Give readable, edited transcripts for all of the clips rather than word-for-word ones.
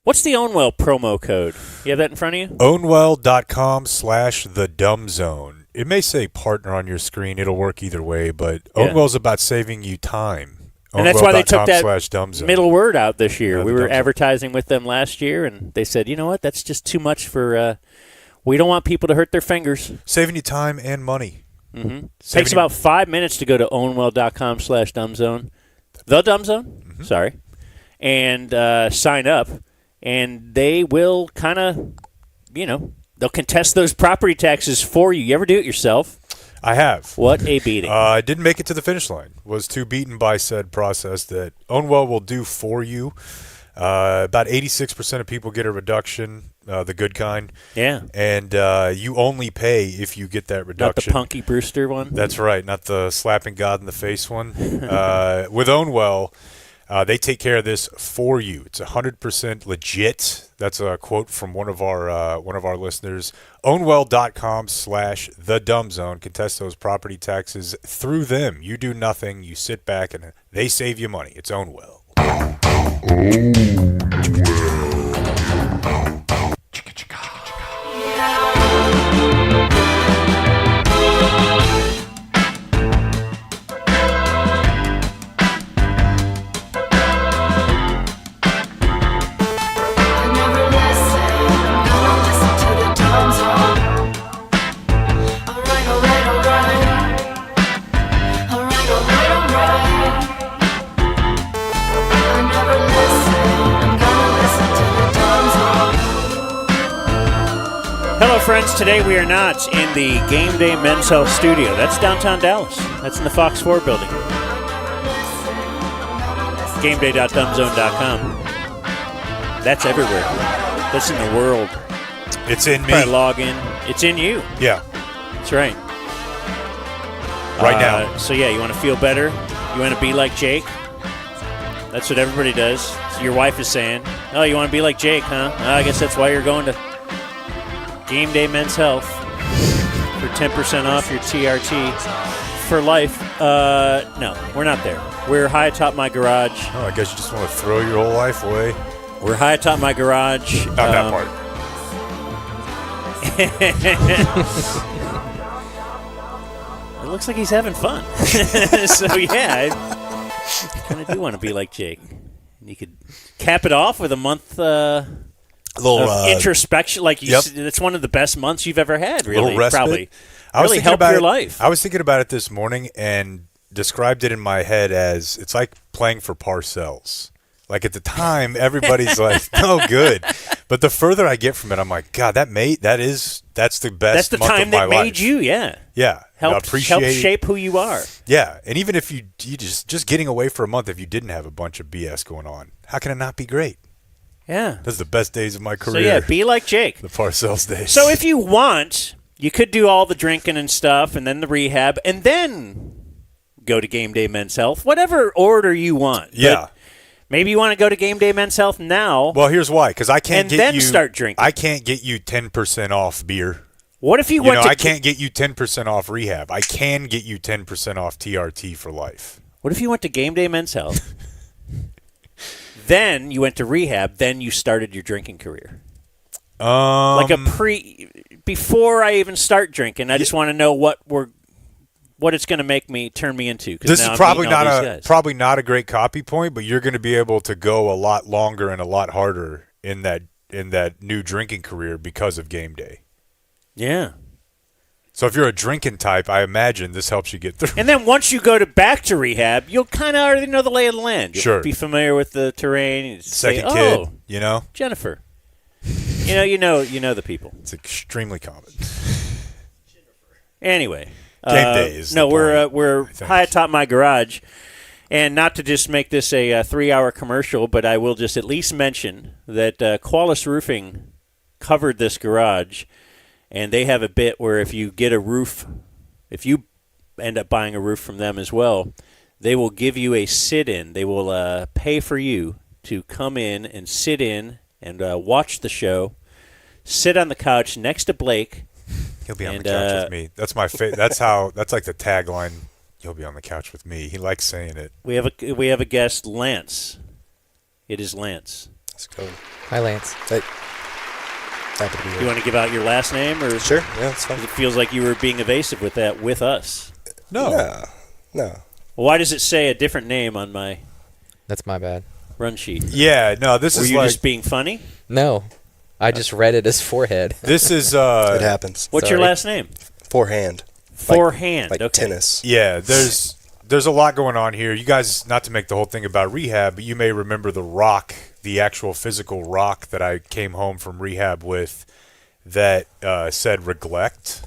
What's the Ownwell promo code? You have that in front of you? Ownwell.com/thedumbzone. It may say partner on your screen. It'll work either way, but Ownwell's about saving you time. And that's why they took that Dumbzone. middle word out this year. Yeah, we were advertising with them last year, and they said, you know what, that's just too much for we don't want people to hurt their fingers. Saving you time and money. Mm-hmm. Takes about 5 minutes to go to ownwell.com/dumbzone. The Dumbzone? Sorry. And sign up. And they will kind of, they'll contest those property taxes for you. You ever do it yourself? I have. What a beating. I didn't make it to the finish line. Was too beaten by said process that Ownwell will do for you. About 86% of people get a reduction, the good kind. Yeah. And you only pay if you get that reduction. Not the Punky Brewster one? That's right. Not the slapping God in the face one. With Ownwell, they take care of this for you. It's 100% legit. That's a quote from one of our listeners. Ownwell.com/thedumbzone. Contest those property taxes through them. You do nothing. You sit back and they save you money. It's Ownwell. Hello, friends. Today we are not in the Game Day Men's Health Studio. That's downtown Dallas. That's in the Fox 4 building. GameDay.dumbzone.com. That's everywhere. That's in the world. It's in me. Probably log in. It's in you. Yeah. That's right. Right now. So, yeah, you want to feel better? You want to be like Jake? That's what everybody does. So your wife is saying, oh, you want to be like Jake, huh? I guess that's why you're going to Game Day Men's Health for 10% off your TRT for life. No, we're not there. We're high atop my garage. Oh, I guess you just want to throw your whole life away. We're high atop my garage. Not that part. It looks like he's having fun. So, yeah, I kind of do want to be like Jake. You could cap it off with a month of introspection. Like you said, it's one of the best months you've ever had, really. Little respite. Probably. Really helped your life. I was thinking about it this morning and described it in my head as it's like playing for Parcells. Like at the time, everybody's like, "No, good," but the further I get from it, I'm like, "God, that's the best." That's the month time of my that made life. you, yeah. Helped shape who you are. Yeah, and even if you just getting away for a month, if you didn't have a bunch of BS going on, how can it not be great? Yeah, those are the best days of my career. So yeah, be like Jake. The Parcells days. So if you want, you could do all the drinking and stuff, and then the rehab, and then go to Game Day Men's Health, whatever order you want. Yeah. But maybe you want to go to Game Day Men's Health now. Well, here's why. Because I can't start drinking. I can't get you 10% off beer. What if you went to... I can't get you 10% off rehab. I can get you 10% off TRT for life. What if you went to Game Day Men's Health, then you went to rehab, then you started your drinking career? Before I even start drinking, I just want to know what it's going to turn me into. This is probably not a great copy point, but you're going to be able to go a lot longer and a lot harder in that new drinking career because of Game Day. Yeah. So if you're a drinking type, I imagine this helps you get through. And then once you go back to rehab, you'll kind of already know the lay of the land. You'll be familiar with the terrain. Second kid, Jennifer. You know the people. It's extremely common. Anyway, Game Day is we're high atop my garage, and not to just make this a 3-hour commercial, but I will just at least mention that Qualis Roofing covered this garage, and they have a bit where if you get a roof, if you end up buying a roof from them as well, they will give you a sit-in. They will pay for you to come in and sit in and watch the show, sit on the couch next to Blake. He'll be on the couch with me. That's my that's like the tagline. You'll be on the couch with me. He likes saying it. We have a guest, Lance. It is Lance. Let's go. Hi, Lance. Hey. Happy to be here. You want to give out your last name? Or Sure. Yeah, that's fine. it feels like you were being evasive with that with us. No. No. Well, why does it say a different name on my That's my bad. run sheet? Yeah, no, this Were is you like just being funny? No, I just read it as forehead. this is It happens. What's Sorry. your last name? Forehand. Forehand. Like okay. tennis. yeah, there's a lot going on here. You guys, not to make the whole thing about rehab, but you may remember the rock, the actual physical rock that I came home from rehab with that said neglect,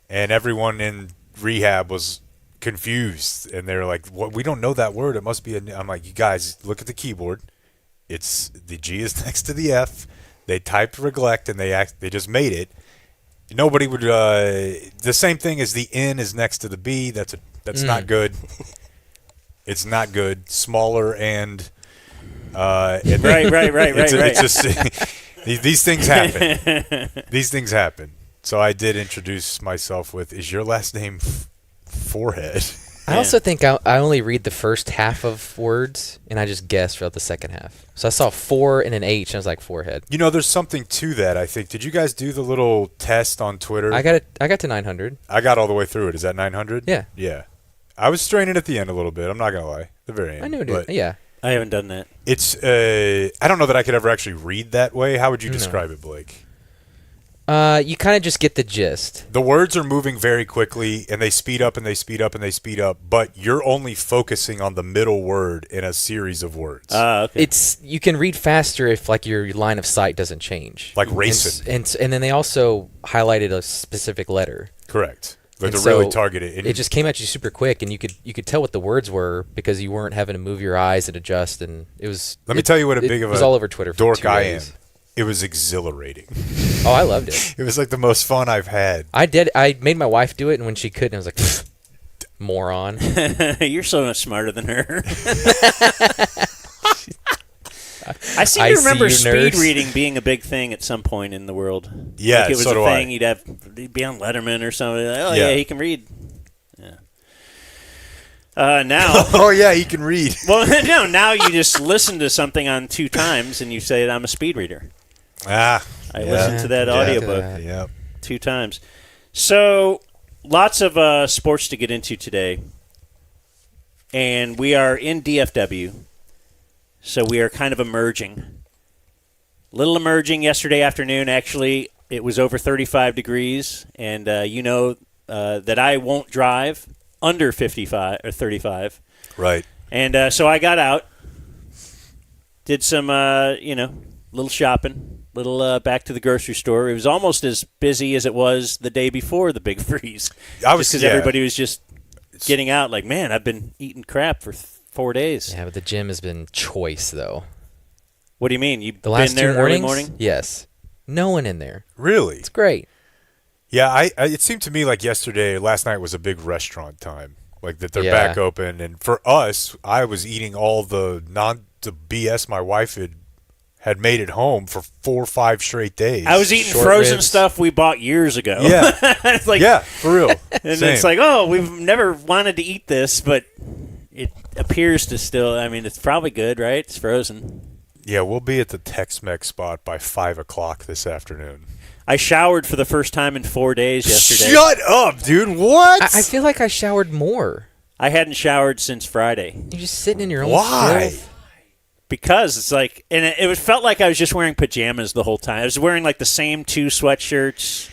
and everyone in rehab was confused, and they're like, "What? We don't know that word. It must be a." I'm like, "You guys, look at the keyboard. It's the G is next to the F. They typed neglect, and they just made it. Nobody would. The same thing as the N is next to the B. That's not good. It's not good. Smaller and Right. It's just these things happen. These things happen. So I did introduce myself with, "Is your last name Forehead?" I also think I only read the first half of words, and I just guess throughout the second half. So I saw 4 and an H, and I was like, forehead. You know, there's something to that, I think. Did you guys do the little test on Twitter? I got to 900. I got all the way through it. Is that 900? Yeah. Yeah. I was straining at the end a little bit. I'm not going to lie. The very end. I knew But it. Yeah. I haven't done that. It's, I don't know that I could ever actually read that way. How would you No. describe it, Blake? You kind of just get the gist. The words are moving very quickly, and they speed up and they speed up and they speed up, but you're only focusing on the middle word in a series of words. Okay. You can read faster if like your line of sight doesn't change. Like And racing. and then they also highlighted a specific letter. Correct. But And to really so target it. It just came at you super quick, and you could tell what the words were because you weren't having to move your eyes and adjust, and it was. Let me tell you what a big it of was a all over Twitter. For dork 2 I days. am. It was exhilarating. Oh, I loved it. It was like the most fun I've had. I made my wife do it, and when she couldn't, I was like, moron. You're so much smarter than her. I seem I to see remember you, speed nurse. reading being a big thing at some point in the world. Yeah, like it was so a do thing. I. He'd be on Letterman or something. Like, oh Yeah. yeah, he can read. Yeah. Now, Oh, yeah, he can read. well, no. Now you just listen to something on 2 times and you say I'm a speed reader. Ah. I yeah. listened to that Yeah. audiobook Yeah. Yeah. 2 times. So, lots of sports to get into today. And we are in DFW. So, we are kind of emerging. Little emerging yesterday afternoon, actually. It was over 35 degrees. And you know that I won't drive under 55 or 35. Right. And so I got out, did some, little shopping, little back to the grocery store. It was almost as busy as it was the day before the big freeze. Because everybody was just getting out like, man, I've been eating crap for 4 days. Yeah, but the gym has been choice though. What do you mean? You've The last been there 2 early mornings, morning? yes, no one in there. Really? It's great. Yeah, it seemed to me like last night was a big restaurant time. Like that they're Yeah. back open. And for us, I was eating all the BS my wife had made at home for 4 or 5 straight days. I was eating Short frozen ribs. stuff we bought years ago. Yeah. It's like, Yeah, for real. And Same. it's like, oh, we've never wanted to eat this, but it appears to still, I mean, it's probably good, right? It's frozen. Yeah, we'll be at the Tex-Mex spot by 5 o'clock this afternoon. I showered for the first time in 4 days yesterday. Shut up, dude. What? I feel like I showered more. I hadn't showered since Friday You're just sitting in your own Why? filth. because it's like, and it felt like I was just wearing pajamas the whole time. I was wearing like the same 2 sweatshirts.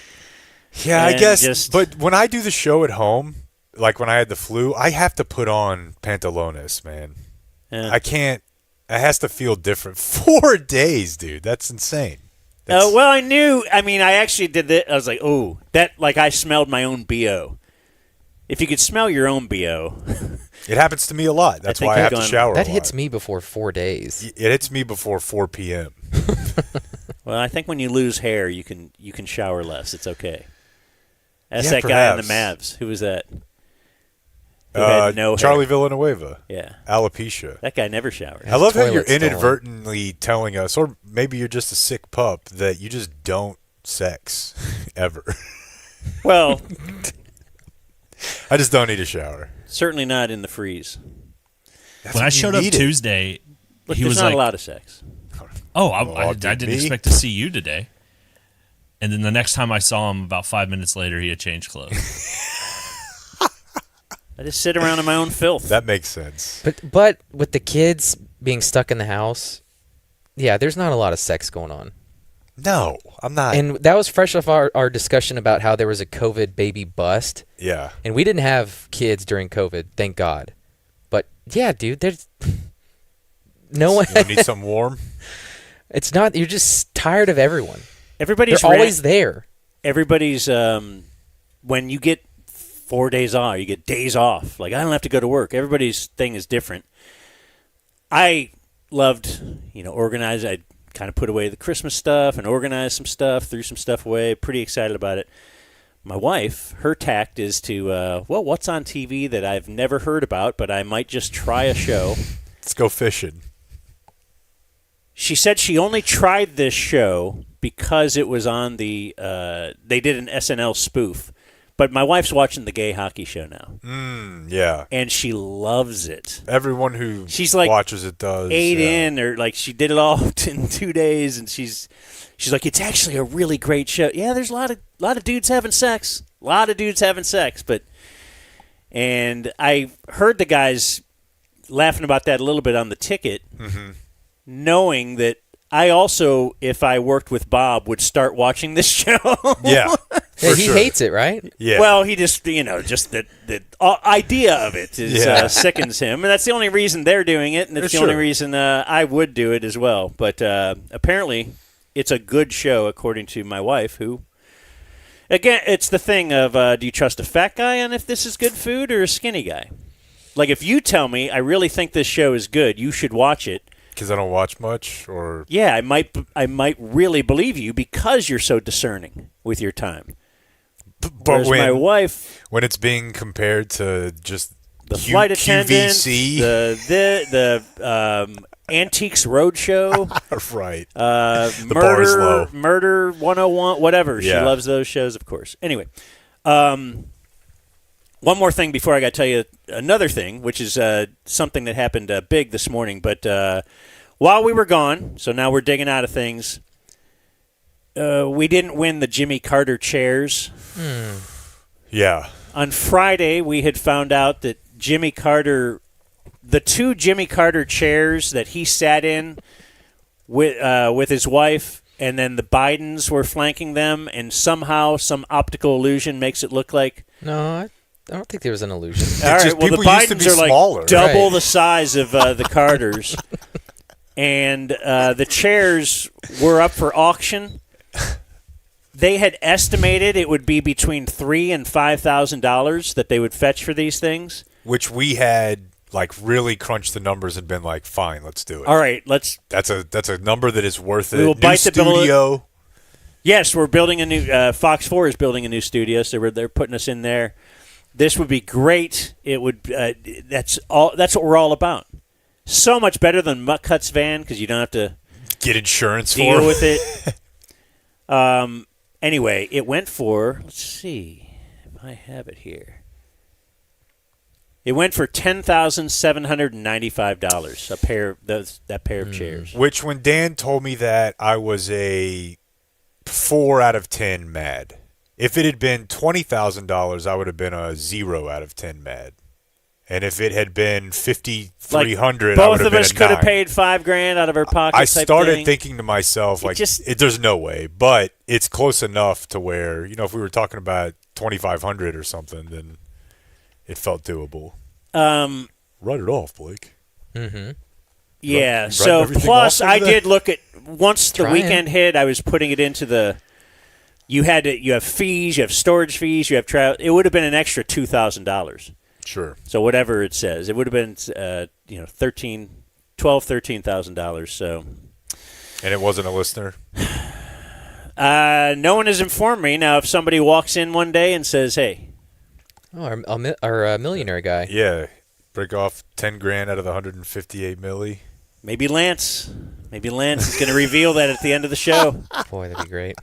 Yeah, I And guess. just- But when I do the show at home, like when I had the flu, I have to put on pantalones, man. Yeah. I can't. It has to feel different. 4 days, dude. That's insane. Well, I knew. I mean, I actually did that. I was like, oh, that, like I smelled my own BO. If you could smell your own BO. It happens to me a lot. That's think why I have you've to gone- shower. That a hits lot. me before 4 days. It hits me before 4 p.m. Well, I think when you lose hair, you can shower less. It's okay. That's Yeah, that guy in the perhaps. Mavs. Who was that? Who had no Charlie hair. Villanueva. Yeah. Alopecia. That guy never showered. I love how you're toilet stolen. inadvertently telling us, or maybe you're just a sick pup, that you just don't sex ever. Well, I just don't need a shower. certainly not in the freeze. That's When I when you showed up need it. Tuesday, Look, he there's was not like, a lot of sex. Oh, Oh, I did didn't me? expect to see you today. And then the next time I saw him, about 5 minutes later, he had changed clothes. I just sit around in my own filth. That makes sense. But with the kids being stuck in the house, yeah, there's not a lot of sex going on. No, I'm not. And that was fresh off our discussion about how there was a COVID baby bust. Yeah. And we didn't have kids during COVID, thank God. But yeah, dude, there's no one. You need something warm? It's not. You're just tired of everyone. Everybody's They're always there. Everybody's when you get 4 days off, you get days off. Like I don't have to go to work. Everybody's thing is different. I loved, organize. I kind of put away the Christmas stuff and organized some stuff, threw some stuff away. Pretty excited about it. My wife, her tact is to, what's on TV that I've never heard about, but I might just try a show. Let's go fishing. She said she only tried this show because it was on they did an SNL spoof. But my wife's watching the gay hockey show now. Yeah. And she loves it. Everyone who She's like watches it does. in, or like she did it all in 2 days, and she's like, it's actually a really great show. Yeah, there's a lot of dudes having sex. And I heard the guys laughing about that a little bit on the ticket, knowing that I also, if I worked with Bob, would start watching this show. Yeah. Yeah, For he sure. hates it, right? Yeah. Well, he just, just the idea of it is sickens him. And that's the only reason they're doing it, and it's the only reason I would do it as well. But apparently it's a good show, according to my wife, who, again, it's the thing of, do you trust a fat guy on if this is good food or a skinny guy? Like, if you tell me, I really think this show is good, you should watch it. Because I don't watch much, or Yeah, I might really believe you because you're so discerning with your time. but Whereas my wife, when it's being compared to just the flight attendant, QVC, the Antiques Roadshow, right? Murder, bar is low. Murder 101, whatever. She Yeah. loves those shows, of course. Anyway, one more thing before I got to tell you another thing, which is something that happened big this morning. But while we were gone, so now we're digging out of things, we didn't win the Jimmy Carter chairs. Yeah. On Friday, we had found out that Jimmy Carter, the two Jimmy Carter chairs that he sat in with his wife, and then the Bidens were flanking them, and somehow some optical illusion makes it look like. No, I don't think there was an illusion. All right, just well, the people used to Bidens be are like smaller. double Right. the size of the Carters, and the chairs were up for auction. They had estimated it would be between $3,000 and $5,000 that they would fetch for these things. Which we had like really crunched the numbers and been like, fine, let's do it. All right, let's. That's a number that is worth it. We will New bite the bullet. studio. Yes, we're building a new. Fox 4 is building a new studio, so they're putting us in there. This would be great. It would. That's all. That's what we're all about. So much better than Mutt Cut's van because you don't have to Get insurance deal for with it. Anyway, it went for. Let's see if I have it here. It went for $10,795 a pair. That pair of chairs. Which, when Dan told me that, I was a 4 out of 10 mad. If it had been $20,000, I would have been a 0 out of 10 mad. And if it had been $5,300, I would both have of been us a could have 9. paid $5,000 out of our pockets. I type started thing. thinking to myself, like, just- there's no way. But it's close enough to where, if we were talking about $2,500 or something, then it felt doable. Write it off, Blake. Mm-hmm. Yeah. Write So everything plus, off over I there? did look at once the Trying. weekend hit. I was putting it into the. You have fees, you have storage fees, you have travel. It would have been an extra $2,000. Sure. So whatever it says, it would have been $13,000. So And it wasn't a listener? no one has informed me. Now, if somebody walks in one day and says, "Hey," Oh, our millionaire guy. Yeah. Break off $10,000 out of the 158 milli. maybe Lance is going to reveal that at the end of the show. Boy, that'd be great.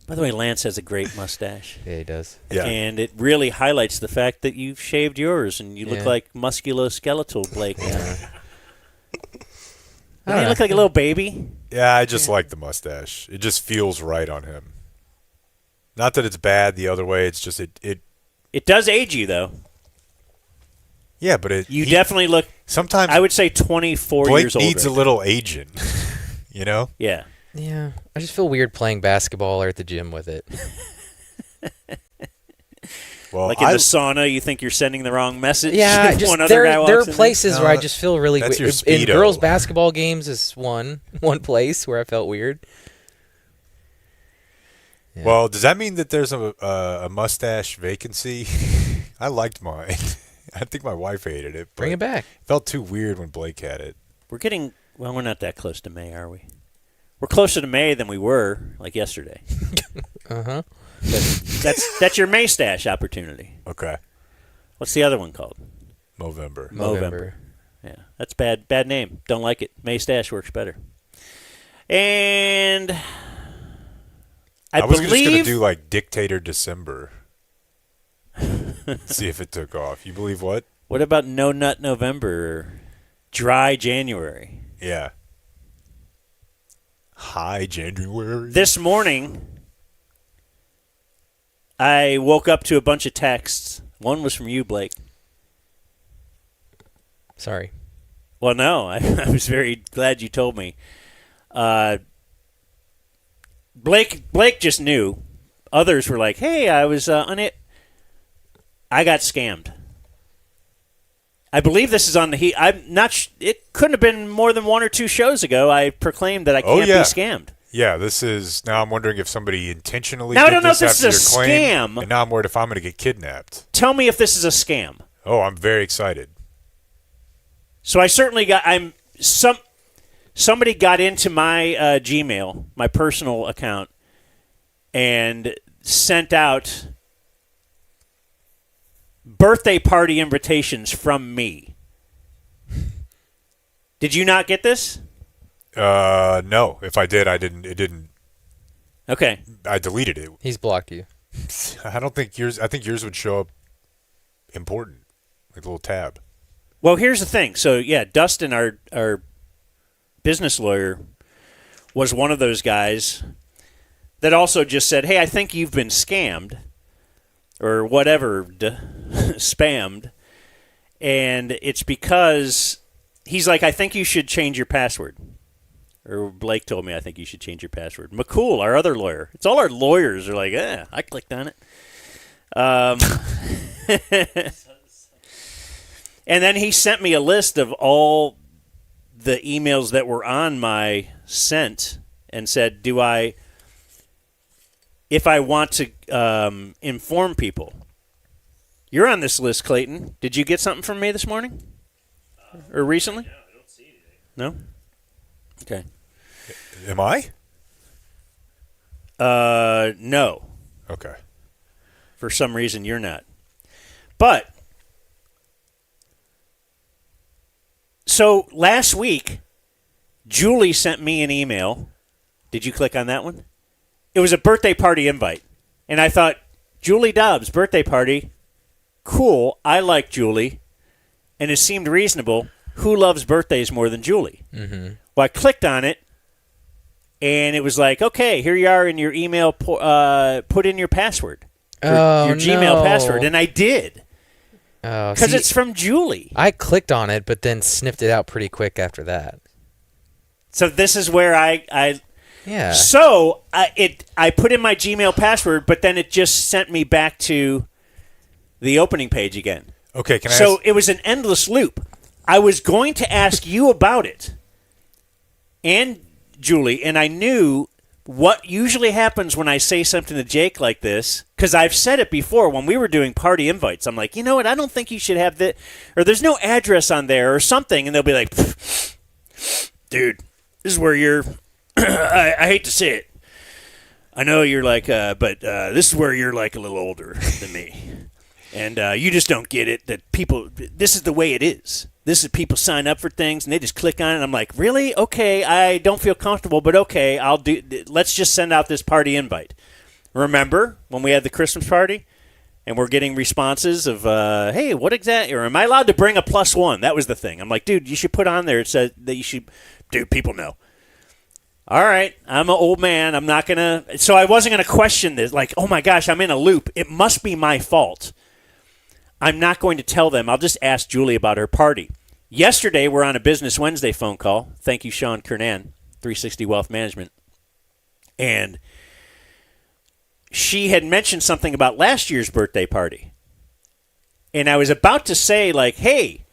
By the way, Lance has a great mustache. Yeah, he does. Yeah. And it really highlights the fact that you've shaved yours and you look Yeah. like musculoskeletal Blake now. I You don't look know. like a little baby. Yeah, I just like the mustache. It just feels right on him. Not that it's bad the other way. It's just it. It does age you, though. Yeah, but You definitely look. Sometimes I would say 24 Blake years old. needs a little aging. You know? Yeah. Yeah, I just feel weird playing basketball or at the gym with it. Well, Like in the sauna, you think you're sending the wrong message. Yeah, if just one other there guy walks are in places where I just feel really that's weird. your In Speedo. girls' basketball games is one place where I felt weird. Yeah. Well, does that mean that there's a mustache vacancy? I liked mine. I think my wife hated it. Bring it back. It felt too weird when Blake had it. We're getting. Well, we're not that close to May, are we? We're closer to May than we were like yesterday. Uh-huh. That's your May stash opportunity. Okay. What's the other one called? November. Movember. Yeah, that's bad. Bad name. Don't like it. May stash works better. And I was just believe going to do like Dictator December. See if it took off. You believe what? What about No Nut November or Dry January? Yeah. High January. This morning, I woke up to a bunch of texts. One was from you, Blake. Sorry. Well, no, I was very glad you told me. Blake just knew. Others were like, "Hey, I was on it. I got scammed." I believe this is on the heat. I'm not. It couldn't have been more than one or two shows ago. I proclaimed that I can't be scammed. Yeah, this is. Now I'm wondering if somebody intentionally. Now, I did don't know if this this after is your a claim, scam. And now I'm worried if I'm going to get kidnapped. Tell me if this is a scam. Oh, I'm very excited. So I certainly got. Somebody got into my Gmail, my personal account, and sent out birthday party invitations from me. Did you not get this? No. If I did, I didn't. It didn't. Okay. I deleted it. He's blocked you. I don't think yours. I think yours would show up important, like a little tab. Well, here's the thing. So, yeah, Dustin, our business lawyer, was one of those guys that also just said, "Hey, I think you've been scammed or whatever, spammed." And it's because he's like, "I think you should change your password." Or Blake told me, "I think you should change your password." McCool, our other lawyer. It's all our lawyers are like, I clicked on it. And then he sent me a list of all the emails that were on my sent and said, if I want to inform people. You're on this list, Clayton. Did you get something from me this morning? Or recently? Yeah, I don't see anything. No? Okay. Am I? No. Okay. For some reason, you're not. But, so last week, Julie sent me an email. Did you click on that one? It was a birthday party invite. And I thought, Julie Dobbs, birthday party. Cool. I like Julie. And it seemed reasonable. Who loves birthdays more than Julie? Mm-hmm. Well, I clicked on it. And it was like, okay, here you are in your email. Put in your password. Your Gmail password. And I did. Because it's from Julie. I clicked on it, but then sniffed it out pretty quick after that. So this is where I Yeah. So I put in my Gmail password, but then it just sent me back to the opening page again. Okay. Can I? So ask, it was an endless loop. I was going to ask you about it, and Julie, and I knew what usually happens when I say something to Jake like this, because I've said it before when we were doing party invites. I'm like, you know what? I don't think you should have that, or there's no address on there or something, and they'll be like, dude, this is where you're. I hate to say it. I know you're like, but this is where you're like a little older than me. And you just don't get it that people, this is the way it is. This is people sign up for things and they just click on it. And I'm like, really? Okay, I don't feel comfortable, but okay, let's just send out this party invite. Remember when we had the Christmas party and we're getting responses of, hey, what exactly, or am I allowed to bring a +1? That was the thing. I'm like, dude, you should put on there. It says that you should, dude, people know. all right, I'm an old man. I'm not going to. So I wasn't going to question this. Like, oh my gosh, I'm in a loop. It must be my fault. I'm not going to tell them. I'll just ask Julie about her party. Yesterday, we're on a Business Wednesday phone call. Thank you, Sean Kernan, 360 Wealth Management. And she had mentioned something about last year's birthday party. And I was about to say, like, hey,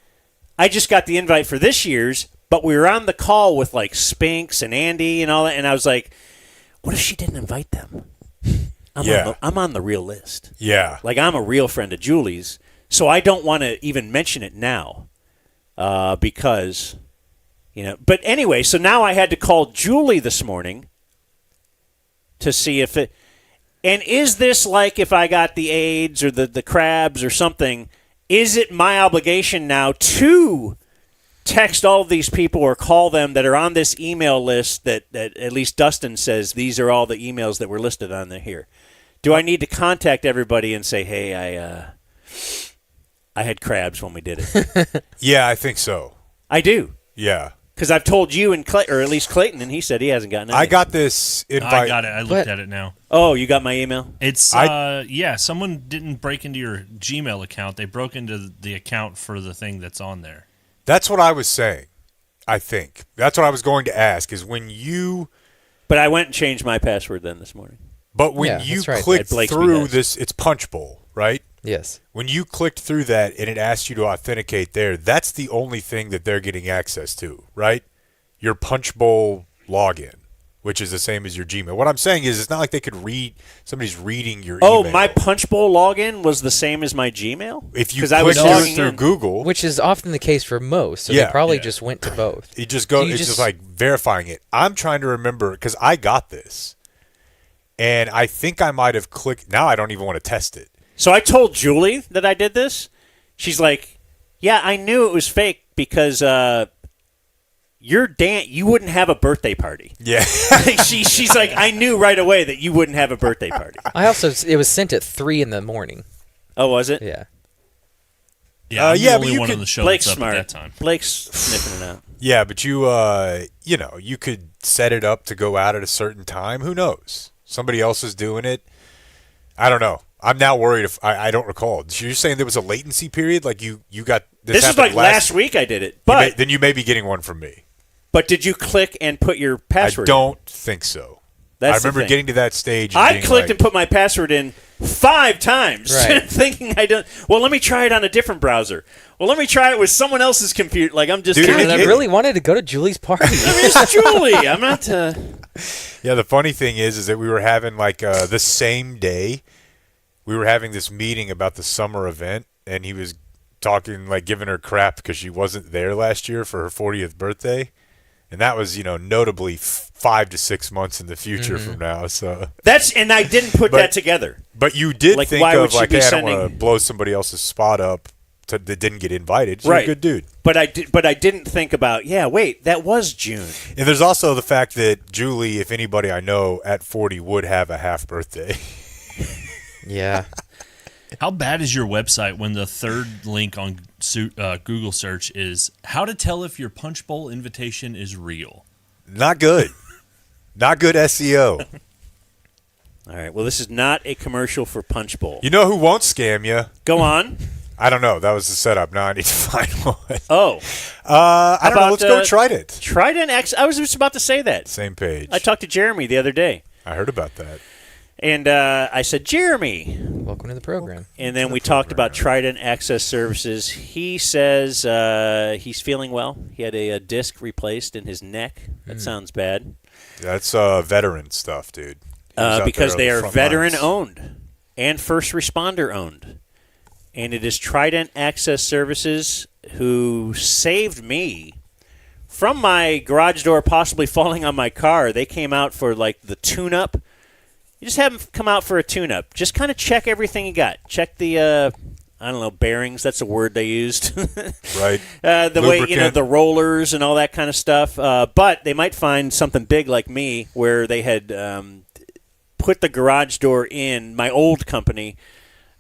I just got the invite for this year's, but we were on the call with, like, Spinks and Andy and all that. And I was like, what if she didn't invite them? I'm on the real list. Yeah. Like, I'm a real friend of Julie's. So I don't want to even mention it now because, But anyway, so now I had to call Julie this morning to see if it. And is this like if I got the AIDS or the crabs or something? Is it my obligation now to text all of these people or call them that are on this email list that at least Dustin says these are all the emails that were listed on there here? Do I need to contact everybody and say, hey, I had crabs when we did it? Yeah, I think so. I do. Yeah. Because I've told you and or at least Clayton, and he said he hasn't gotten it. I got this invite. I got it. I looked at it now. Oh, you got my email? It's someone didn't break into your Gmail account. They broke into the account for the thing that's on there. That's what I was saying, I think. That's what I was going to ask, is when you... But I went and changed my password then this morning. But when you clicked through this, it's Punchbowl, right? Yes. When you clicked through that and it asked you to authenticate there, that's the only thing that they're getting access to, right? Your Punchbowl login, which is the same as your Gmail. What I'm saying is it's not like they could read, somebody's reading your email. Oh, my Punchbowl login was the same as my Gmail? If you click through Google. Which is often the case for most, so they probably just went to both. It just goes, it's just like verifying it. I'm trying to remember, because I got this, and I think I might have clicked, now I don't even want to test it. So I told Julie that I did this. She's like, yeah, I knew it was fake because you wouldn't have a birthday party. Yeah. She's like, I knew right away that you wouldn't have a birthday party. It was sent at 3 a.m. Oh, was it? Yeah. Yeah, I'm the only but you one could, on the show Blake's that's up smart. at that time. Blake's sniffing it out. Yeah, but you could set it up to go out at a certain time. Who knows? Somebody else is doing it. I don't know. I'm now worried if I don't recall. You're saying there was a latency period? Like you got this is like last week I did it. But then you may be getting one from me. But did you click and put your password I don't think so. I remember getting to that stage. I clicked and put my password in 5 times, thinking I don't. Well, let me try it on a different browser. Well, let me try it with someone else's computer. Like I'm just. Dude, I really wanted to go to Julie's party. It's Julie. I'm not. Yeah, the funny thing is that we were having like the same day. We were having this meeting about the summer event, and he was talking, like, giving her crap because she wasn't there last year for her 40th birthday. And that was, notably 5 to 6 months in the future from now. So and I didn't put that together. But you did like, think of, like, hey, I don't want to blow somebody else's spot up that didn't get invited. So you're a good dude. But I didn't think about, wait, that was June. And there's also the fact that Julie, if anybody I know, at 40 would have a half birthday. Yeah. How bad is your website when the third link on Google search is how to tell if your Punchbowl invitation is real? Not good. Not good SEO. All right. Well, this is not a commercial for Punchbowl. You know who won't scam you? Go on. I don't know. That was the setup. Now I need to find one. Oh. I don't know. Let's go Trident. Trident X. I was just about to say that. Same page. I talked to Jeremy the other day. I heard about that. And I said, Jeremy. Welcome to the program. And then we talked about Trident Access Services. He says he's feeling well. He had a disc replaced in his neck. That sounds bad. That's veteran stuff, dude. Because they are veteran-owned and first responder-owned. And it is Trident Access Services who saved me from my garage door possibly falling on my car. They came out for, like, the tune-up. You just have them come out for a tune-up. Just kind of check everything you got. Check the, bearings. That's a word they used. Right. The way, the rollers and all that kind of stuff. But they might find something big like me where they had put the garage door in, my old company,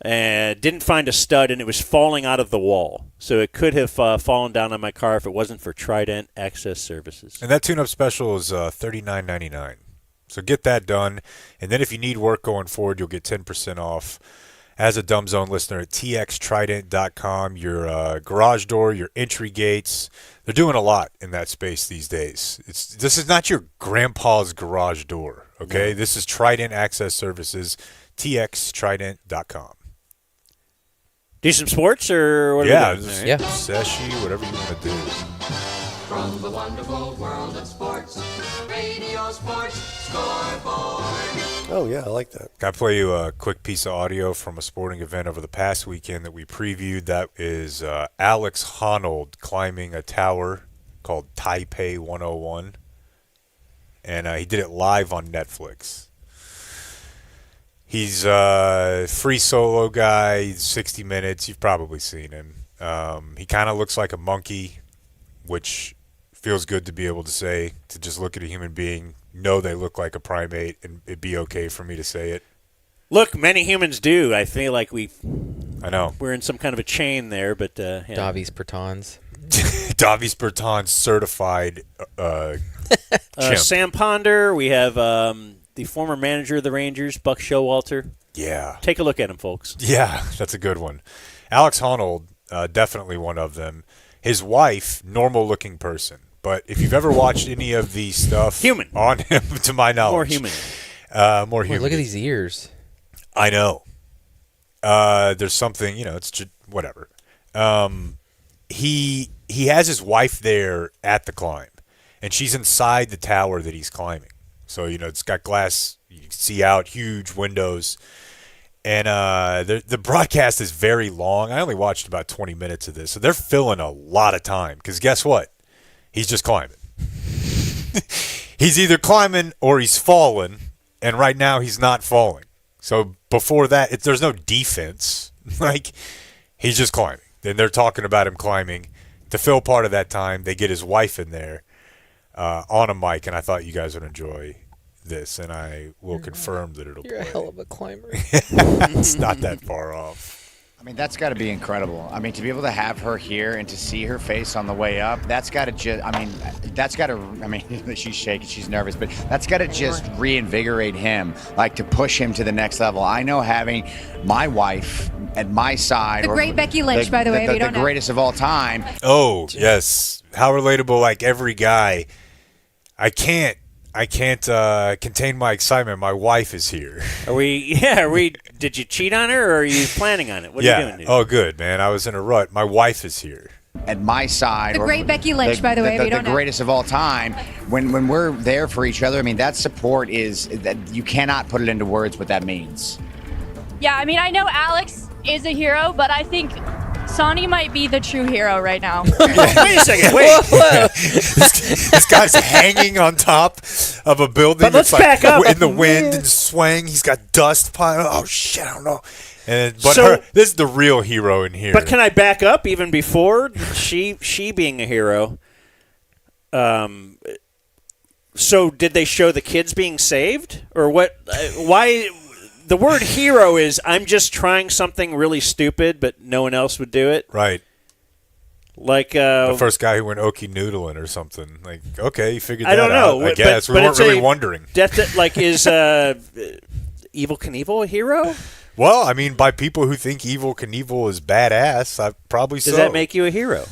and didn't find a stud, and it was falling out of the wall. So it could have fallen down on my car if it wasn't for Trident Access Services. And that tune-up special is $39.99. So get that done. And then if you need work going forward, you'll get 10% off as a Dumb Zone listener at txtrident.com. Your garage door, your entry gates. They're doing a lot in that space these days. This is not your grandpa's garage door, okay? No. This is Trident Access Services, txtrident.com. Do some sports or what? Yeah, right. Seshi, whatever you want to do. From the wonderful world of sports, Radio Sports Scoreboard. Oh, yeah, I like that. Can I play you a quick piece of audio from a sporting event over the past weekend that we previewed? That is Alex Honnold climbing a tower called Taipei 101. And he did it live on Netflix. He's a free solo guy, 60 minutes. You've probably seen him. He kind of looks like a monkey, which feels good to be able to say, to just look at a human being, know they look like a primate, and it'd be okay for me to say it. Look, many humans do. I feel like I know. We're in some kind of a chain there, but yeah. Davies Bertans. Davies Bertans certified chimp. Sam Ponder. We have the former manager of the Rangers, Buck Showalter. Yeah. Take a look at him, folks. Yeah, that's a good one. Alex Honnold, definitely one of them. His wife, normal-looking person. But if you've ever watched any of the stuff human on him, to my knowledge. More human. More human. Look at these ears. I know. There's something, it's just whatever. He has his wife there at the climb, and she's inside the tower that he's climbing. So, it's got glass, you can see out, huge windows. And the broadcast is very long. I only watched about 20 minutes of this. So they're filling a lot of time because guess what? He's just climbing. He's either climbing or he's falling, and right now he's not falling. So before that, there's no defense. He's just climbing. Then they're talking about him climbing. To fill part of that time, they get his wife in there on a mic, and I thought you guys would enjoy this, and I will confirm that it'll You're play. a hell of a climber. It's not that far off. I mean, that's got to be incredible. I mean, to be able to have her here and to see her face on the way up, that's got to just, she's shaking, she's nervous, but that's got to just reinvigorate him, to push him to the next level. I know having my wife at my side. The great Becky Lynch, by the way, if you don't know. The greatest of all time. Oh, yes. How relatable, every guy. I can't contain my excitement. My wife is here. Did you cheat on her, or are you planning on it? What are you doing, dude? Oh, good, man. I was in a rut. My wife is here. At my side. The great Becky Lynch, by the way, if you don't know. The greatest of all time. When we're there for each other, that support is, that you cannot put it into words what that means. Yeah, I know Alex is a hero, but I think Sonny might be the true hero right now. Wait a second. Wait. This guy's hanging on top of a building. But let's back up. In the wind and swaying. He's got dust piling. Oh, shit, I don't know. This is the real hero in here. But can I back up even before she being a hero? So did they show the kids being saved? Or what? Why? The word hero is I'm just trying something really stupid, but no one else would do it. Right. The first guy who went okie noodling or something. Okay, you figured that out. I don't know. I guess. We weren't really wondering. Is Evel Knievel a hero? Well, by people who think Evel Knievel is badass, probably so. Does that make you a hero?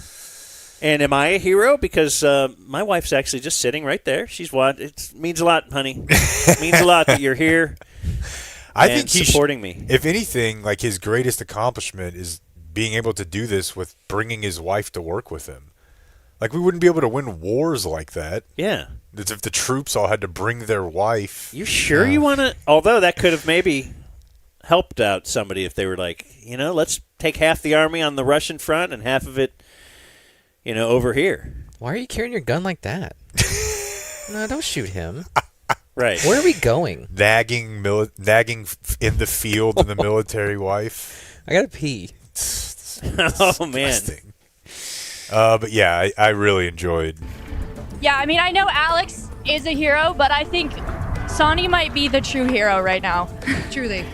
And am I a hero? Because my wife's actually just sitting right there. She's what? It means a lot, honey. It means a lot that you're here. I think he's supporting me. If anything, his greatest accomplishment is being able to do this with bringing his wife to work with him. We wouldn't be able to win wars like that. Yeah. If the troops all had to bring their wife. You sure you want to? Although that could have maybe helped out somebody if they were let's take half the army on the Russian front and half of it, over here. Why are you carrying your gun like that? No, don't shoot him. Right. Where are we going? Nagging in the field in the military wife. I gotta pee. Oh, man. But yeah, I really enjoyed. Yeah, I know Alex is a hero, but I think Sonny might be the true hero right now. Truly.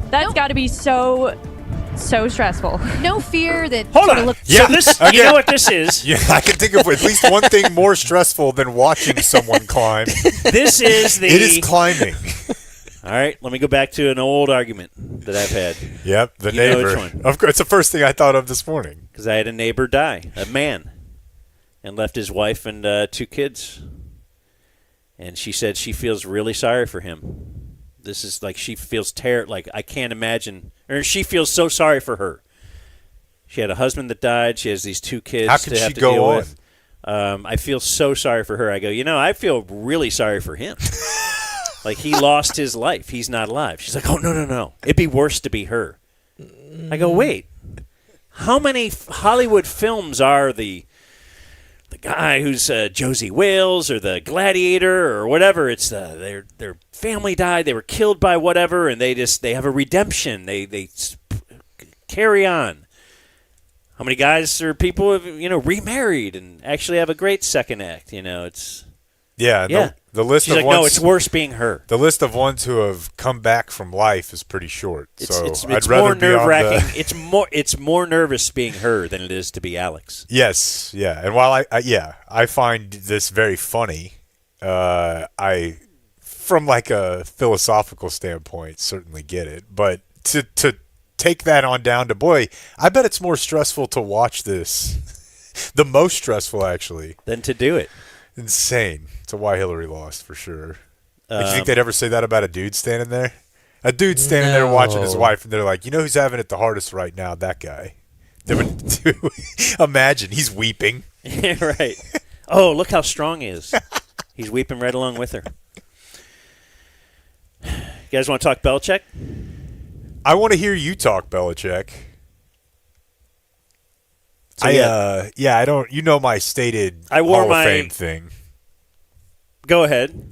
That's got to be so stressful. No fear that. Hold sort of on. look- Yeah. So this, Okay. you know what this is? Yeah, I can think of at least one thing more stressful than watching someone climb. This is the. It is climbing. All right, let me go back to an old argument that I've had. Yep, the You know neighbor. which one. Of course, it's the first thing I thought of this morning. Because I had a neighbor die, a man, and left his wife and 2 kids. And she said she feels really sorry for him. This is like she feels like I can't imagine, or she feels so sorry for her. She had a husband that died. She has these 2 kids How can to have she to go deal on? with. I feel so sorry for her. I go, I feel really sorry for him. Like he lost his life. He's not alive. She's like, oh, no. It'd be worse to be her. I go, wait. How many Hollywood films are the guy who's Josie Wales or the Gladiator or whatever? It's their family died. They were killed by whatever, and they have a redemption. They carry on. How many guys or people have remarried and actually have a great second act? It's Yeah. The list She's of like, ones, no, it's worse being her. The list of ones who have come back from life is pretty short. It's I'd rather more be on nerve-wracking. the- It's more nervous being her than it is to be Alex. Yes, yeah. And while I find this very funny, I, from like a philosophical standpoint, certainly get it. But to take that on down to, boy, I bet it's more stressful to watch this. The most stressful, actually. Than to do it. Insane. It's why Hillary lost, for sure. Do you think they'd ever say that about a dude standing there? A dude standing there watching his wife, and they're like, who's having it the hardest right now? That guy. Imagine. He's weeping. Right. Oh, look how strong he is. He's weeping right along with her. You guys want to talk Belichick? I want to hear you talk Belichick. So, I don't. My stated I wore Hall my- of Fame thing. Go ahead.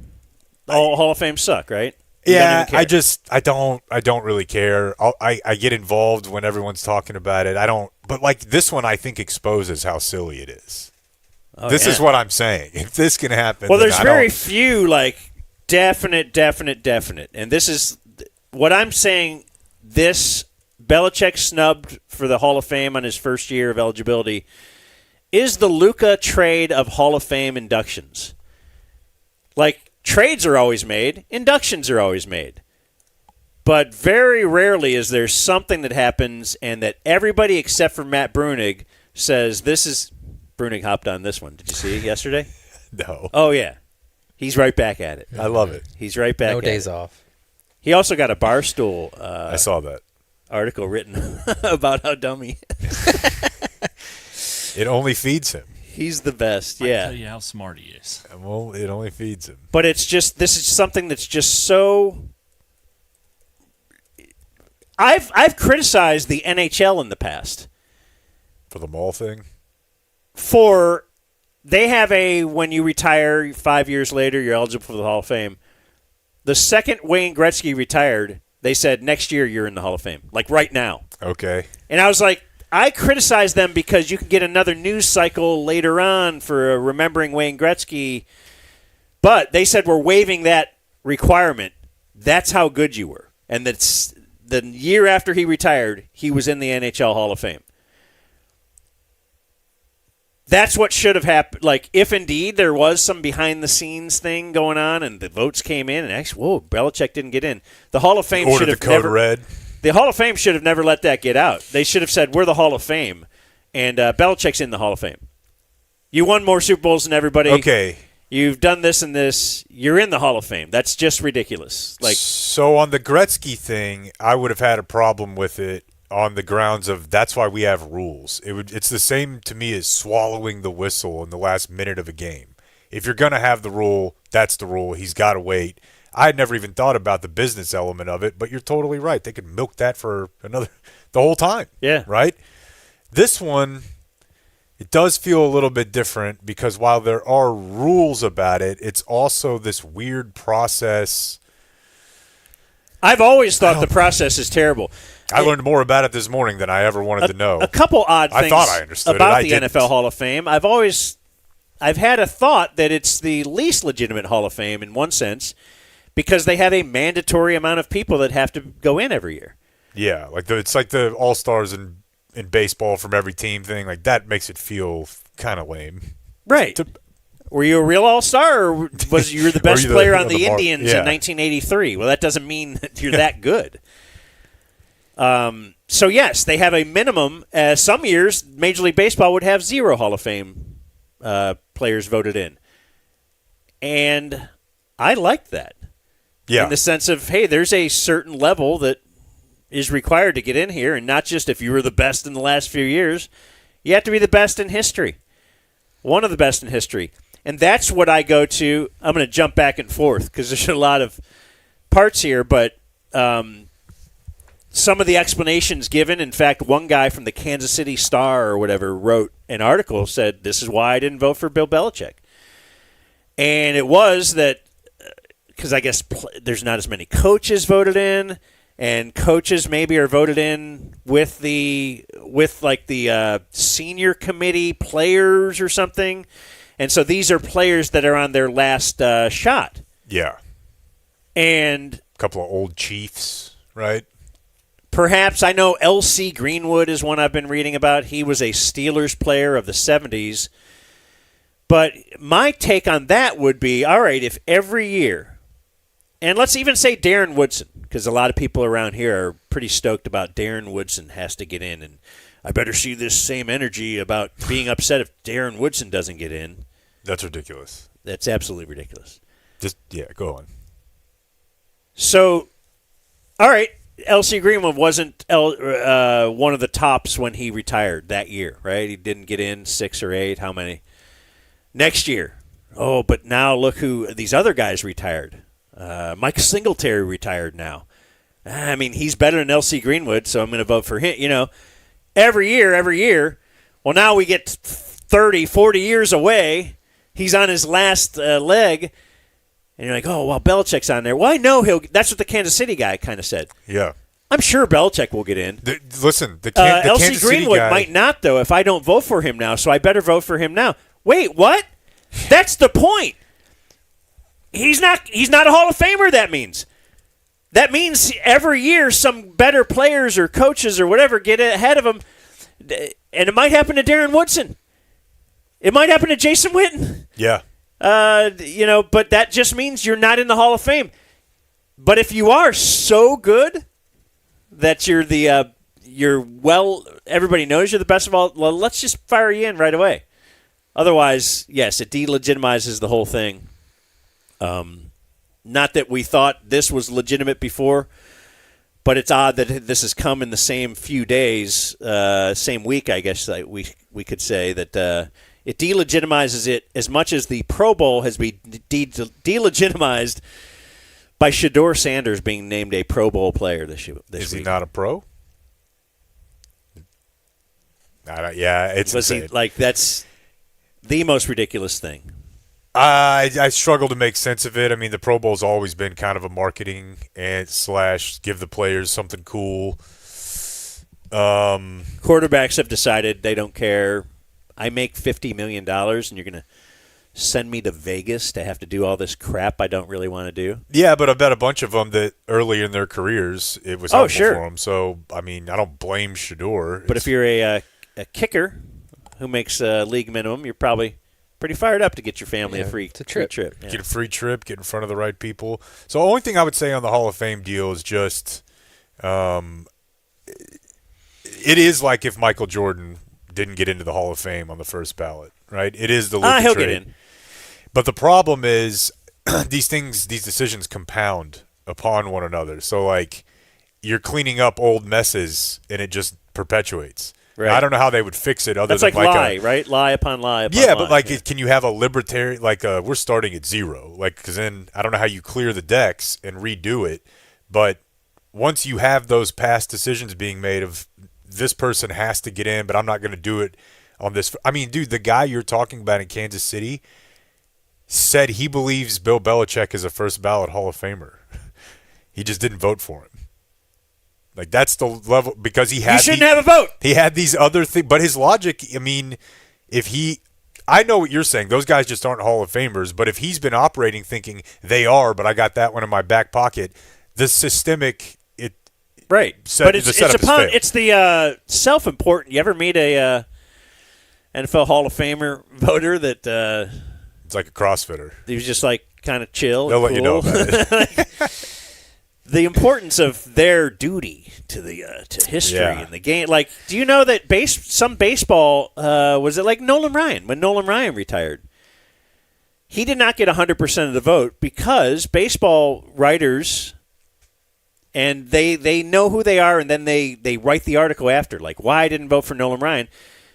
All Hall of Fame suck, right? You don't Yeah, even care. I don't really care. I get involved when everyone's talking about it. I don't. But like this one, I think exposes how silly it is. Oh, This is yeah. what I'm saying. If this can happen, Well, then there's I very don't- few definite, and this is what I'm saying. This Belichick snubbed for the Hall of Fame on his first year of eligibility is the Luka trade of Hall of Fame inductions. Like trades are always made, inductions are always made, but very rarely is there something that happens and that everybody except for Matt Brunig says this is. Brunig hopped on this one. Did you see it yesterday? No. Oh, yeah. He's right back at it. I love it. He's right back No at days it. off. He also got a Barstool I saw that. article written about how dumb he is. It only feeds him. He's the best, I yeah. tell you how smart he is. Well, it only feeds him. But it's just, this is something that's just so... I've criticized the NHL in the past. For the mall thing? They have when you retire 5 years later, you're eligible for the Hall of Fame. The second Wayne Gretzky retired, they said, next year you're in the Hall of Fame. Like right now. Okay. And I was like, I criticize them because you can get another news cycle later on for remembering Wayne Gretzky. But they said we're waiving that requirement. That's how good you were. And that's the year after he retired, he was in the NHL Hall of Fame. That's what should have happened. Like, if indeed there was some behind-the-scenes thing going on and the votes came in, and actually, Belichick didn't get in. The Hall of Fame should Ordered have the code never. red. The Hall of Fame should have never let that get out. They should have said, we're the Hall of Fame, and Belichick's in the Hall of Fame. You won more Super Bowls than everybody. Okay. You've done this and this. You're in the Hall of Fame. That's just ridiculous. So on the Gretzky thing, I would have had a problem with it on the grounds of that's why we have rules. It's the same to me as swallowing the whistle in the last minute of a game. If you're going to have the rule, that's the rule. He's got to wait. I had never even thought about the business element of it, but you're totally right. They could milk that for the whole time. Yeah. Right? This one, it does feel a little bit different because while there are rules about it, it's also this weird process. I've always thought the process is terrible. I learned more about it this morning than I ever wanted to know. A couple odd things I thought I understood about it. the I didn't. NFL Hall of Fame. I've had a thought that it's the least legitimate Hall of Fame in one sense because they have a mandatory amount of people that have to go in every year. Yeah, like it's like the all-stars in baseball from every team thing. Like that makes it feel kind of lame. Right. Were you a real all-star, or was you the best player on the Indians in 1983? Well, that doesn't mean that you're that good. So, yes, they have a minimum. Some years, Major League Baseball would have 0 Hall of Fame players voted in. And I like that. Yeah. In the sense of, hey, there's a certain level that is required to get in here, and not just if you were the best in the last few years. You have to be the best in history. One of the best in history. And that's what I go to. I'm going to jump back and forth because there's a lot of parts here, but some of the explanations given, in fact, one guy from the Kansas City Star or whatever wrote an article, said, this is why I didn't vote for Bill Belichick. And it was that, because I guess there's not as many coaches voted in, and coaches maybe are voted in with the senior committee players or something. And so these are players that are on their last shot. Yeah. And a couple of old Chiefs, right? Perhaps, I know L.C. Greenwood is one I've been reading about. He was a Steelers player of the 70s. But my take on that would be, all right, if every year, and let's even say Darren Woodson, because a lot of people around here are pretty stoked about Darren Woodson has to get in, and I better see this same energy about being upset if Darren Woodson doesn't get in. That's ridiculous. That's absolutely ridiculous. Go on. So, all right, L.C. Greenwood wasn't one of the tops when he retired that year, right? He didn't get in 6 or 8. How many? Next year. Oh, but now look who these other guys retired. Mike Singletary retired now. I mean, he's better than L.C. Greenwood, so I'm going to vote for him. You know, every year. Well, now we get 30, 40 years away. He's on his last leg. And you're like, oh, well, Belichick's on there. Well, I know that's what the Kansas City guy kind of said. Yeah. I'm sure Belichick will get in. The L.C. Kansas City Greenwood guy might not, though, if I don't vote for him now, so I better vote for him now. Wait, what? That's the point. He's not a Hall of Famer, that means. That means every year some better players or coaches or whatever get ahead of him, and it might happen to Darren Woodson. It might happen to Jason Witten. Yeah. But that just means you're not in the Hall of Fame. But if you are so good that everybody knows you're the best of all, well, let's just fire you in right away. Otherwise, yes, it delegitimizes the whole thing. Not that we thought this was legitimate before, but it's odd that this has come in the same few days, same week, I guess we could say, that it delegitimizes it as much as the Pro Bowl has been delegitimized by Shedeur Sanders being named a Pro Bowl player this week. Is he not a pro? It's insane. That's the most ridiculous thing. I struggle to make sense of it. I mean, the Pro Bowl's always been kind of a marketing and / give the players something cool. Quarterbacks have decided they don't care. I make $50 million, and you're going to send me to Vegas to have to do all this crap I don't really want to do? Yeah, but I bet a bunch of them that early in their careers it was helpful for them. So, I mean, I don't blame Shedeur. But if you're a kicker who makes league minimum, you're probably pretty fired up to get your family a free trip. Yeah. Get a free trip, get in front of the right people. So the only thing I would say on the Hall of Fame deal is just it is like if Michael Jordan didn't get into the Hall of Fame on the first ballot, right? It is the Luka he'll trade. Get in. But the problem is these decisions compound upon one another. So, like, you're cleaning up old messes, and it just perpetuates. Right. I don't know how they would fix it other That's than lie, right? Lie upon lie upon lie. but can you have a libertarian, we're starting at 0, because then I don't know how you clear the decks and redo it. But once you have those past decisions being made of this person has to get in, but I'm not going to do it on this. I mean, dude, the guy you're talking about in Kansas City said he believes Bill Belichick is a first ballot Hall of Famer. He just didn't vote for him. Like, that's the level, because he had. You shouldn't have a vote. He had these other things, but his logic. I mean, I know what you're saying. Those guys just aren't Hall of Famers. But if he's been operating thinking they are, but I got that one in my back pocket, the systemic Right. Set, But the it's setup is failed. it's the self-important. You ever meet a NFL Hall of Famer voter that It's like a CrossFitter. he was just like kind of chill? They'll and let you know cool? about it. The importance of their duty to the to history Yeah. and the game. Like, do you know that some baseball was it like Nolan Ryan when Nolan Ryan retired? He did not get 100% of the vote because baseball writers and they know who they are and then they write the article after like why I didn't vote for Nolan Ryan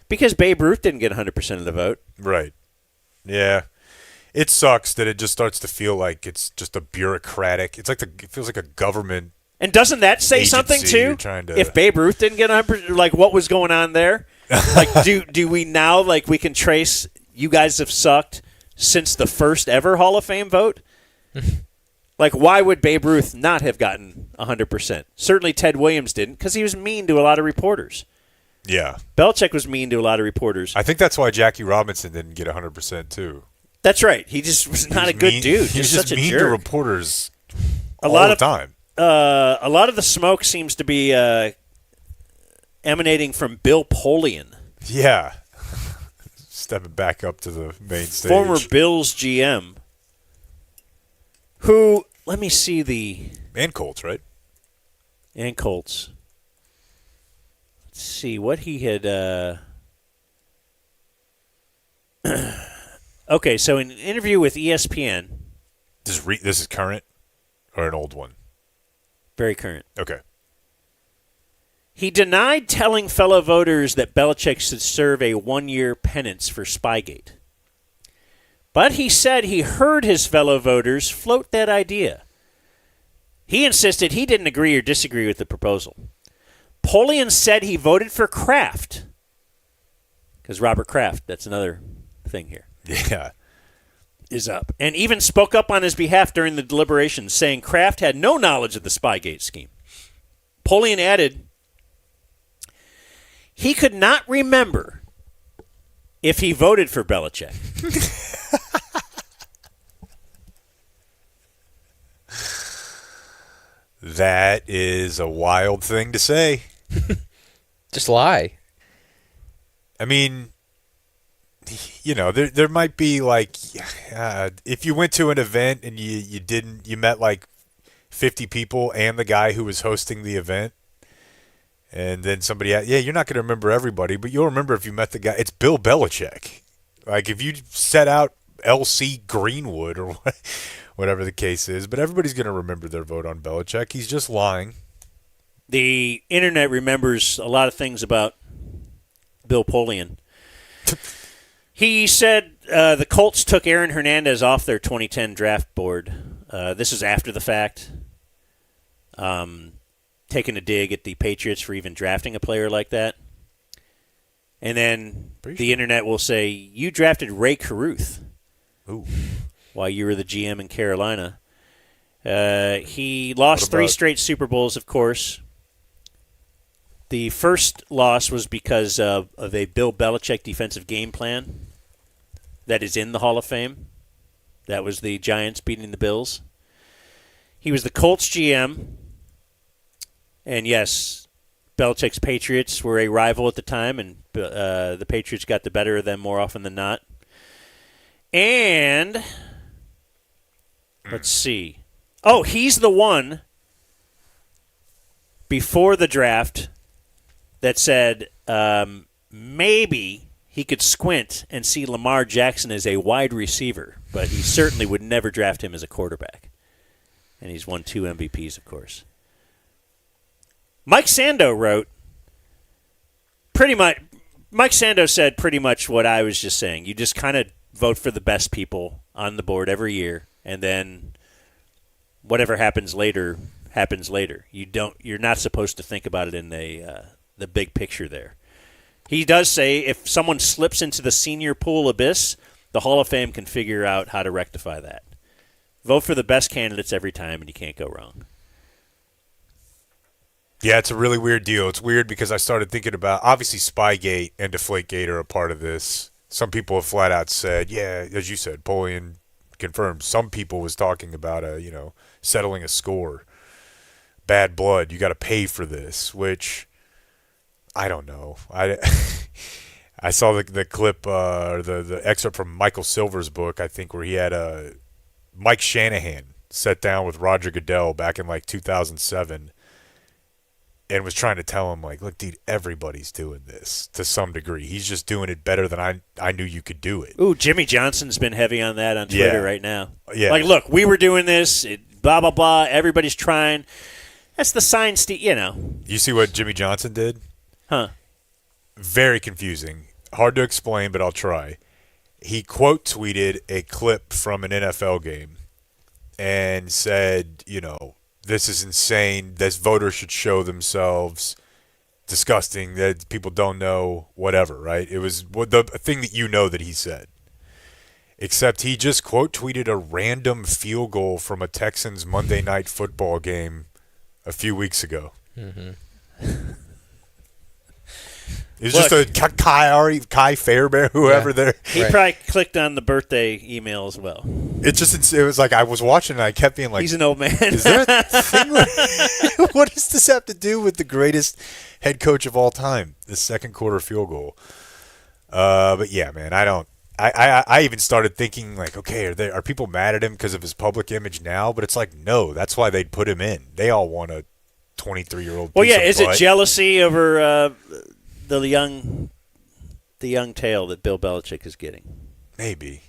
because Babe Ruth didn't get 100% of the vote. Right. Yeah. It sucks that it just starts to feel like it's just a bureaucratic. It feels like a government. And doesn't that say agency something too? you're trying to- If Babe Ruth didn't get 100%, like what was going on there? Like do we now like we can trace you guys have sucked since the first ever Hall of Fame vote? Like why would Babe Ruth not have gotten 100%? Certainly Ted Williams didn't because he was mean to a lot of reporters. Yeah. Belichick was mean to a lot of reporters. I think that's why Jackie Robinson didn't get 100% too. That's right. He just was not a good mean, dude. He was Just just such a mean to jerk. reporters A all lot the of time. A lot of the smoke seems to be emanating from Bill Polian, Yeah. Stepping back up to the main stage. former Bills GM, who, let me see And Colts, right? and Colts. Let's see what he had. Okay, so in an interview with ESPN, This is current or an old one? very current, Okay. he denied telling fellow voters that Belichick should serve a 1-year penance for Spygate. But he said he heard his fellow voters float that idea. He insisted he didn't agree or disagree with the proposal. Polian said he voted for Kraft. Because Robert Kraft, that's another thing here, Yeah. is up. And even spoke up on his behalf during the deliberations, saying Kraft had no knowledge of the Spygate scheme. Polian added, he could not remember if he voted for Belichick. That is a wild thing to say. Just lie. I mean, you know, there might be like, if you went to an event and you met like 50 people and the guy who was hosting the event, and then somebody, you're not going to remember everybody, but you'll remember if you met the guy. It's Bill Belichick. Like if you set out L.C. Greenwood or whatever the case is, but everybody's going to remember their vote on Belichick. He's just lying. The internet remembers a lot of things about Bill Polian. He said the Colts took Aaron Hernandez off their 2010 draft board. This is after the fact. Taking a dig at the Patriots for even drafting a player like that. And then the internet will say, you drafted Ray Caruth while you were the GM in Carolina. He lost 3 straight Super Bowls, of course. The first loss was because of a Bill Belichick defensive game plan that is in the Hall of Fame. That was the Giants beating the Bills. He was the Colts GM. And yes, Belichick's Patriots were a rival at the time, and the Patriots got the better of them more often than not. And let's see. Oh, he's the one before the draft that said maybe he could squint and see Lamar Jackson as a wide receiver, but he certainly would never draft him as a quarterback. And he's won 2 MVPs, of course. Mike Sando wrote pretty much. Mike Sando said pretty much what I was just saying. You just kind of vote for the best people on the board every year, and then whatever happens later happens later. You're not supposed to think about it in the big picture there. He does say if someone slips into the senior pool abyss, the Hall of Fame can figure out how to rectify that. Vote for the best candidates every time, and you can't go wrong. Yeah, it's a really weird deal. It's weird because I started thinking about, obviously, Spygate and Deflategate are a part of this. Some people have flat out said, yeah, as you said, Polian confirmed. Some people was talking about, settling a score. bad blood. You got to pay for this, which I don't know. I saw the clip, the excerpt from Michael Silver's book, I think, where he had Mike Shanahan sat down with Roger Goodell back in like 2007 and was trying to tell him, like, look, dude, everybody's doing this to some degree. He's just doing it better than I knew you could do it. Ooh, Jimmy Johnson's been heavy on that on Twitter right now. Yeah. Like, look, we were doing this, blah, blah, blah. Everybody's trying. That's the sign, You see what Jimmy Johnson did? Huh. Very confusing. Hard to explain, but I'll try. He quote tweeted a clip from an NFL game and said, this is insane. This voter should show themselves. Disgusting that people don't know, whatever, right? It was the thing that he said. Except he just quote tweeted a random field goal from a Texans Monday Night Football game a few weeks ago. Mm-hmm. It was just a Kai Fairbairn, whoever there. He probably clicked on the birthday email as well. It was like I was watching and I kept being like, he's an old man. Is there a thing what does this have to do with the greatest head coach of all time? The second quarter field goal. But yeah, man, I even started thinking like, okay, are people mad at him because of his public image now? But it's like, no, that's why they'd put him in. They all want a 23-year-old. Well, yeah, is it jealousy over the young tail that Bill Belichick is getting? Maybe.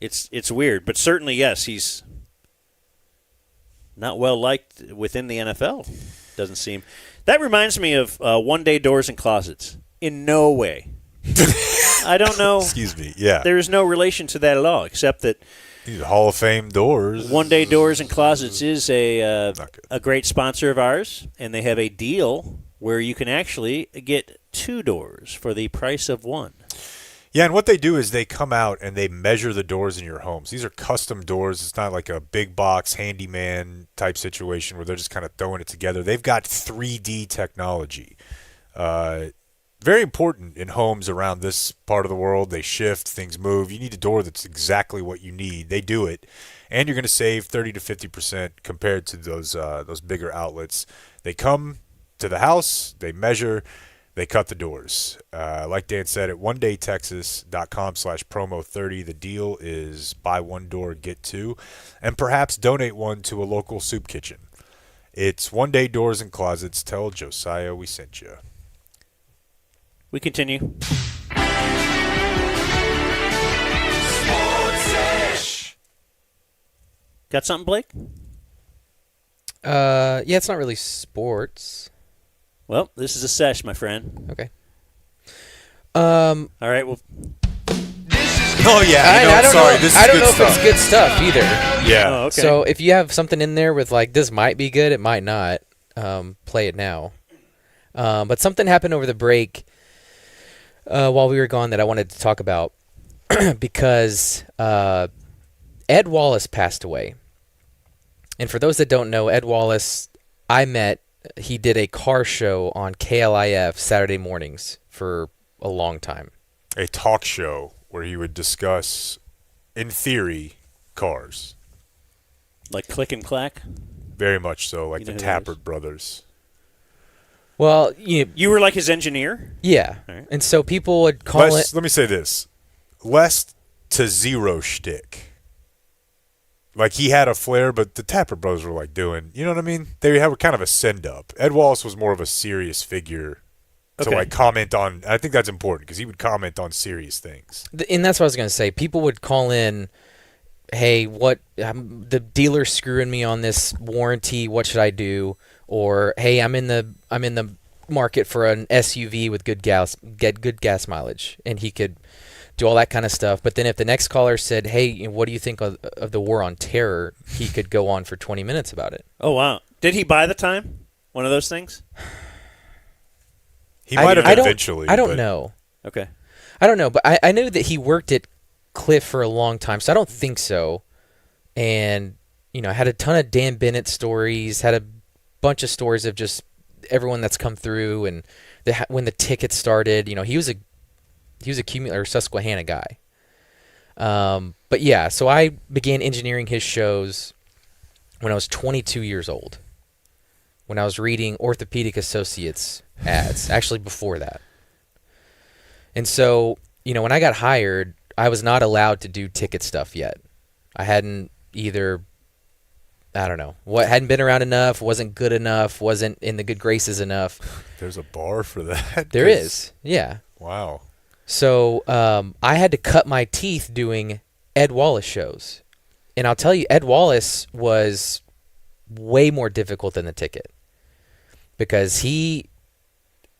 It's weird, but certainly yes, he's not well liked within the NFL. Doesn't seem. That reminds me of One Day Doors and Closets. In no way. I don't know. Excuse me. Yeah. There is no relation to that at all, except that these Hall of Fame doors. One Day Doors and Closets is a great sponsor of ours, and they have a deal where you can actually get 2 doors for the price of 1. Yeah, and what they do is they come out and they measure the doors in your homes. These are custom doors. It's not like a big box handyman type situation where they're just kind of throwing it together. They've got 3D technology. Very important in homes around this part of the world. They shift, things move. You need a door that's exactly what you need. They do it. And you're going to save 30 to 50% compared to those bigger outlets. They come to the house, they measure, they cut the doors. Like Dan said, at onedaytexas.com/promo30, the deal is buy 1 door, get 2, and perhaps donate 1 to a local soup kitchen. It's One Day Doors and Closets. Tell Josiah we sent you. We continue. Got something, Blake? Yeah, it's not really sports. Well, this is a sesh, my friend. Okay. All right, well. Oh, yeah. I don't sorry. know. This is I don't good know stuff. if it's good stuff either. Yeah. Oh, okay. So if you have something in there with like, this might be good, it might not, play it now. But something happened over the break while we were gone that I wanted to talk about because Ed Wallace passed away. And for those that don't know, Ed Wallace, he did a car show on KLIF Saturday mornings for a long time. A talk show where he would discuss, in theory, cars. Like Click and Clack? Very much so, like You know the who that Tappert brothers. Well, you were like his engineer? Yeah. Right. And so people would call it. Let me say this. Less to zero shtick. Like, he had a flair, but the Tapper brothers were, like, doing, you know what I mean? They were kind of a send-up. Ed Wallace was more of a serious figure to, like, comment on. I think that's important, because he would comment on serious things. And that's what I was going to say. People would call in, hey, the dealer's screwing me on this warranty. What should I do? Or, hey, I'm in the market for an SUV with good gas mileage. And he could do all that kind of stuff. But then if the next caller said, hey, what do you think of the war on terror, he could go on for 20 minutes about it. Oh, wow. Did he buy the time? One of those things? He might have eventually. I don't know. Okay. I don't know, but I knew that he worked at Cliff for a long time, so I don't think so. And, had a ton of Dan Bennett stories, had a bunch of stories of just everyone that's come through and when the ticket started. He was a Cumulator Susquehanna guy. But yeah, so I began engineering his shows when I was 22 years old. when I was reading Orthopedic Associates ads, actually before that. And so, when I got hired, I was not allowed to do ticket stuff yet. I hadn't either, I don't know, hadn't been around enough, wasn't good enough, wasn't in the good graces enough. There's a bar for that. There is, yeah. Wow. So I had to cut my teeth doing Ed Wallace shows. And I'll tell you, Ed Wallace was way more difficult than the ticket because he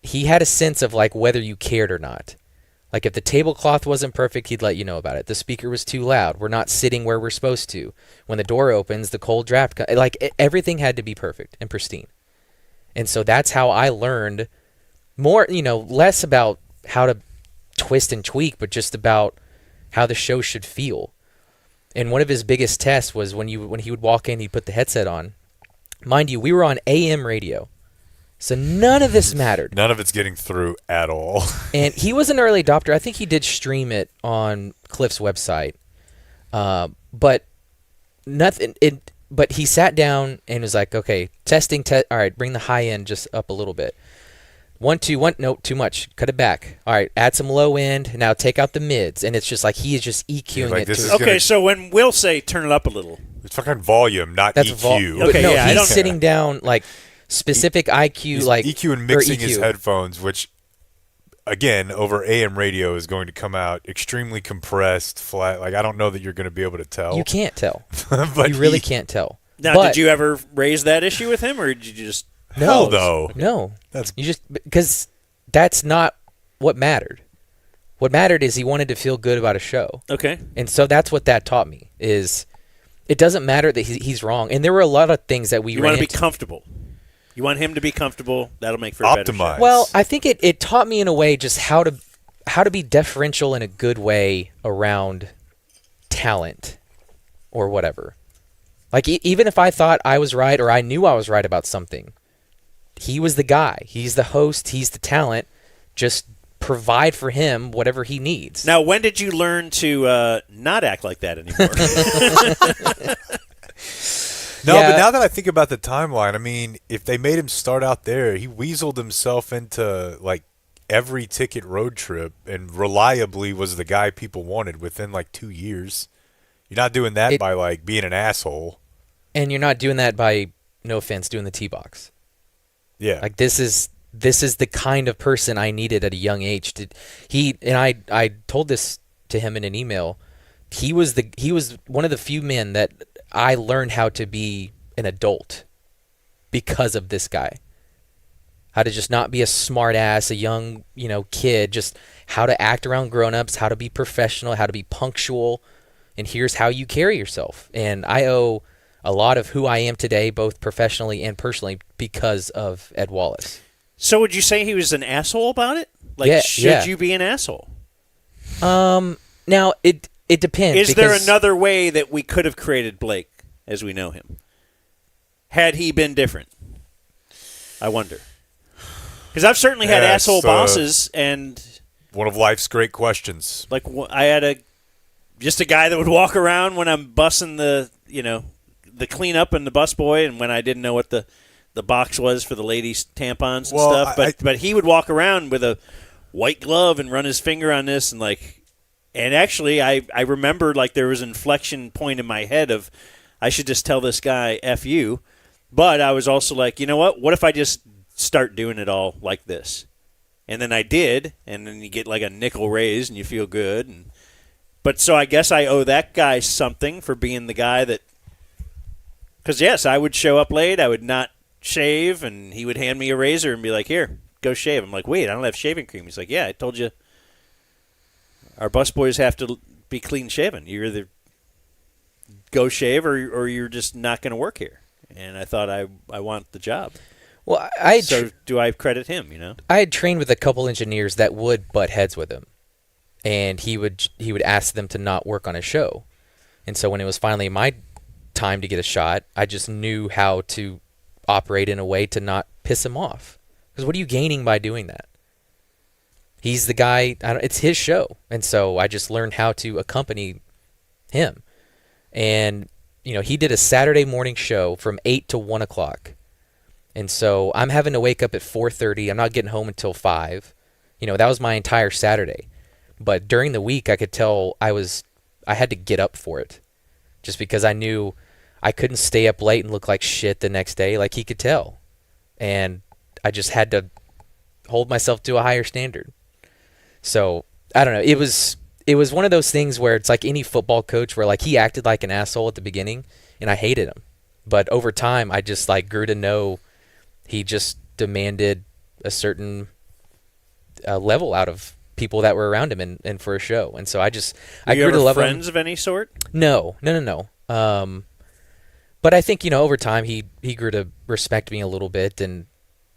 had a sense of like whether you cared or not. Like if the tablecloth wasn't perfect, he'd let you know about it. The speaker was too loud. We're not sitting where we're supposed to. When the door opens, the cold draft, everything had to be perfect and pristine. And so that's how I learned more, less about how to twist and tweak, but just about how the show should feel. And one of his biggest tests was when he would walk in, he'd put the headset on. Mind you, we were on AM radio, so none of this mattered. None of it's getting through at all. And he was an early adopter. I think he did stream it on Cliff's website, but nothing. But he sat down and was like, "Okay, testing. All right, bring the high end just up a little bit. 1, 2, 1. No, too much. Cut it back. All right, add some low end. Now take out the mids." And it's just like he is just EQing like, it. this is To, Okay, so when we'll say turn it up a little, It's fucking volume, not that's EQ. But Okay, no, yeah, I he's don't- sitting down like specific IQ, He's like EQ and or mixing EQ. his headphones, which again over AM radio is going to come out extremely compressed, flat. Like I don't know that you're going to be able to tell. You can't tell. but You really can't tell. now But- did you ever raise that issue with him, or did you just? Hell no. No. That's You just because that's not what mattered. What mattered is he wanted to feel good about a show. Okay. And so that's what that taught me is it doesn't matter that he's wrong. And there were a lot of things that we You ran want to be into. comfortable. You want him to be comfortable. That'll make for a better Optimize. show. Well, I think it taught me in a way just how to be deferential in a good way around talent or whatever. Like even if I thought I was right or I knew I was right about something, he was the guy. He's the host. He's the talent. Just provide for him whatever he needs. Now, when did you learn to not act like that anymore? No, Yeah. but now that I think about the timeline, I mean, if they made him start out there, he weaseled himself into like every ticket road trip and reliably was the guy people wanted within like 2 years. You're not doing that by like being an asshole. And you're not doing that by, no offense, doing the T-box. Yeah. Like this is the kind of person I needed at a young age. I told this to him in an email. He was one of the few men that I learned how to be an adult because of this guy. How to just not be a smart ass, a young, kid, just how to act around grown-ups, how to be professional, how to be punctual, and here's how you carry yourself. And I owe a lot of who I am today, both professionally and personally, because of Ed Wallace. So would you say he was an asshole about it? Like, Yeah, should yeah. you be an asshole? Now it depends. Is there because- another way that we could have created Blake as we know him? Had he been different? I wonder. Because I've certainly had Yeah, asshole it's, bosses, and One of life's great questions. like I had just a guy that would walk around when I'm bussing the cleanup and the busboy, and when I didn't know what the box was for the ladies' tampons and Well, stuff. But he would walk around with a white glove and run his finger on this and actually I remember like there was an inflection point in my head of I should just tell this guy F you, but I was also like, you know what if I just start doing it all like this? And then I did, and then you get like a nickel raise and you feel good. But so I guess I owe that guy something for being the guy that, because yes, I would show up late, I would not shave, and he would hand me a razor and be like, here, go shave. I'm like, wait, I don't have shaving cream. He's like, yeah, I told you our busboys have to be clean shaven. You either go shave or you're just not going to work here. And I thought I want the job. Well, So do I credit him, I had trained with a couple engineers that would butt heads with him, and he would ask them to not work on a show. And so when it was finally my time to get a shot, I just knew how to operate in a way to not piss him off. Because what are you gaining by doing that? He's the guy. It's his show, and so I just learned how to accompany him. And he did a Saturday morning show from 8 to 1 o'clock. And so I'm having to wake up at 4:30. I'm not getting home until 5. That was my entire Saturday. But during the week, I could tell I had to get up for it, just because I knew I couldn't stay up late and look like shit the next day, like he could tell. And I just had to hold myself to a higher standard. So I don't know. It was one of those things where it's like any football coach, where like he acted like an asshole at the beginning, and I hated him. But over time, I just like grew to know he just demanded a certain level out of people that were around him and for a show. And so I grew to love him. Friends of any sort? No. But I think, over time he grew to respect me a little bit, and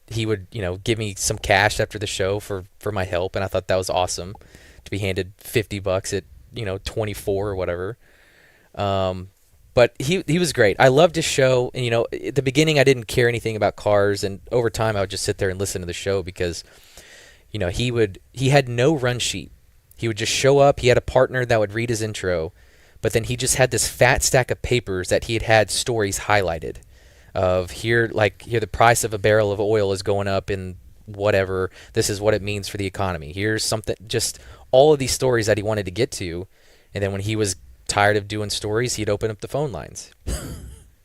he would, give me some cash after the show for my help. And I thought that was awesome to be handed $50 at, 24 or whatever. But he was great. I loved his show. And, at the beginning I didn't care anything about cars, and over time I would just sit there and listen to the show because, he had no run sheet. He would just show up. He had a partner that would read his intro, but then he just had this fat stack of papers that he had stories highlighted of here the price of a barrel of oil is going up in whatever. This is what it means for the economy. Here's something, just all of these stories that he wanted to get to. And then when he was tired of doing stories, he'd open up the phone lines.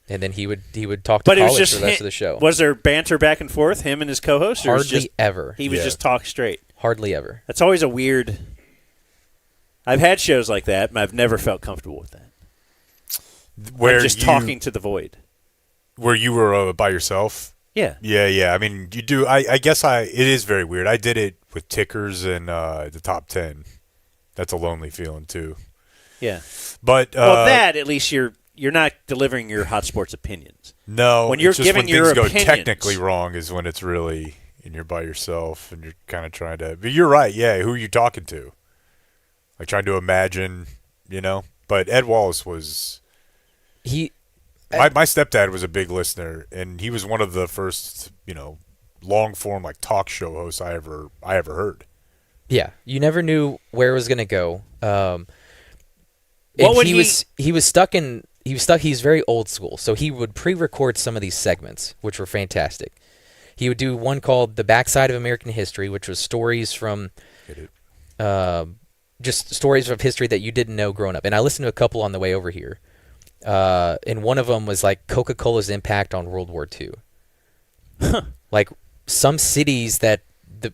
And then he would talk to college for the rest of the show. Was there banter back and forth, him and his co-host? Hardly ever. He was just talk straight. Hardly ever. That's always a weird... I've had shows like that, and I've never felt comfortable with that. Where I'm just talking to the void. Where you were by yourself? Yeah. Yeah. I mean, you do. I guess it is very weird. I did it with tickers and the top 10. That's a lonely feeling, too. Yeah. But that, at least you're not delivering your hot sports opinions. No. When you're giving your things opinions, go technically wrong is when it's really, and you're by yourself and you're kind of trying to. But you're right. Yeah. Who are you talking to? Like trying to imagine, But Ed Wallace was. My stepdad was a big listener, and he was one of the first, long form like talk show hosts I ever heard. Yeah, you never knew where it was going to go. He's very old school, so he would pre-record some of these segments, which were fantastic. He would do one called "The Backside of American History," which was stories from, just stories of history that you didn't know growing up. And I listened to a couple on the way over here. And one of them was like Coca-Cola's impact on World War II. Like some cities that the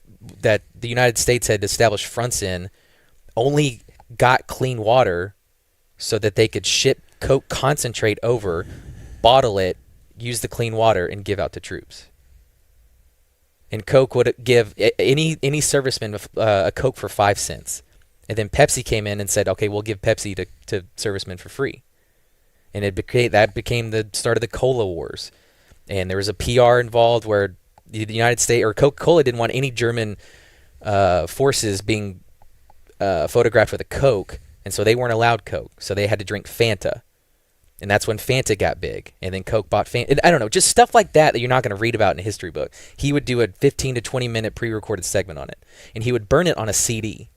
United States had established fronts in only got clean water so that they could ship Coke concentrate over, bottle it, use the clean water, and give out to troops. And Coke would give any serviceman a Coke for 5 cents. And then Pepsi came in and said, okay, we'll give Pepsi to servicemen for free. And that became the start of the Cola Wars. And there was a PR involved where the United States, or Coca-Cola didn't want any German forces being photographed with a Coke, and so they weren't allowed Coke. So they had to drink Fanta. And that's when Fanta got big. And then Coke bought Fanta. I don't know, just stuff like that you're not going to read about in a history book. He would do a 15 to 20-minute pre-recorded segment on it. And he would burn it on a CD.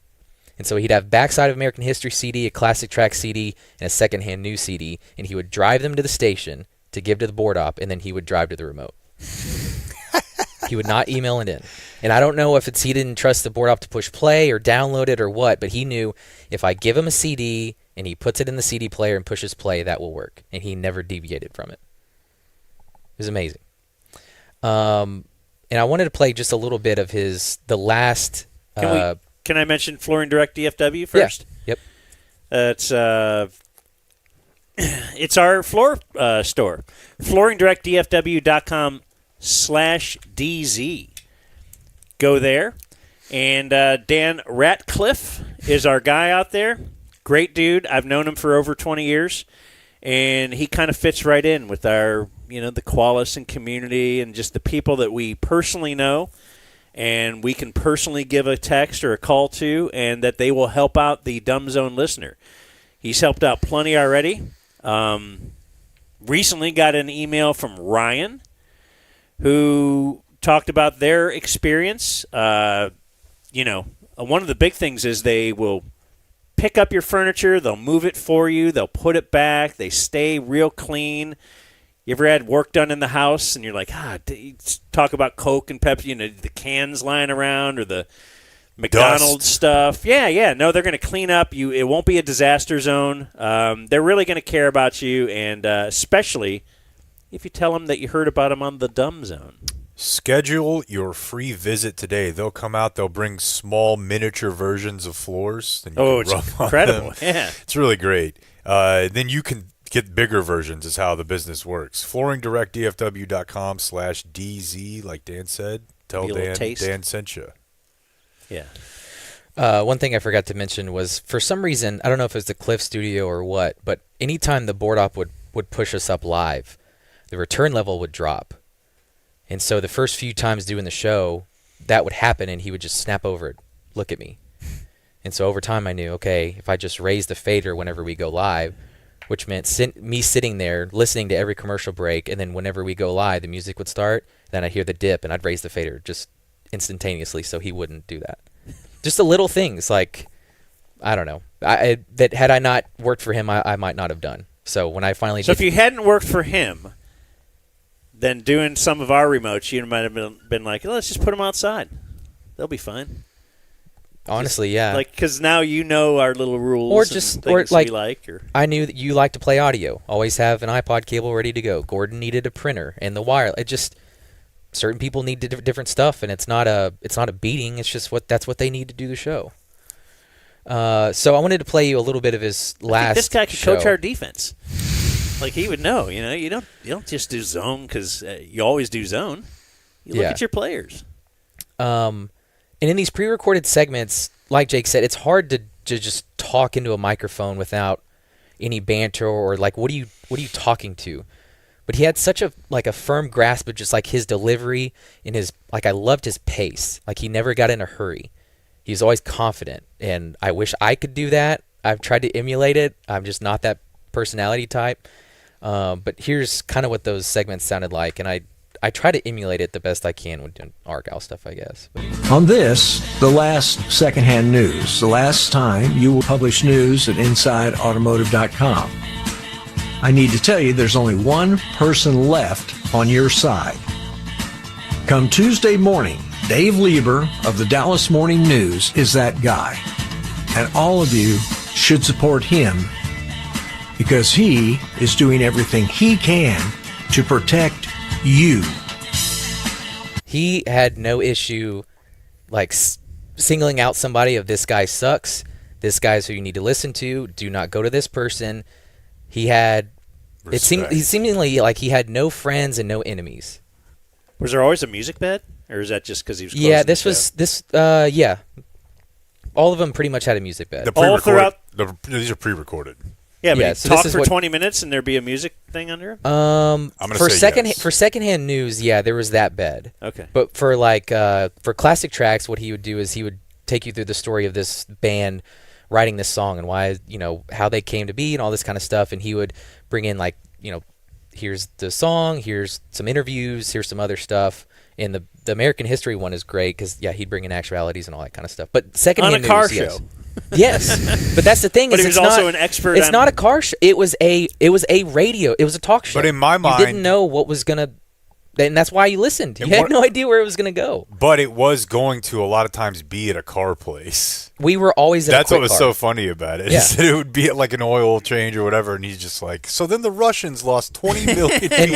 And so he'd have Backside of American History CD, a classic track CD, and a secondhand news CD, and he would drive them to the station to give to the board op, and then he would drive to the remote. He would not email it in. And I don't know if he didn't trust the board op to push play or download it or what, but he knew if I give him a CD and he puts it in the CD player and pushes play, that will work. And he never deviated from it. It was amazing. And I wanted to play just a little bit of the last... Can I mention Flooring Direct DFW first? Yeah. Yep. It's our floor store. FlooringDirectDFW.com/DZ. Go there. And Dan Ratcliffe is our guy out there. Great dude. I've known him for over 20 years. And he kind of fits right in with our, the Qualis and community and just the people that we personally know. And we can personally give a text or a call to, and that they will help out the Dumb Zone listener. He's helped out plenty already. Recently got an email from Ryan, who talked about their experience. One of the big things is they will pick up your furniture, they'll move it for you, they'll put it back, they stay real clean. You ever had work done in the house and you're like, talk about Coke and Pepsi, the cans lying around or the McDonald's stuff. Yeah. No, they're going to clean up. It won't be a disaster zone. They're really going to care about you, and especially if you tell them that you heard about them on the Dumb Zone. Schedule your free visit today. They'll come out. They'll bring small miniature versions of floors. And you can it's rub incredible. On them. Yeah. It's really great. Then you can get bigger versions is how the business works. FlooringDirectDFW.com/DZ, like Dan said. Tell Dan sent you. Yeah. One thing I forgot to mention was, for some reason, I don't know if it's the Cliff Studio or what, but anytime the board op would push us up live, the return level would drop. And so the first few times doing the show, that would happen, and he would just snap over it, look at me. And so over time I knew, okay, if I just raise the fader whenever we go live, which meant me sitting there listening to every commercial break, and then whenever we go live, the music would start, then I'd hear the dip, and I'd raise the fader just instantaneously so he wouldn't do that. Just the little things, like, I don't know, that had I not worked for him, I might not have done. So when I finally if you hadn't worked for him, then doing some of our remotes, you might have been like, let's just put them outside. They'll be fine. Honestly, yeah. Like, because now you know our little rules, or things like we like. Or I knew that you like to play audio. Always have an iPod cable ready to go. Gordon needed a printer and the wire. It just, certain people need different stuff, and it's not a beating. It's just that's what they need to do the show. So I wanted to play you a little bit of his last. This guy could show. coach our defense. Like, he would know. You don't just do zone because you always do zone. You look at your players. And in these pre-recorded segments, like Jake said, it's hard to just talk into a microphone without any banter or like, what are you talking to? But he had such a firm grasp of just like his delivery and his, like, I loved his pace. Like, he never got in a hurry. He was always confident, and I wish I could do that. I've tried to emulate it. I'm just not that personality type. But here's kind of what those segments sounded like, and I try to emulate it the best I can with doing Argyle stuff, I guess. On this, the last secondhand news, the last time you will publish news at InsideAutomotive.com. I need to tell you there's only one person left on your side. Come Tuesday morning, Dave Lieber of the Dallas Morning News is that guy. And all of you should support him because he is doing everything he can to protect you. He had no issue like singling out somebody of this guy sucks, this guy's who you need to listen to, do not go to this person. He had he seemingly like he had no friends and no enemies. Was there always a music bed, or is that just because he was closing Yeah, the show? All of them pretty much had a music bed. All throughout. These are pre-recorded. Yeah, but so talk this is for 20 minutes and there'd be a music thing under him? I'm gonna for say yes. For secondhand news, yeah, there was that bed. Okay. But for for classic tracks, what he would do is he would take you through the story of this band writing this song and why, how they came to be and all this kind of stuff, and he would bring in here's the song, here's some interviews, here's some other stuff. And the American history one is great because he'd bring in actualities and all that kind of stuff. But secondhand on a car news, show. Yes, but that's the thing. But is he was it's also not, an expert. It's not a car show. It was a radio. It was a talk show. But in my mind, you didn't know what was gonna, and that's why you listened. You had no idea where it was gonna go. But it was going to a lot of times be at a car place. We were always at That's a what was car. so funny about it. Yeah. He said it would be at like an oil change or whatever, and he's just like, so then the Russians lost 20 million people. And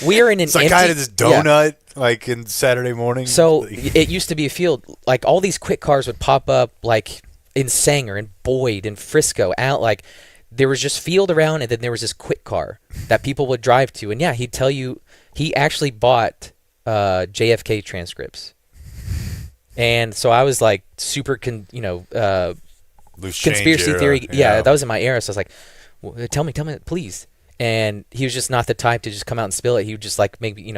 we're in an it's like empty, I had this donut like in Saturday morning. So it used to be a field. Like all these quick cars would pop up like in Sanger and Boyd and Frisco out like there was just field around, and then there was this quick car that people would drive to, and he'd tell you he actually bought JFK transcripts. And so I was like super conspiracy theory. Yeah, that was in my era. So I was like, well, tell me, please. And he was just not the type to just come out and spill it. He would just like maybe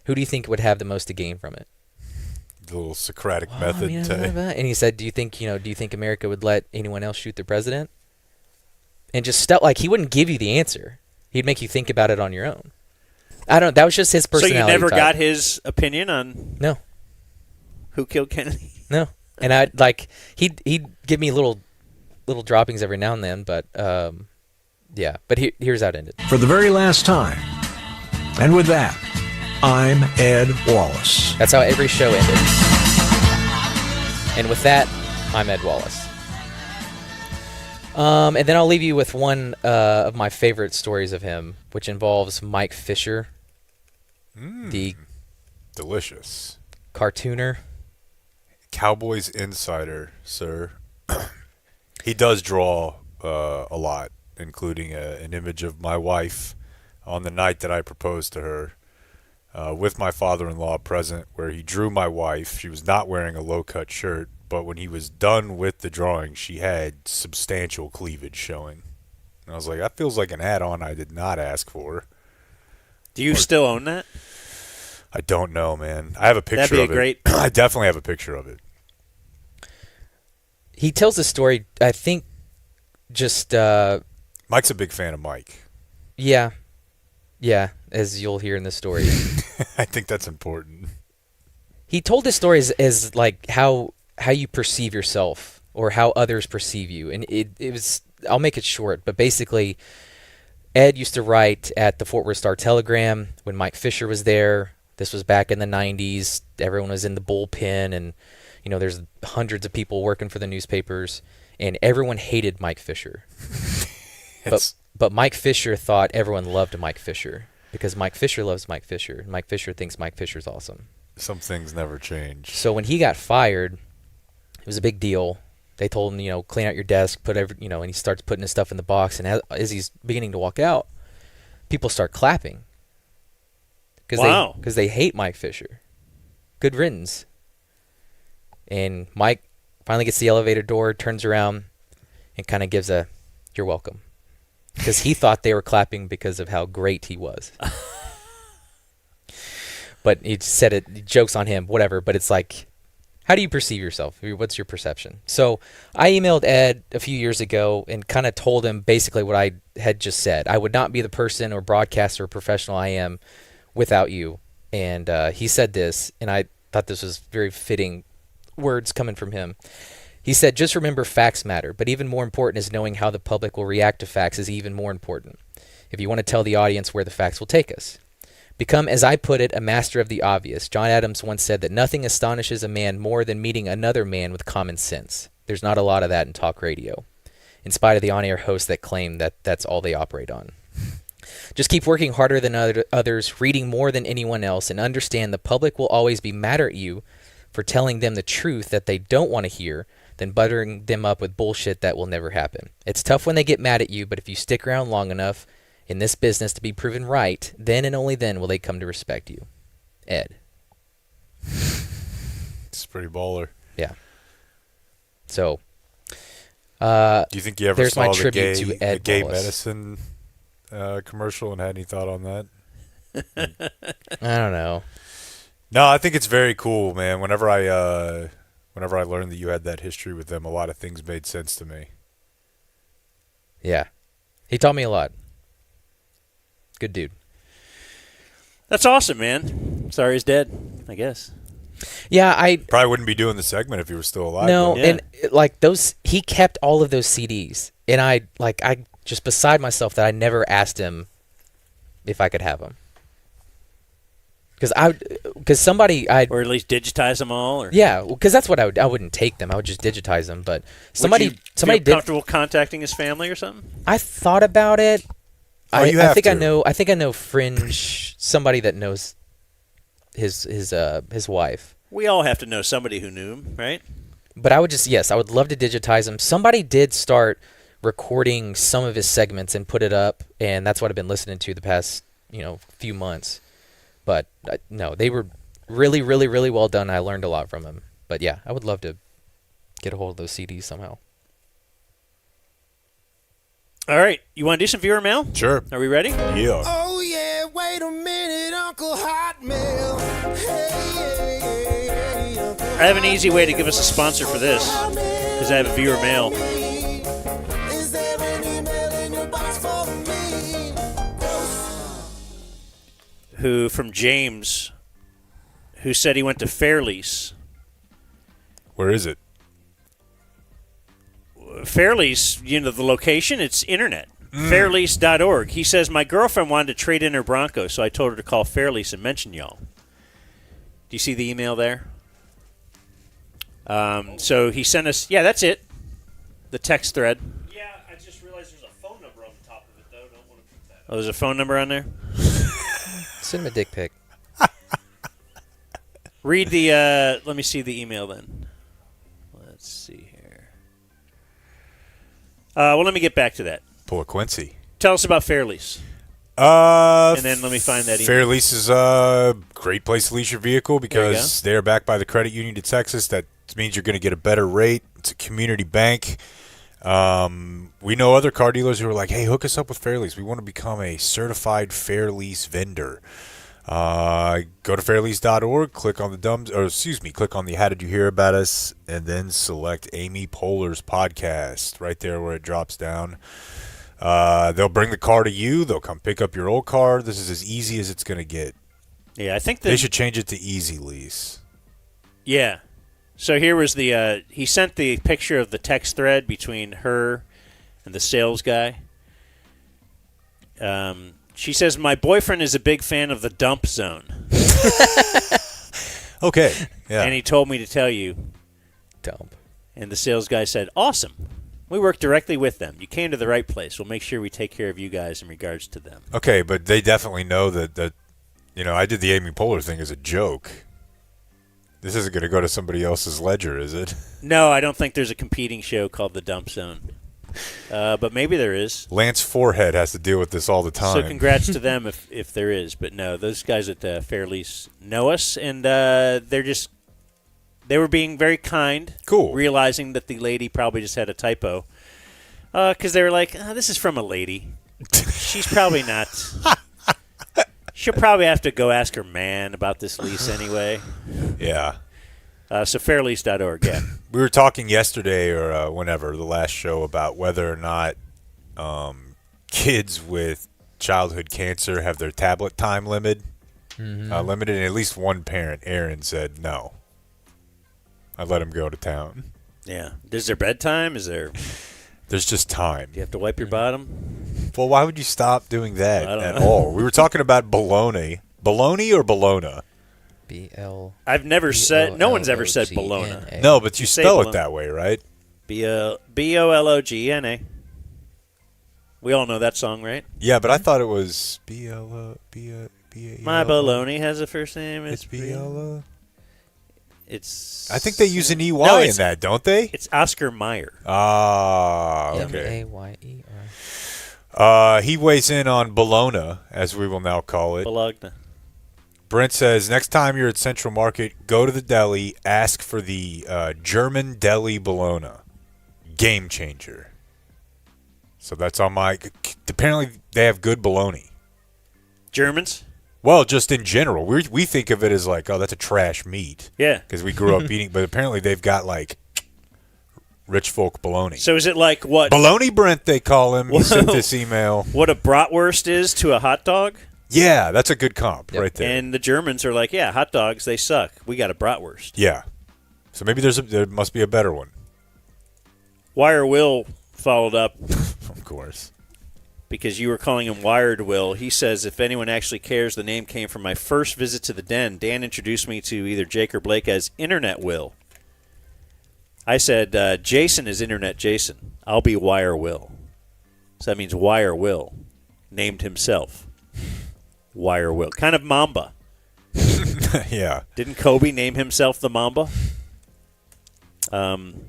who do you think would have the most to gain from it? The little Socratic method. And he said, do you think America would let anyone else shoot their president? And just stuff like he wouldn't give you the answer. He'd make you think about it on your own. I don't know. That was just his personality. So you never type. got his opinion on who killed Kennedy? No. And he'd give me little droppings every now and then, but But here's how it ended. For the very last time, And with that, I'm Ed Wallace. That's how every show ended. And with that, I'm Ed Wallace. And then I'll leave you with one of my favorite stories of him, which involves Mike Fisher, the delicious cartooner. Cowboys insider, sir. He does draw a lot, including an image of my wife on the night that I proposed to her, with my father-in-law present, where he drew my wife. She was not wearing a low-cut shirt, but when he was done with the drawing, she had substantial cleavage showing. And I was like, that feels like an add-on I did not ask for. Do you still own that? I don't know, man. I have a picture That'd be of a great... it. I definitely have a picture of it. He tells the story, I think, just... Mike's a big fan of Mike. Yeah. Yeah, as you'll hear in the story. I think that's important. He told this story as like how you perceive yourself or how others perceive you. And it was, I'll make it short, but basically Ed used to write at the Fort Worth Star-Telegram when Mike Fisher was there. This was back in the 90s. Everyone was in the bullpen, and you know, there's hundreds of people working for the newspapers, and everyone hated Mike Fisher. But Mike Fisher thought everyone loved Mike Fisher because Mike Fisher loves Mike Fisher. And Mike Fisher thinks Mike Fisher's awesome. Some things never change. So when he got fired, it was a big deal. They told him, you know, clean out your desk, and he starts putting his stuff in the box. And as he's beginning to walk out, people start clapping. Because they hate Mike Fisher. Good riddance. And Mike finally gets the elevator door, turns around, and kind of gives a, "You're welcome." Because he thought they were clapping because of how great he was. But he said it, jokes on him, whatever. But it's like, how do you perceive yourself? What's your perception? So I emailed Ed a few years ago and kind of told him basically what I had just said. I would not be the person or broadcaster or professional I am without you. And he said this, and I thought this was very fitting words coming from him. He said, "Just remember, facts matter, but even more important is knowing how the public will react to facts is even more important. If you want to tell the audience where the facts will take us. Become, as I put it, a master of the obvious. John Adams once said that nothing astonishes a man more than meeting another man with common sense. There's not a lot of that in talk radio, in spite of the on-air hosts that claim that that's all they operate on. Just keep working harder than others, reading more than anyone else, and understand the public will always be mad at you for telling them the truth that they don't want to hear, than buttering them up with bullshit that will never happen. It's tough when they get mad at you, but if you stick around long enough in this business to be proven right, then and only then will they come to respect you." Ed. It's pretty baller. Yeah. So, do you think you ever there's saw my the tribute to Ed gay Wallace. medicine commercial and had any thought on that? I don't know. No, I think it's very cool, man. Whenever I learned that you had that history with them, a lot of things made sense to me. Yeah. He taught me a lot. Good dude. That's awesome, man. Sorry he's dead, I guess. Yeah, I probably wouldn't be doing the segment if he were still alive. No, though. and like those, he kept all of those CDs, and I just beside myself that I never asked him if I could have them. Because somebody, or at least digitize them all, or yeah, because that's what I wouldn't take them. I would just digitize them. But somebody feel did. Comfortable contacting his family or something? I thought about it. I think to. I think I know Fringe, somebody that knows his wife. We all have to know somebody who knew him, right? But I would I would love to digitize him. Somebody did start recording some of his segments and put it up, and that's what I've been listening to the past few months. But no, they were really, really, really well done. I learned a lot from them. But yeah, I would love to get a hold of those CDs somehow. All right, you want to do some viewer mail? Sure. Are we ready? Yeah. Oh yeah, wait a minute, Uncle Hotmail. Hey, I have an easy way to give us a sponsor for this, because I have a viewer mail. Is there an email in your box for me? From James, who said he went to Fairlease. Where is it? Fairlease, the location, it's internet. Fairlease.org. He says, my girlfriend wanted to trade in her Bronco, so I told her to call Fairlease and mention y'all. Do you see the email there? So he sent us, that's it. The text thread. Yeah, I just realized there's a phone number on the top of it, though. Don't want to put that. Oh, there's a phone number on there? Send him a dick pic. Read the, let me see the email then. Let's see here. Well, let me get back to that. Poor Quincy. Tell us about Fairlease. And then let me find that email. Fairlease is a great place to lease your vehicle There you because they're backed by the Credit Union of Texas. That means you're going to get a better rate. It's a community bank. We know other car dealers who are like, hey, hook us up with Fairlease. We want to become a certified Fairlease vendor. Go to fairlease.org, click on click on the How Did You Hear About Us, and then select Amy Poehler's podcast right there where it drops down. They'll bring the car to you. They'll come pick up your old car. This is as easy as it's going to get. Yeah, I think they should change it to Easy Lease. Yeah. So here was the he sent the picture of the text thread between her and the sales guy. She says, my boyfriend is a big fan of the dump zone. Okay. Yeah. And he told me to tell you. Dump. And the sales guy said, awesome. We work directly with them. You came to the right place. We'll make sure we take care of you guys in regards to them. Okay, but they definitely know that I did the Amy Poehler thing as a joke. This isn't going to go to somebody else's ledger, is it? No, I don't think there's a competing show called The Dump Zone. But maybe there is. Lance Forehead has to deal with this all the time. So congrats to them if there is. But no, those guys at Fairlease know us, and they were being very kind. Cool. Realizing that the lady probably just had a typo. Because they were like, this is from a lady. She's probably not. She'll probably have to go ask her man about this lease anyway. Yeah. So fairlease.org, yeah. We were talking yesterday or whenever, the last show, about whether or not kids with childhood cancer have their tablet time limited. And at least one parent, Aaron, said no. I let him go to town. Yeah. Is there bedtime? There's just time. Do you have to wipe your bottom? Well, why would you stop doing that I don't at know. all? We were talking about bologna. Bologna or bologna? I've never said. No one's ever said bologna. No, but you say spell bologna. it that way, right? Bologna. We all know that song, right? Yeah, but I thought it was My bologna has a first name. It's B-L-O. It's. I think they use an EY No, in that, don't they? It's Oscar Mayer. Ah, okay. M-A-Y-E-R. He weighs in on bologna, as we will now call it. Bologna. Brent says, next time you're at Central Market, go to the deli, ask for the German deli bologna. Game changer. So that's on my... Apparently, they have good bologna. Germans? Well, just in general. We think of it as like, oh, that's a trash meat. Yeah. Because we grew up eating... But apparently, they've got, like, rich folk bologna. So is it like what... Bologna Brent, they call him. He sent this email. What a bratwurst is to a hot dog? Yeah, that's a good comp right there. And the Germans are like, yeah, hot dogs, they suck. We got a bratwurst. Yeah. So maybe there must be a better one. Wire Will followed up. Of course. Because you were calling him Wired Will. He says, if anyone actually cares, the name came from my first visit to the den. Dan introduced me to either Jake or Blake as Internet Will. I said, Jason is Internet Jason. I'll be Wire Will. So that means Wire Will named himself Wire Will. Kind of Mamba. Yeah. Didn't Kobe name himself the Mamba? Dwayne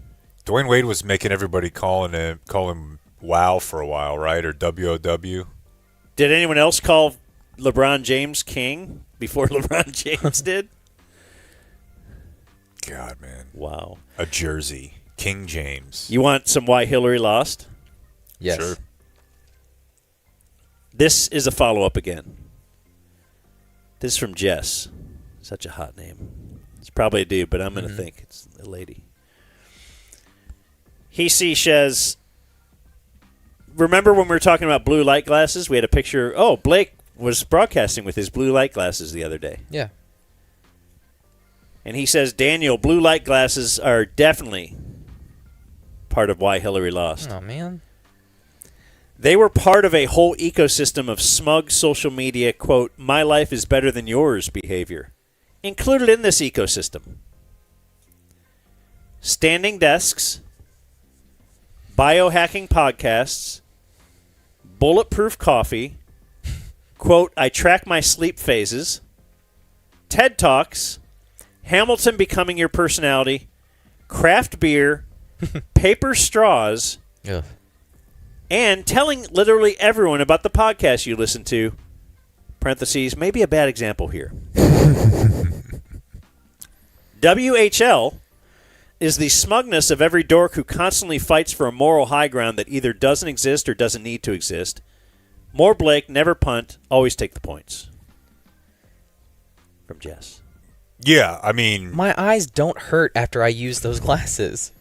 Wade was making everybody call him WOW for a while, right? Or WOW. Did anyone else call LeBron James King before LeBron James did? God, man. Wow. A jersey. King James. You want some why Hillary lost? Yes. Sure. This is a follow-up again. This is from Jess. Such a hot name. It's probably a dude, but I'm going to think it's a lady. He says, remember when we were talking about blue light glasses? We had a picture. Oh, Blake was broadcasting with his blue light glasses the other day. Yeah. And he says, Daniel, blue light glasses are definitely part of why Hillary lost. Oh, man. They were part of a whole ecosystem of smug social media, quote, my life is better than yours behavior. Included in this ecosystem. Standing desks, biohacking podcasts, bulletproof coffee, quote, I track my sleep phases, TED Talks, Hamilton becoming your personality, craft beer, paper straws, Ugh. and telling literally everyone about the podcast you listen to. Parentheses, maybe a bad example here. WHL is the smugness of every dork who constantly fights for a moral high ground that either doesn't exist or doesn't need to exist. More Blake, never punt, always take the points. From Jess. Yeah, I mean, My eyes don't hurt after I use those glasses.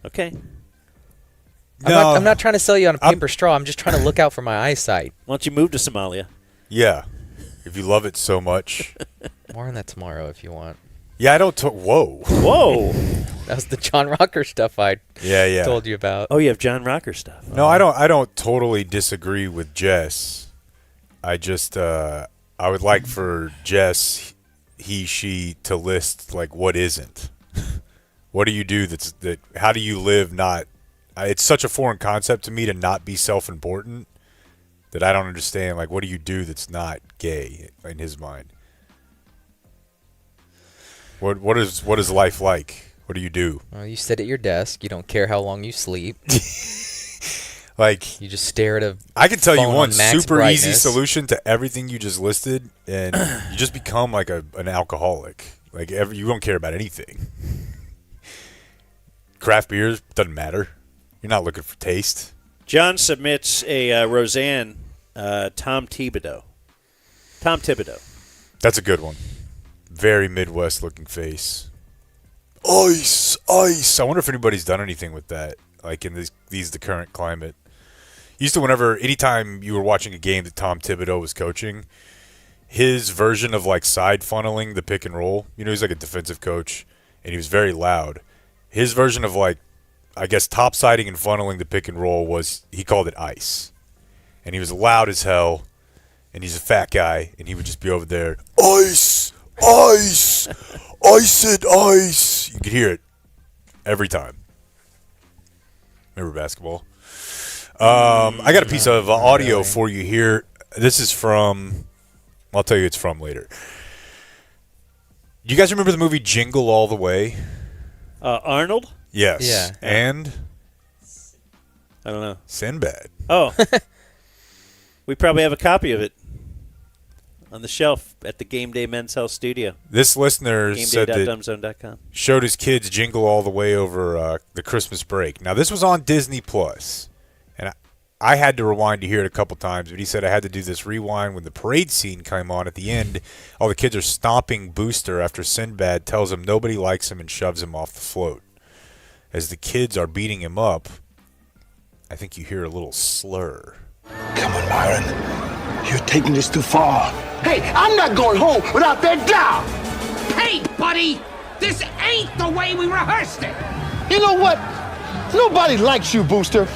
Okay. I'm not trying to sell you on a paper straw. I'm just trying to look out for my eyesight. Why don't you move to Somalia? yeah, if you love it so much. More on that tomorrow if you want. Yeah, I don't. Whoa. Whoa. That was the John Rocker stuff I Yeah. told you about. Oh, you have John Rocker stuff. No, I don't. I don't totally disagree with Jess. I just I would like for Jess, she to list like what isn't. What do you do that? How do you live not? It's such a foreign concept to me to not be self-important that I don't understand. Like, what do you do that's not gay in his mind? What is life like? What do you do? Well, you sit at your desk. You don't care how long you sleep. Like, you just stare at a I can tell you phone one on max super easy brightness. solution to everything you just listed, and you just become like an alcoholic. Like, you don't care about anything. Craft beers doesn't matter. You're not looking for taste. John submits a Roseanne Tom Thibodeau. Tom Thibodeau. That's a good one. Very Midwest looking face. Ice, ice. I wonder if anybody's done anything with that, like in the current climate. Used to, anytime you were watching a game that Tom Thibodeau was coaching, his version of like side funneling the pick and roll, he's like a defensive coach, and he was very loud. His version of like, I guess, topsiding and funneling the pick and roll was, he called it ice. And he was loud as hell, and he's a fat guy, and he would just be over there, ice, ice, ice it, ice. You could hear it every time. Remember basketball? I got a piece of audio for you here. This is from, I'll tell you it's from later. Do you guys remember the movie Jingle All the Way? Arnold? Yes. Yeah. And? I don't know. Sinbad. Oh. We probably have a copy of it on the shelf at the Game Day Men's Health Studio. This listener said that GameDay.dumbzone.com. showed his kids Jingle All the Way over the Christmas break. Now, this was on Disney Plus, and I had to rewind to hear it a couple times, but he said I had to do this rewind when the parade scene came on at the end. All the kids are stomping Booster after Sinbad tells him nobody likes him and shoves him off the float. As the kids are beating him up, I think you hear a little slur. Come on, Myron. You're taking this too far. Hey, I'm not going home without that doll. Hey, buddy, this ain't the way we rehearsed it. You know what? Nobody likes you, Booster.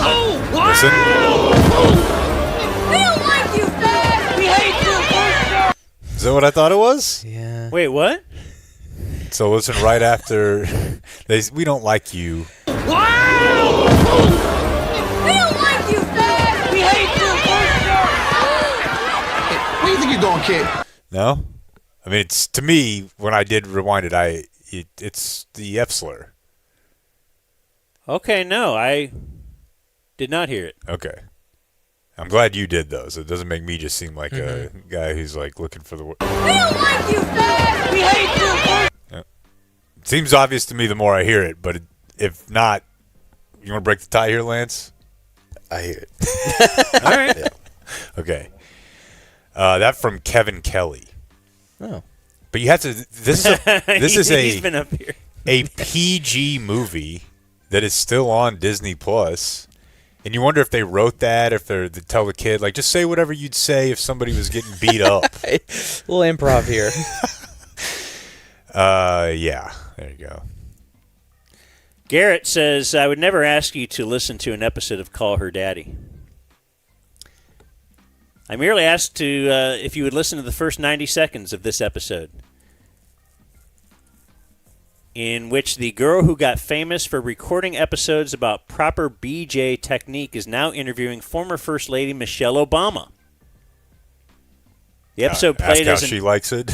Oh, wow! Listen. We don't like you, Dad. We hate you, Booster. Is that what I thought it was? Yeah. Wait, what? So listen right after we don't like you. Wow! We don't like you, Dad. We hate you, Booster. Where do you think you're going, kid? No? I mean, it's, to me, when I did rewind it, it's the F slur. Okay, no, I did not hear it. Okay. I'm glad you did, though, so it doesn't make me just seem like a guy who's, like, looking for the word. We don't like you, Dad. We hate you, Booster. It seems obvious to me the more I hear it, but if not, you want to break the tie here, Lance? I hear it. All right. Yeah. Okay. That from Kevin Kelly. Oh. But you have to. This is He's been up here. a PG movie that is still on Disney Plus, and you wonder if they wrote that, if they tell the kid like just say whatever you'd say if somebody was getting beat up. A little improv here. Yeah. There you go. Garrett says, I would never ask you to listen to an episode of Call Her Daddy. I merely asked to if you would listen to the first 90 seconds of this episode, in which the girl who got famous for recording episodes about proper BJ technique is now interviewing former First Lady Michelle Obama. The episode played ask how she likes it.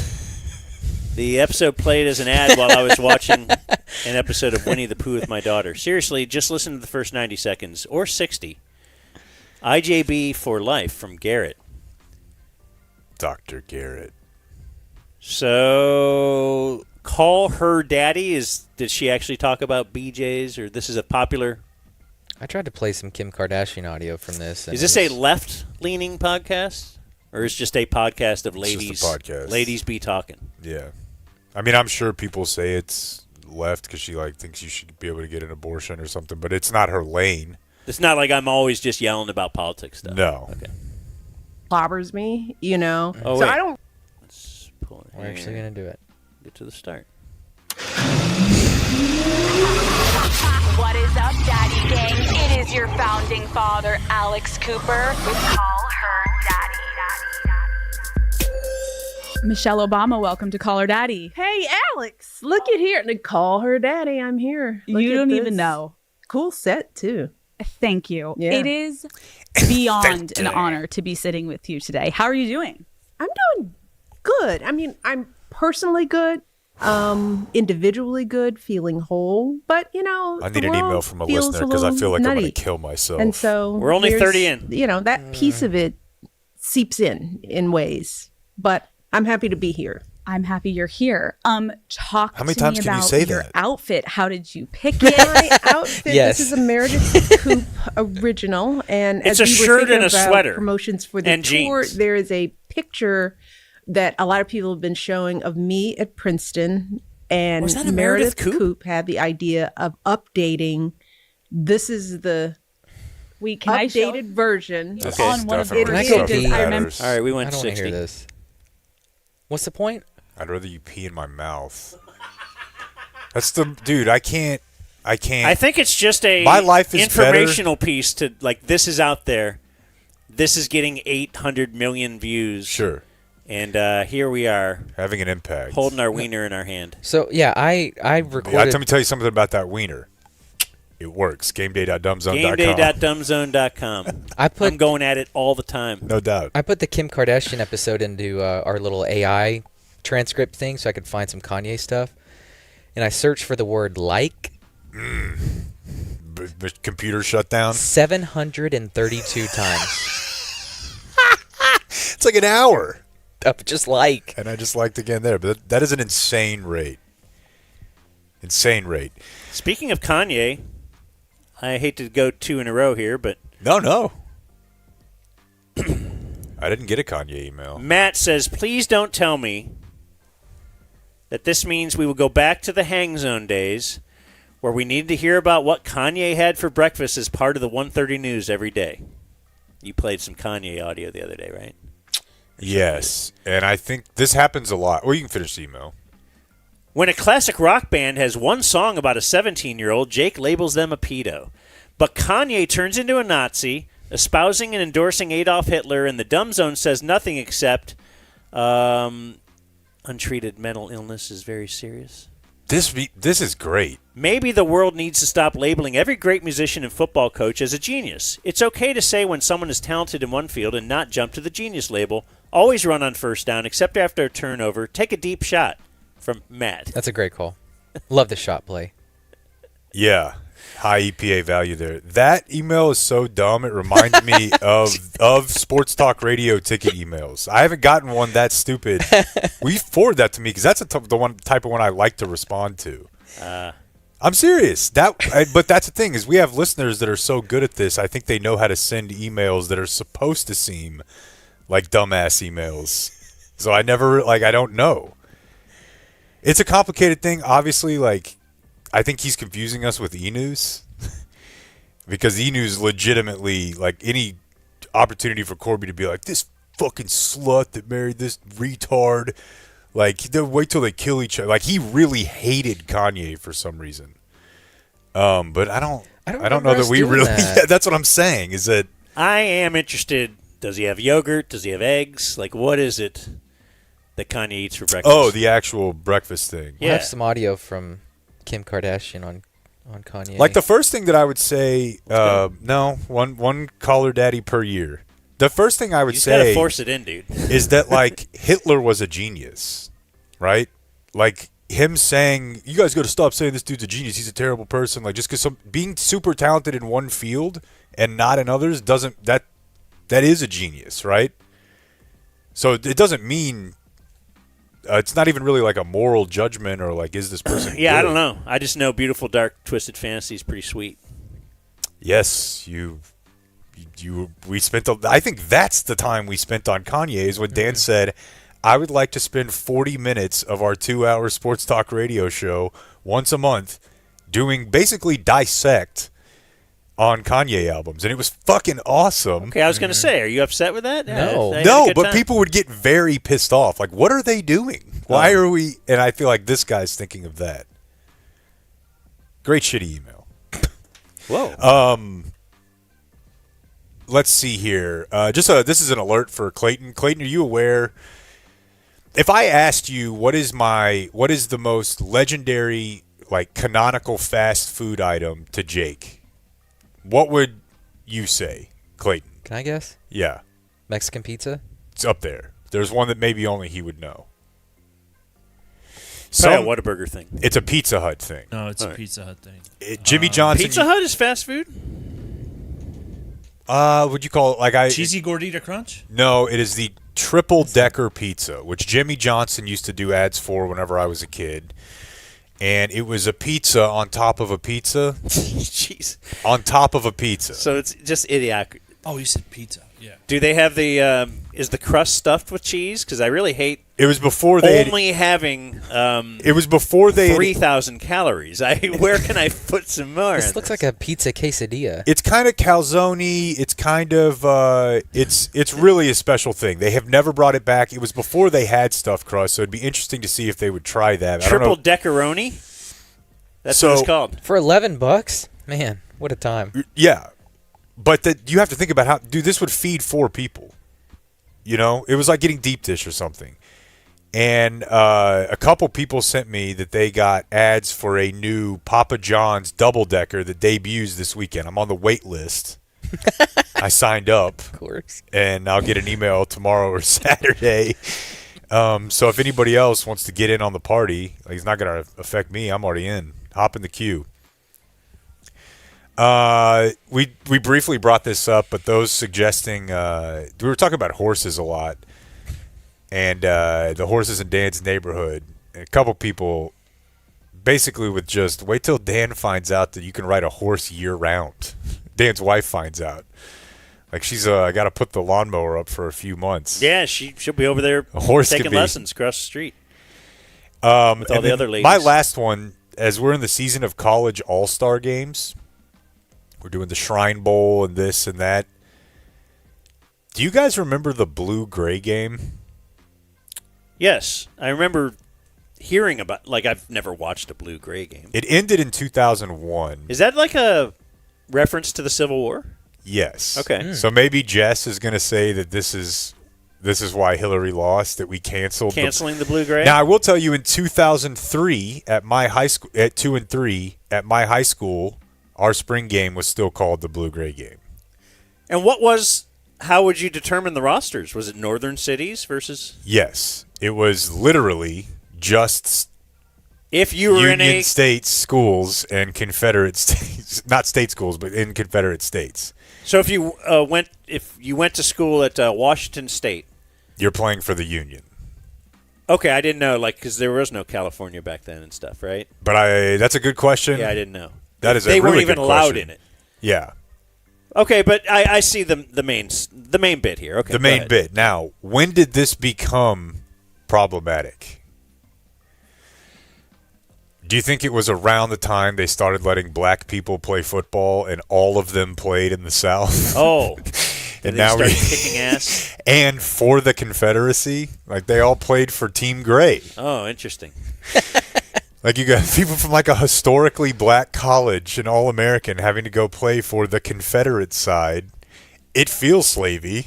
The episode played as an ad while I was watching an episode of Winnie the Pooh with my daughter. Seriously, just listen to the first 90 seconds, or 60. IJB for life from Garrett. Dr. Garrett. So, Call Her Daddy, did she actually talk about BJ's, or this is a popular... I tried to play some Kim Kardashian audio from this. Is this a left-leaning podcast? Or is it just a podcast of ladies? It's just a podcast. Ladies be talking. Yeah. I mean, I'm sure people say it's left because she thinks you should be able to get an abortion or something, but it's not her lane. It's not like I'm always just yelling about politics stuff. No. Okay. Clobbers me, you know. Oh, so wait. I don't. Let's pull it We're actually going to do it. Get to the start. What is up, Daddy Gang? It is your founding father, Alex Cooper, with Call Her Daddy. Michelle Obama, welcome to Call Her Daddy. Hey, Alex, look at here. To Call Her Daddy, I'm here. Look You at don't this. even know. Cool set, too. Thank you. Yeah. It is beyond an honor to be sitting with you today. How are you doing? I'm doing good. I mean, I'm personally good, individually good, feeling whole. But, you know, I need the an email world from a feels listener because I feel like nutty. I'm going to kill myself. And so We're only there's, 30 in. You know, that piece of it seeps in ways. But I'm happy to be here. I'm happy you're here. Talk How many to times me can you about say your that? outfit. How did you pick it? My outfit. Yes. This is a Meredith Coupe original, and It's as a we were shirt thinking and a about sweater promotions for the and tour, jeans. there is a picture that a lot of people have been showing of me at Princeton, and Was that a Meredith Coupe? had the idea of updating. This is the Can I show updated version. This on is one of the definitely Can I go stuff that pee? I remember- matters. All right, we I went don't want to 60. hear this. What's the point? I'd rather you pee in my mouth. That's the dude. I can't. I think it's just a My life is informational piece to, like, this is out there. This is getting 800 million views. Sure. And here we are. Having an impact. Holding our wiener in our hand. So, yeah, I recorded... Yeah, let me tell you something about that wiener. It works. GameDay.dumbzone.com. GameDay.dumbzone.com. I'm going at it all the time. No doubt. I put the Kim Kardashian episode into our little AI transcript thing so I could find some Kanye stuff. And I searched for the word like. Computer shut down? 732 times. It's like an hour. Just like. And I just liked again there. But that is an insane rate. Insane rate. Speaking of Kanye, I hate to go two in a row here, but... No. I didn't get a Kanye email. Matt says, please don't tell me that this means we will go back to the Hang Zone days where we need to hear about what Kanye had for breakfast as part of the 1:30 news every day. You played some Kanye audio the other day, right? Yes. And I think this happens a lot. Or you can finish the email. When a classic rock band has one song about a 17-year-old, Jake labels them a pedo. But Kanye turns into a Nazi, espousing and endorsing Adolf Hitler, and the Dumb Zone says nothing except untreated mental illness is very serious. This is great. Maybe the world needs to stop labeling every great musician and football coach as a genius. It's okay to say when someone is talented in one field and not jump to the genius label. Always run on first down, except after a turnover. Take a deep shot. From Matt. That's a great call. Love the shot play. Yeah. High EPA value there. That email is so dumb. It reminds me of sports talk radio ticket emails. I haven't gotten one that stupid. Will you forward that to me? Because that's the one type of one I like to respond to. I'm serious. But that's the thing is we have listeners that are so good at this. I think they know how to send emails that are supposed to seem like dumbass emails. So I don't know. It's a complicated thing. Obviously, I think he's confusing us with E-News because E-News legitimately, any opportunity for Corby to be like, this fucking slut that married this retard, they'll wait till they kill each other. He really hated Kanye for some reason. But I don't know remember that us we doing really. that. Yeah, that's what I'm saying. Is that I am interested. Does he have yogurt? Does he have eggs? Like, what is it that Kanye eats for breakfast? oh, the actual breakfast thing. I have some audio from Kim Kardashian on Kanye. Like the first thing that I would say, no, one caller daddy per year. The first thing I would You just gotta say force it in, dude. is that like Hitler was a genius, right? Like him saying, "You guys got to stop saying this dude's a genius. He's a terrible person." Like just because being super talented in one field and not in others doesn't that is a genius, right? So it doesn't mean it's not even really like a moral judgment or like is this person? Yeah, good? I don't know. I just know Beautiful Dark Twisted Fantasy is pretty sweet. Yes, we spent. I think that's the time we spent on Kanye is when Dan said, "I would like to spend 40 minutes of our 2-hour sports talk radio show once a month doing basically dissect on Kanye albums," and it was fucking awesome. Okay, I was going to say, are you upset with that? No, I had a good but time. people would get very pissed off. Like, what are they doing? Why are we? And I feel like this guy's thinking of that. Great shitty email. Whoa. Let's see here. This is an alert for Clayton. Clayton, are you aware? If I asked you what is the most legendary, like canonical fast food item to Jake, what would you say, Clayton? Can I guess? Yeah. Mexican pizza? It's up there. There's one that maybe only he would know. Probably a Whataburger thing. It's a Pizza Hut thing. No, it's a Pizza Hut thing. Jimmy Johnson. Pizza Hut is fast food? Would you call it like Cheesy Gordita Crunch? No, it is the triple decker pizza, which Jimmy Johnson used to do ads for whenever I was a kid. And it was a pizza on top of a pizza. Jeez. On top of a pizza. So it's just idiotic. Oh, you said pizza. Yeah. Do they have the is the crust stuffed with cheese? Because I really hate. It was before they only having. It was before they 3,000 calories. Where can I put some more? This looks like a pizza quesadilla. It's kind of calzone. It's kind of it's really a special thing. They have never brought it back. It was before they had stuffed crust, so it'd be interesting to see if they would try that. Triple deckeroni. That's what it's called. For $11, man, what a time! Yeah, but you have to think about how, dude. This would feed 4 people. You know, it was like getting deep dish or something. And a couple people sent me that they got ads for a new Papa John's double-decker that debuts this weekend. I'm on the wait list. I signed up. Of course. And I'll get an email tomorrow or Saturday. So if anybody else wants to get in on the party, like, it's not going to affect me. I'm already in. Hop in the queue. We briefly brought this up, but those suggesting we were talking about horses a lot. And the horses in Dan's neighborhood, and a couple people basically with just wait till Dan finds out that you can ride a horse year round. Dan's wife finds out. Like she's got to put the lawnmower up for a few months. Yeah, she'll be over there taking lessons across the street with all the other ladies. My last one, as we're in the season of college all-star games, we're doing the Shrine Bowl and this and that. Do you guys remember the blue-gray game? Yes, I remember hearing about. Like, I've never watched a blue-gray game. It ended in 2001. Is that like a reference to the Civil War? Yes. Okay. So maybe Jess is going to say that this is why Hillary lost, that we canceling the blue-gray. Now I will tell you, in 2003 at my high school, at 2 and 3 at my high school, our spring game was still called the blue-gray game. And how would you determine the rosters? Was it northern cities versus? Yes. It was literally just if you were Union in States schools and Confederate states, not state schools, but in Confederate states. So if you went to school at Washington State, you're playing for the Union. Okay, I didn't know, because there was no California back then and stuff, right? But that's a good question. Yeah, I didn't know. That is they a really weren't even good allowed question. in it. Yeah. Okay, but I see the main bit here. Okay, the main bit. Now, when did this become problematic? Do you think it was around the time they started letting black people play football and all of them played in the South? Oh. And they now started kicking ass? And for the Confederacy, like they all played for Team Gray. Oh, interesting. Like you got people from like a historically black college, an All-American, having to go play for the Confederate side. It feels slavey.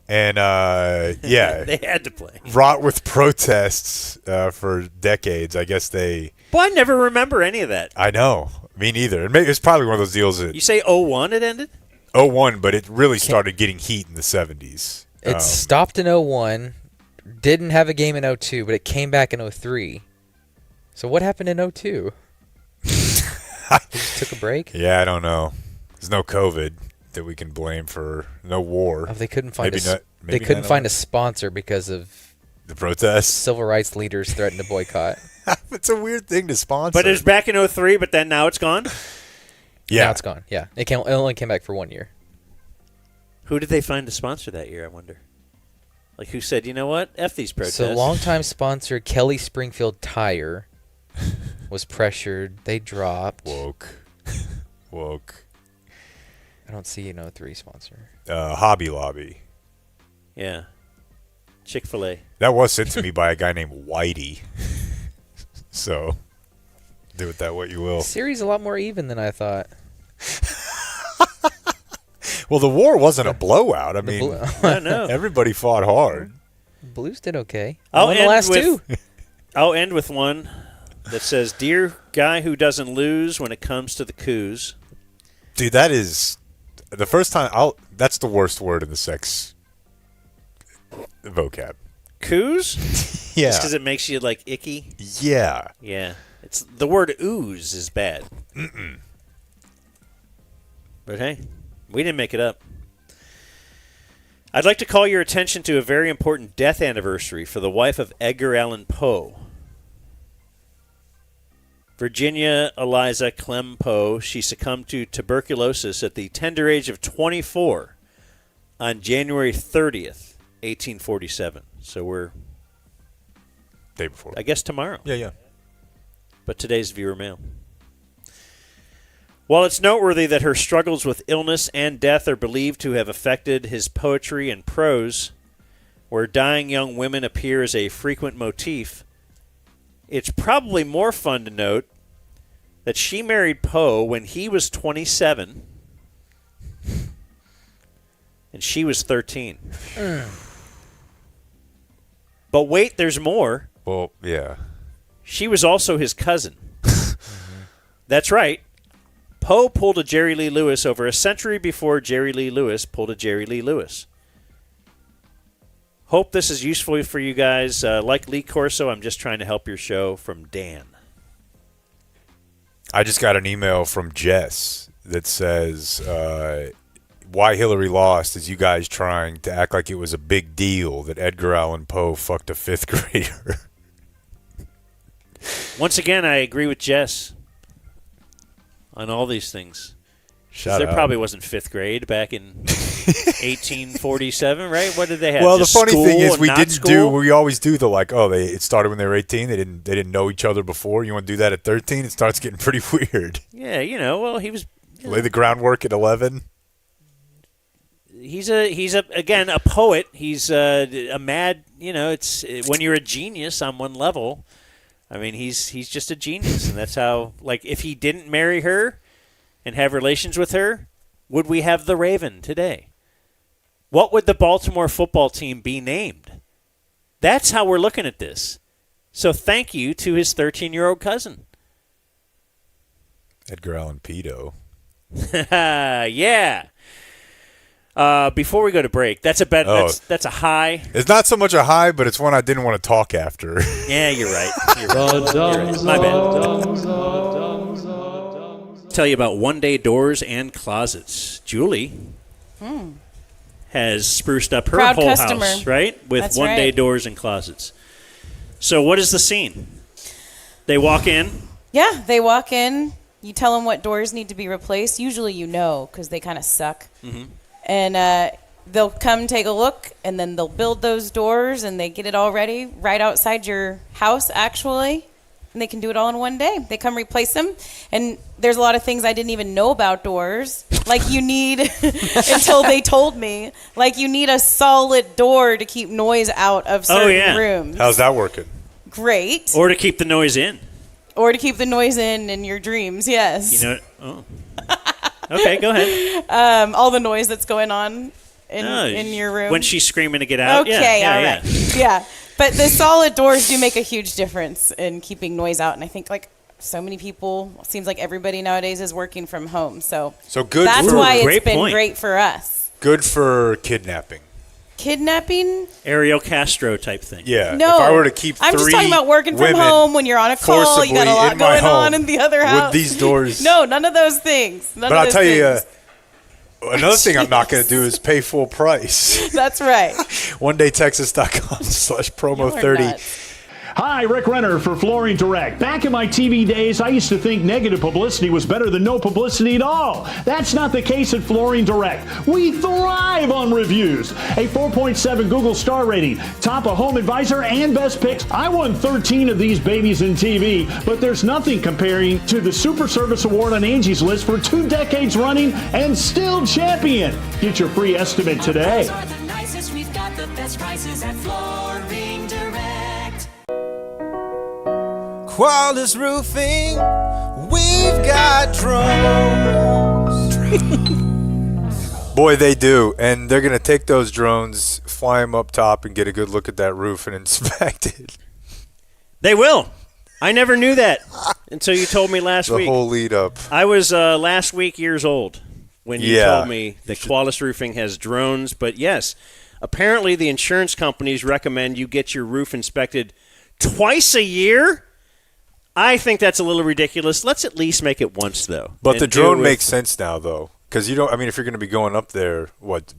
And, yeah. They had to play. Wrought with protests for decades. I guess they... Well, I never remember any of that. I know. Me neither. It's probably one of those deals that... You say 01 it ended? 01, but it really started getting heat in the 70s. It stopped in 01, didn't have a game in 02, but it came back in 03. So what happened in 02? Just took a break? Yeah, I don't know. There's no COVID that we can blame for, no war. Oh, they couldn't find Maybe they couldn't find a sponsor because of the protests. Civil rights leaders threatened to boycott. It's a weird thing to sponsor. But it was back in 03, but then now it's gone? Yeah. Now it's gone, yeah. It only came back for 1 year. Who did they find to sponsor that year, I wonder? Like, who said, you know what? F these protests. So longtime sponsor Kelly Springfield Tire was pressured. They dropped. Woke. I don't see an 03 sponsor. Hobby Lobby. Yeah. Chick-fil-A. That was sent to me by a guy named Whitey. So, do with that what you will. Series a lot more even than I thought. Well, the war wasn't a blowout. I mean, no. Everybody fought hard. Blues did okay. I'll the last two. I'll end with one that says, "Dear guy who doesn't lose when it comes to the coups." Dude, that is the first time. That's the worst word in the sex vocab. Coups? Yeah. Just because it makes you like icky. Yeah. Yeah. It's the word ooze is bad. Mm-mm. But hey, we didn't make it up. I'd like to call your attention to a very important death anniversary for the wife of Edgar Allan Poe. Virginia Eliza Clem Poe, she succumbed to tuberculosis at the tender age of 24 on January 30th, 1847. So we're... Day before. I guess tomorrow. Yeah. But today's viewer mail. While it's noteworthy that her struggles with illness and death are believed to have affected his poetry and prose, where dying young women appear as a frequent motif, it's probably more fun to note that she married Poe when he was 27 and she was 13. But wait, there's more. Well, yeah. She was also his cousin. That's right. Poe pulled a Jerry Lee Lewis over a century before Jerry Lee Lewis pulled a Jerry Lee Lewis. Hope this is useful for you guys. Like Lee Corso, I'm just trying to help your show. From Dan. I just got an email from Jess that says, why Hillary lost is you guys trying to act like it was a big deal that Edgar Allan Poe fucked a fifth grader. Once again, I agree with Jess on all these things. Shut there up. probably wasn't fifth grade back in 1847, right? What did they have? Well, Just the funny thing is we we always do the it started when they were 18. They didn't know each other before. You want to do that at 13? It starts getting pretty weird. Yeah, well, he was lay the groundwork at 11. He's again a poet. He's a mad, it's when you're a genius on one level. I mean, he's just a genius, and that's how, if he didn't marry her and have relations with her, would we have the Raven today? What would the Baltimore football team be named? That's how we're looking at this. So thank you to his 13-year-old cousin. Edgar Allan Pedo. Yeah. Before we go to break, that's a bet. That's a high. It's not so much a high, but it's one I didn't want to talk after. Yeah, you're right. You're right. My bad. Tell you about one-day doors and closets. Julie has spruced up her Proud whole customer. house, right, with That's one-day right. doors and closets. So, what is the scene? They walk in. Yeah, they walk in. You tell them what doors need to be replaced. Usually, because they kind of suck. Mm-hmm. And they'll come take a look, and then they'll build those doors, and they get it all ready right outside your house, actually. And they can do it all in one day. They come replace them. And there's a lot of things I didn't even know about doors. Like you need, until they told me, you need a solid door to keep noise out of certain rooms. How's that working? Great. Or to keep the noise in. or to keep the noise in your dreams. Yes. You know. Oh. Okay, go ahead. All the noise that's going on in your room when she's screaming to get out. Okay, all right. Yeah, but the solid doors do make a huge difference in keeping noise out, and I think like so many people, seems like everybody nowadays is working from home, so good. That's why it's been great for us. Good for kidnapping. Kidnapping? Ariel Castro type thing. Yeah. No, if I were to keep I'm just talking about working from home when you're on a call. You got a lot going on in the other house. With these doors. No, none of those things. But I'll tell you, another thing I'm not going to do is pay full price. That's right. OneDayTexas.com/promo30. Hi, Rick Renner for Flooring Direct. Back in my TV days, I used to think negative publicity was better than no publicity at all. That's not the case at Flooring Direct. We thrive on reviews. A 4.7 Google star rating, top of Home Advisor and Best Picks. I won 13 of these babies in TV, but there's nothing comparing to the Super Service Award on Angie's List for 2 decades running and still champion. Get your free estimate today. We've got the best prices at Flooring Direct. Quality Roofing, we've got drones. Boy, they do. And they're going to take those drones, fly them up top, and get a good look at that roof and inspect it. They will. I never knew that until you told me last week. The whole lead up. I was last week years old when you told me that Quality Roofing has drones. But yes, apparently the insurance companies recommend you get your roof inspected twice a year. I think that's a little ridiculous. Let's at least make it once, though. But the drone makes sense now, though. Because you don't, I mean, if you're going to be going up there, once,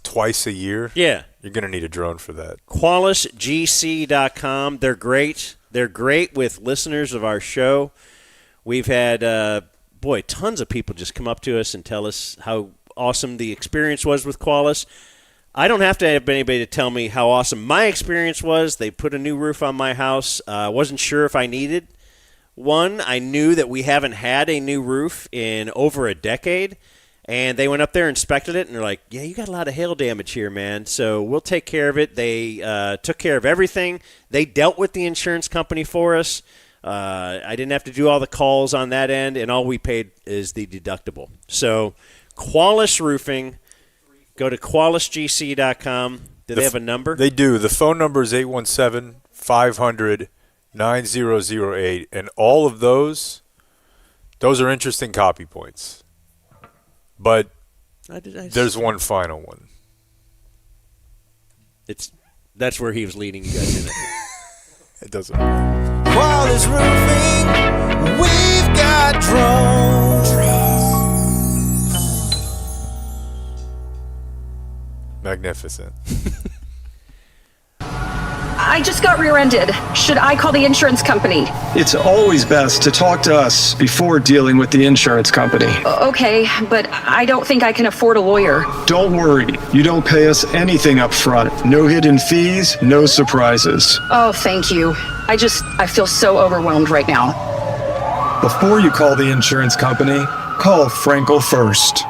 twice a year? Yeah. You're going to need a drone for that. QualisGC.com. They're great. They're great with listeners of our show. We've had, tons of people just come up to us and tell us how awesome the experience was with Qualis. I don't have to have anybody to tell me how awesome my experience was. They put a new roof on my house. I wasn't sure if I needed one. I knew that we haven't had a new roof in over a decade. And they went up there, inspected it, and they're like, yeah, you got a lot of hail damage here, man. So we'll take care of it. They took care of everything. They dealt with the insurance company for us. I didn't have to do all the calls on that end, and all we paid is the deductible. So Qualis Roofing. Go to QualisGC.com. Do they have a number? They do. The phone number is 817-500-9008. And all of those are interesting copy points. But there's one final one. That's where he was leading you guys in it. It doesn't matter. Quality Roofing, we've got drones. Magnificent. I just got rear-ended. Should I call the insurance company? It's always best to talk to us before dealing with the insurance company. Okay, but I don't think I can afford a lawyer. Don't worry. You don't pay us anything up front. No hidden fees, no surprises. Oh, thank you. I feel so overwhelmed right now. Before you call the insurance company, call Frankel first.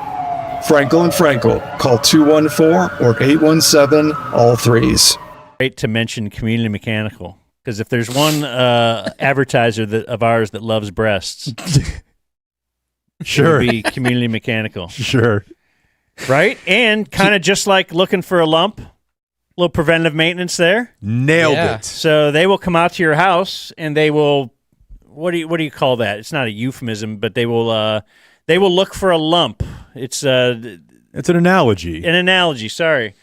Frankel and Frankel. Call 214 or 817 all threes. Great to mention Community Mechanical, because if there's one advertiser of ours that loves breasts, sure, it would be Community Mechanical. Sure. Right? And kind of just like looking for a lump, a little preventive maintenance there. Nailed it. So they will come out to your house and they will, what do you call that? It's not a euphemism, but they will look for a lump. It's an analogy. An analogy, sorry.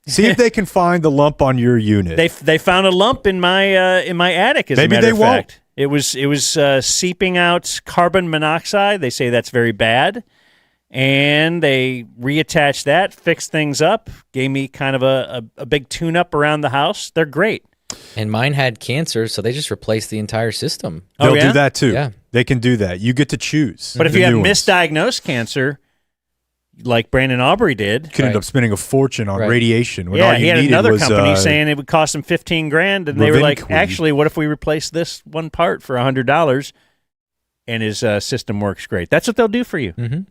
See if they can find the lump on your unit. They found a lump in my attic, as Maybe a matter they of won't. fact. It was seeping out carbon monoxide. They say that's very bad. And they reattached that, fixed things up, gave me kind of a big tune-up around the house. They're great. And mine had cancer, so they just replaced the entire system. They'll do that too. Yeah. They can do that. You get to choose. But if you have misdiagnosed cancer, like Brandon Aubrey did, could end up spending a forttion on radiation. When yeah, all you he had needed another was, company saying it would cost him $15,000, and they were like, Ravinquid. "Actually, what if we replace this one part for $100?" And his system works great. That's what they'll do for you. Mm-hmm.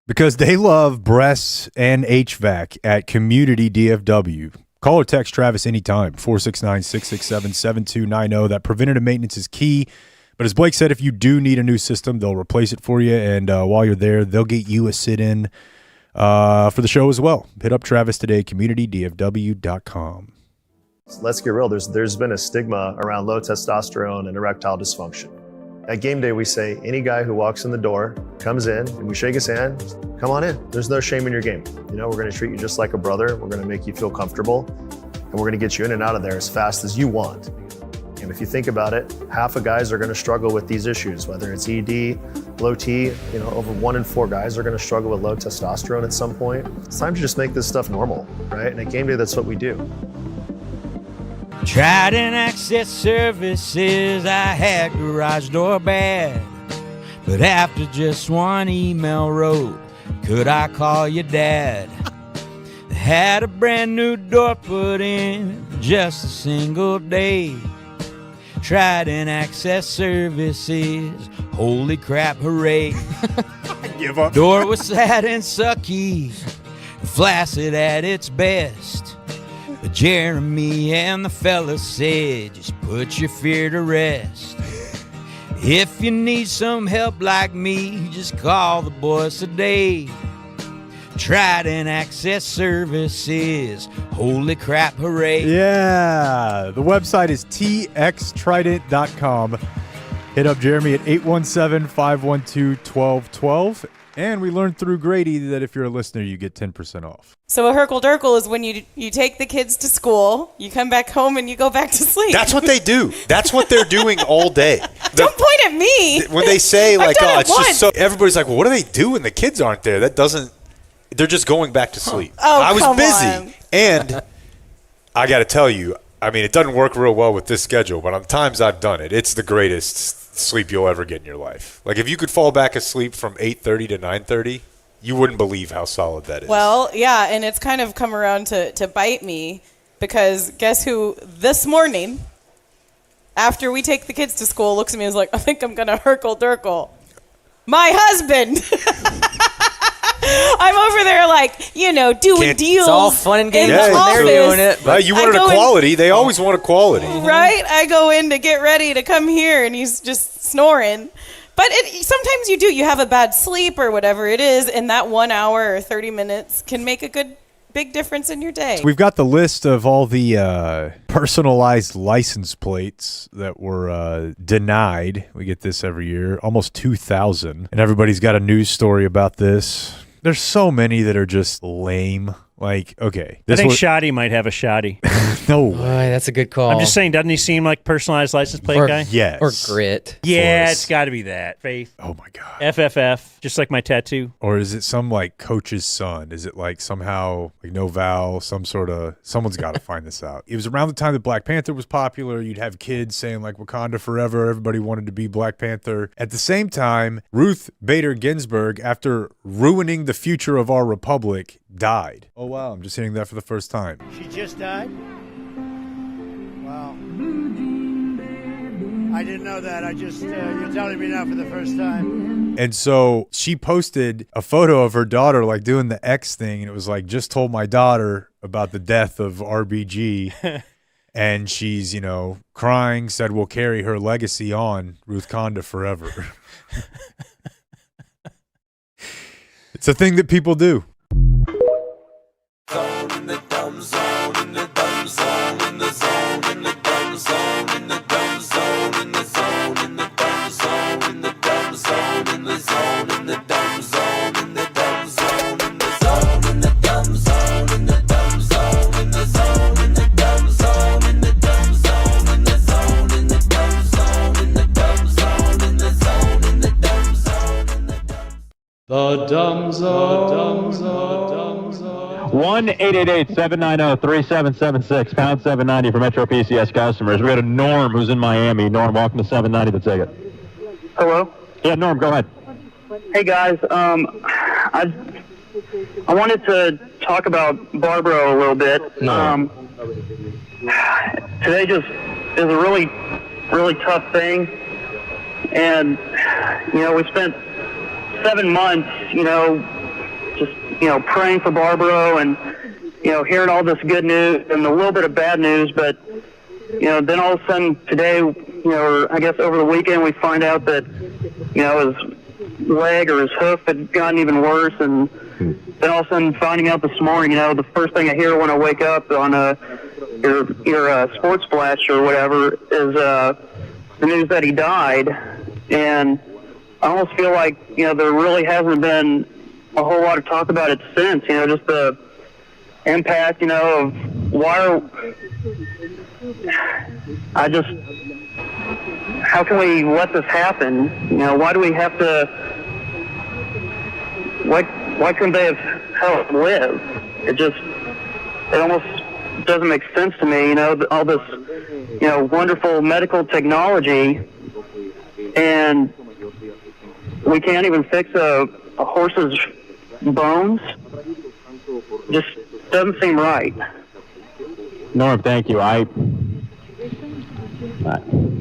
Because they love breasts and HVAC at Community DFW. Call or text Travis anytime, 469-667-7290. That preventative maintenance is key. But as Blake said, if you do need a new system, they'll replace it for you. And while you're there, they'll get you a sit-in for the show as well. Hit up Travis today, communitydfw.com. Let's get real. There's been a stigma around low testosterone and erectile dysfunction. At game day, we say any guy who walks in the door, comes in, and we shake his hand, come on in. There's no shame in your game. You know, we're going to treat you just like a brother. We're going to make you feel comfortable, and we're going to get you in and out of there as fast as you want. And if you think about it, half of guys are going to struggle with these issues, whether it's ED, low T, you know, over 1 in 4 guys are going to struggle with low testosterone at some point. It's time to just make this stuff normal, right? And at game day, that's what we do. Trident Access Services, I had garage door bad, but after just one email wrote, could I call your dad? Had a brand new door put in just a single day. Trident Access Services, holy crap, hooray. Give up. Door was sad and sucky, flaccid at its best. But Jeremy and the fellas said, just put your fear to rest. If you need some help like me, just call the boys today. Trident Access Services, holy crap, hooray. Yeah, the website is txtrident.com. Hit up Jeremy at 817-512-1212. And we learned through Grady that if you're a listener, you get 10% off. So a Herkle-Durkle is when you take the kids to school, you come back home, and you go back to sleep. That's what they do. That's what they're doing all day. Don't point at me. When they say, like, oh, it's once. just so, everybody's like, well, what do they do when the kids aren't there? That doesn't, they're just going back to sleep. Oh, I was come busy. on. And I got to tell you, I mean, it doesn't work real well with this schedule, but on the times I've done it, it's the greatest sleep you'll ever get in your life. Like, if you could fall back asleep from 8:30 to 9:30, you wouldn't believe how solid that is. Well, yeah, and it's kind of come around to bite me, because guess who this morning, after we take the kids to school, looks at me and is like, I think I'm going to Herkle-Durkle. My husband. I'm over there like, you know, doing deals. It's all fun and games in the when office. they're doing it. Right, you wanted equality. They always want equality. Right? I go in to get ready to come here, and he's just snoring. But sometimes you do. You have a bad sleep or whatever it is, and that 1 hour or 30 minutes can make a big difference in your day. We've got the list of all the personalized license plates that were denied. We get this every year, almost 2,000. And everybody's got a news story about this. There's so many that are just lame. Like, okay. I think Shoddy might have a Shoddy. No way. That's a good call. I'm just saying, doesn't he seem like personalized license plate guy? Yes. Or Grit. Yeah, it's got to be that. Faith. Oh, my God. FFF, just like my tattoo. Or is it some, like, coach's son? Is it, like, somehow, like, no vowel, someone's got to find this out. It was around the time that Black Panther was popular. You'd have kids saying, like, Wakanda forever. Everybody wanted to be Black Panther. At the same time, Ruth Bader Ginsburg, after ruining the future of our republic, died. Oh, wow. I'm just hearing that for the first time. She just died? Wow. I didn't know that. I just, you're telling me now for the first time. And so she posted a photo of her daughter, like, doing the X thing. And it was like, just told my daughter about the death of RBG. And she's, you know, crying, said we'll carry her legacy on, Ruth Conda forever. It's a thing that people do. In the dumb zone, in the dumb zone, in the zone, in the dumb zone, in the dumb zone, in the zone, in the dumb zone, in the dumb zone, in the zone, in the dumb zone, in the dumb zone, in the zone, in the dumb zone, in the dumb zone, in the zone, in the dumb zone, in the dumb zone, in the zone, in the dumb zone, in the dumb zone, in the zone, in the dumb zone, in the The Dumb Zone. 1-888-790-3776, pound 790 for Metro PCS customers. We got a Norm who's in Miami. Norm, welcome to 790 the ticket. Hello? Yeah, Norm, go ahead. Hey, guys. I wanted to talk about Barbaro a little bit. No. Today just is a really, really tough thing. And, you know, we spent 7 months, just, praying for Barbaro and, hearing all this good news and a little bit of bad news. But, then all of a sudden today or I guess over the weekend, we find out that, his leg or his hoof had gotten even worse, and then all of a sudden finding out this morning, the first thing I hear when I wake up on your sports flash or whatever is the news that he died. And I almost feel like, there really hasn't been a whole lot of talk about it since, just the impact, of how can we let this happen? Why do we have to, why couldn't they have helped him live? It almost doesn't make sense to me, all this, wonderful medical technology, and we can't even fix a horse's bones. Just doesn't seem right. Norm, thank you. I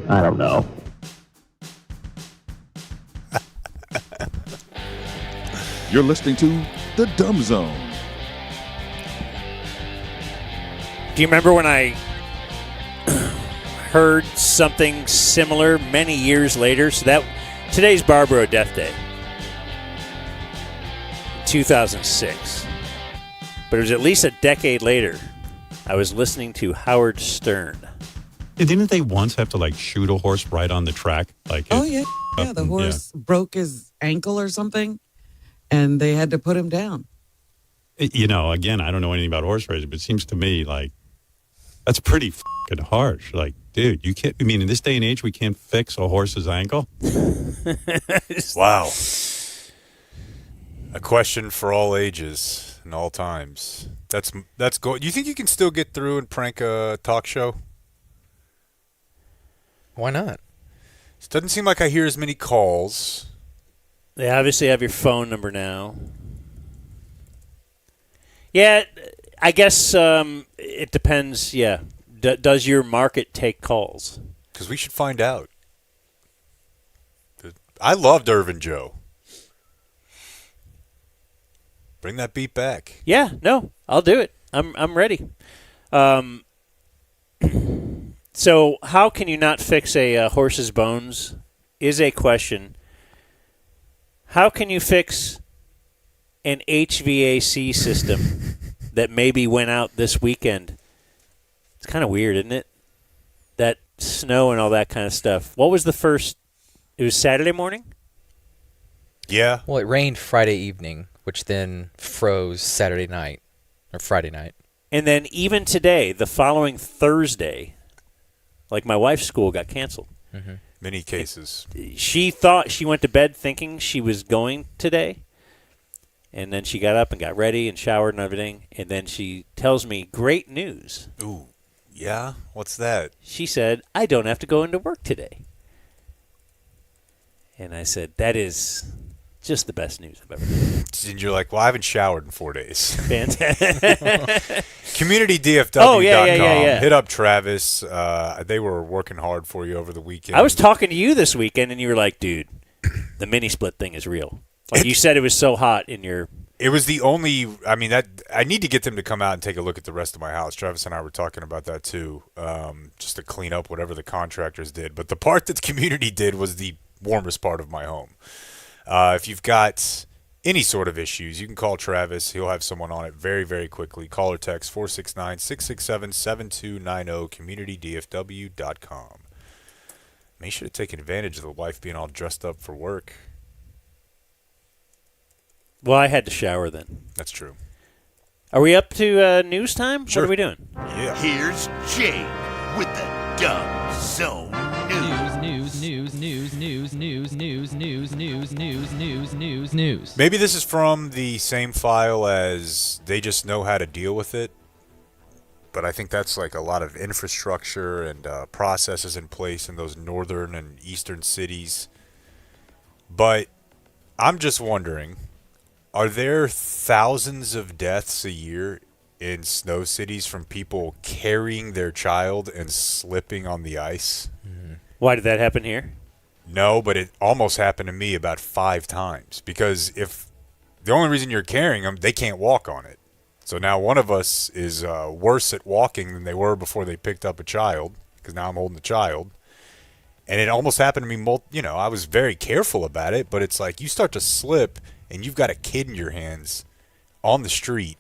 don't know. You're listening to The Dumb Zone. Do you remember when I heard something similar many years later? So today's Barbaro Death Day, 2006. But it was at least a decade later. I was listening to Howard Stern. Didn't they once have to shoot a horse right on the track? The horse broke his ankle or something, and they had to put him down. Again, I don't know anything about horse racing, but it seems to me that's pretty fucking harsh. Dude, you can't. In this day and age, we can't fix a horse's ankle. Wow. A question for all ages and all times. That's go. Do you think you can still get through and prank a talk show? Why not? It doesn't seem like I hear as many calls. They obviously have your phone number now. Yeah, I guess it depends. Yeah. Does your market take calls? Because we should find out. I loved Irvin Joe. Bring that beat back. Yeah, no, I'll do it. I'm ready. So how can you not fix a horse's bones is a question. How can you fix an HVAC system that maybe went out this weekend? It's kind of weird, isn't it? That snow and all that kind of stuff. What was the first? It was Saturday morning? Yeah. Well, it rained Friday evening, which then froze Saturday night or Friday night. And then even today, the following Thursday, my wife's school got canceled. Mm-hmm. Many cases. She thought she went to bed thinking she was going today. And then she got up and got ready and showered and everything. And then she tells me, great news. Ooh, yeah? What's that? She said, I don't have to go into work today. And I said, that is just the best news I've ever heard. And you're like, well, I haven't showered in 4 days. Fantastic. CommunityDFW.com. Oh, yeah. Hit up Travis. They were working hard for you over the weekend. I was talking to you this weekend, and you were like, dude, the mini-split thing is real. You said it was so hot in your... It was the only... I need to get them to come out and take a look at the rest of my house. Travis and I were talking about that, too, just to clean up whatever the contractors did. But the part that the community did was the warmest part of my home. If you've got any sort of issues, you can call Travis. He'll have someone on it very, very quickly. Call or text 469-667-7290, CommunityDFW.com. You should have taken advantage of the wife being all dressed up for work. Well, I had to shower then. That's true. Are we up to news time? Sure. What are we doing? Yeah. Here's Jake with the Dumb Zone News. Maybe this is from the same file as They Just Know How to Deal with It, but I think that's a lot of infrastructure and processes in place in those northern and eastern cities. But I'm just wondering, are there thousands of deaths a year in snow cities from people carrying their child and slipping on the ice? Why did that happen here? No, but it almost happened to me about 5 times. Because if the only reason you're carrying them, they can't walk on it. So now one of us is worse at walking than they were before they picked up a child, because now I'm holding the child. And it almost happened to me, I was very careful about it, but it's like you start to slip and you've got a kid in your hands on the street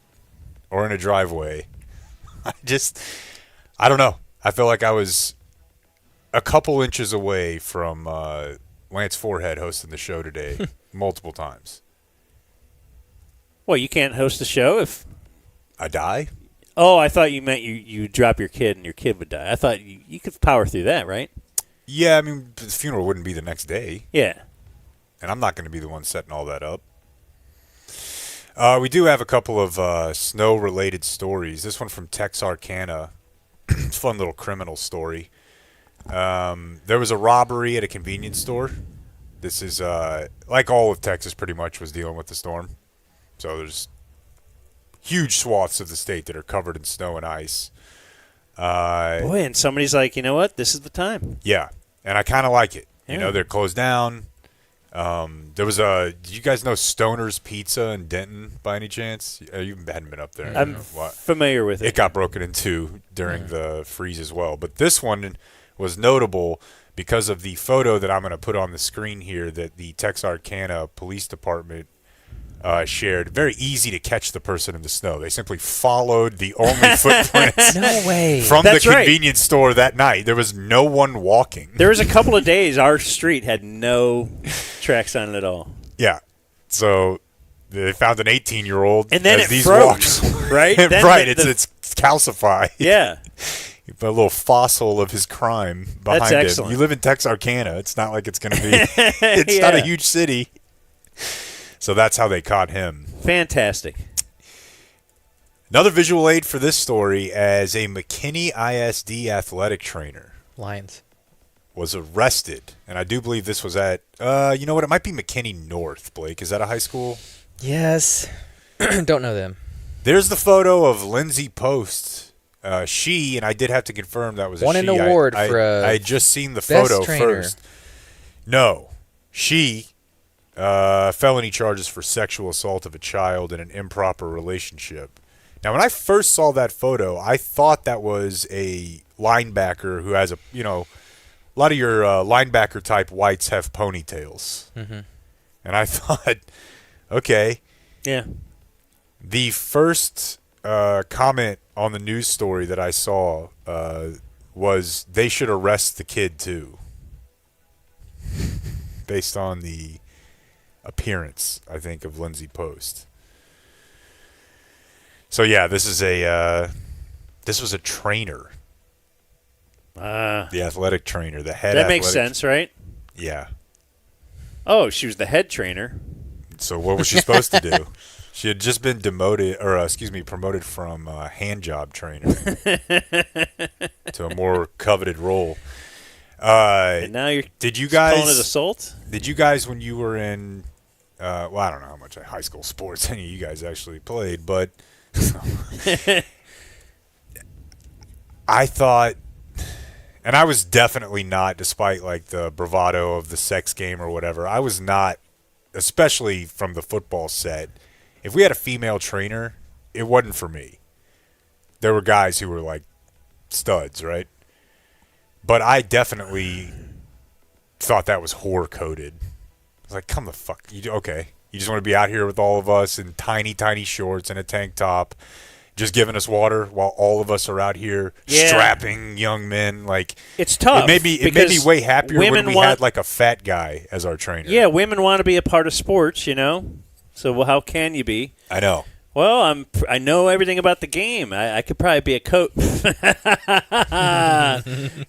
or in a driveway. I don't know. I feel like I was a couple inches away from Lance Forehead hosting the show today multiple times. Well, you can't host the show if I die? Oh, I thought you meant you drop your kid and your kid would die. I thought you could power through that, right? Yeah, I mean, the funeral wouldn't be the next day. Yeah. And I'm not going to be the one setting all that up. We do have a couple of snow-related stories. This one from Texarkana. It's a fun little criminal story. There was a robbery at a convenience store. This is, like all of Texas pretty much was dealing with the storm. So there's huge swaths of the state that are covered in snow and ice. Boy, and somebody's like, you know what? This is the time. Yeah, and I kind of like it. Yeah. You know, they're closed down. There was do you guys know Stoner's Pizza in Denton by any chance? You hadn't been up there. I'm familiar with it. It got broken into during the freeze as well. But this one was notable because of the photo that I'm going to put on the screen here that the Texarkana Police Department shared. Very easy to catch the person in the snow. They simply followed the only footprints No way. from That's the right. convenience store that night. There was no one walking. There was a couple of days our street had no tracks on it at all. Yeah. So they found an 18-year-old And then as it these froze, walks. right? Then Right. the- It's calcified. Yeah. You put a little fossil of his crime behind That's him. excellent. You live in Texarkana. It's not like it's going to be – it's not a huge city. So that's how they caught him. Fantastic. Another visual aid for this story, as a McKinney ISD athletic trainer Lions was arrested. And I do believe this was at you know what? It might be McKinney North, Blake. Is that a high school? Yes. Don't know them. There's the photo of Lindsay Post. She, and I did have to confirm that was a Won she. an award for I had just seen the best photo trainer. first. No. She, felony charges for sexual assault of a child in an improper relationship. Now, when I first saw that photo, I thought that was a linebacker who has a lot of your linebacker type whites have ponytails. Mhm. And I thought, okay. Yeah. The first comment on the news story that I saw was they should arrest the kid too, based on the appearance, I think, of Lindsay Post. So yeah, this was a trainer, the athletic trainer, the head. That makes athletic- sense, right? Yeah. Oh, she was the head trainer. So what was she supposed to do? She had just been promoted from hand job trainer to a more coveted role. And now you're did you guys calling it assault? Did you guys, when you were in well, I don't know how much high school sports any of you guys actually played, but I thought, and I was definitely not, despite like the bravado of the sex game or whatever, I was not, especially from the football set. If we had a female trainer, it wasn't for me. There were guys who were like studs, right? But I definitely thought that was whore-coded. I was like, come the fuck. Okay. You just want to be out here with all of us in tiny, tiny shorts and a tank top, just giving us water while all of us are out here strapping young men. Like, it's tough. It made me way happier when we had like a fat guy as our trainer. Yeah, women want to be a part of sports, you know. So well, how can you be? I know. Well, I know everything about the game. I could probably be a coach.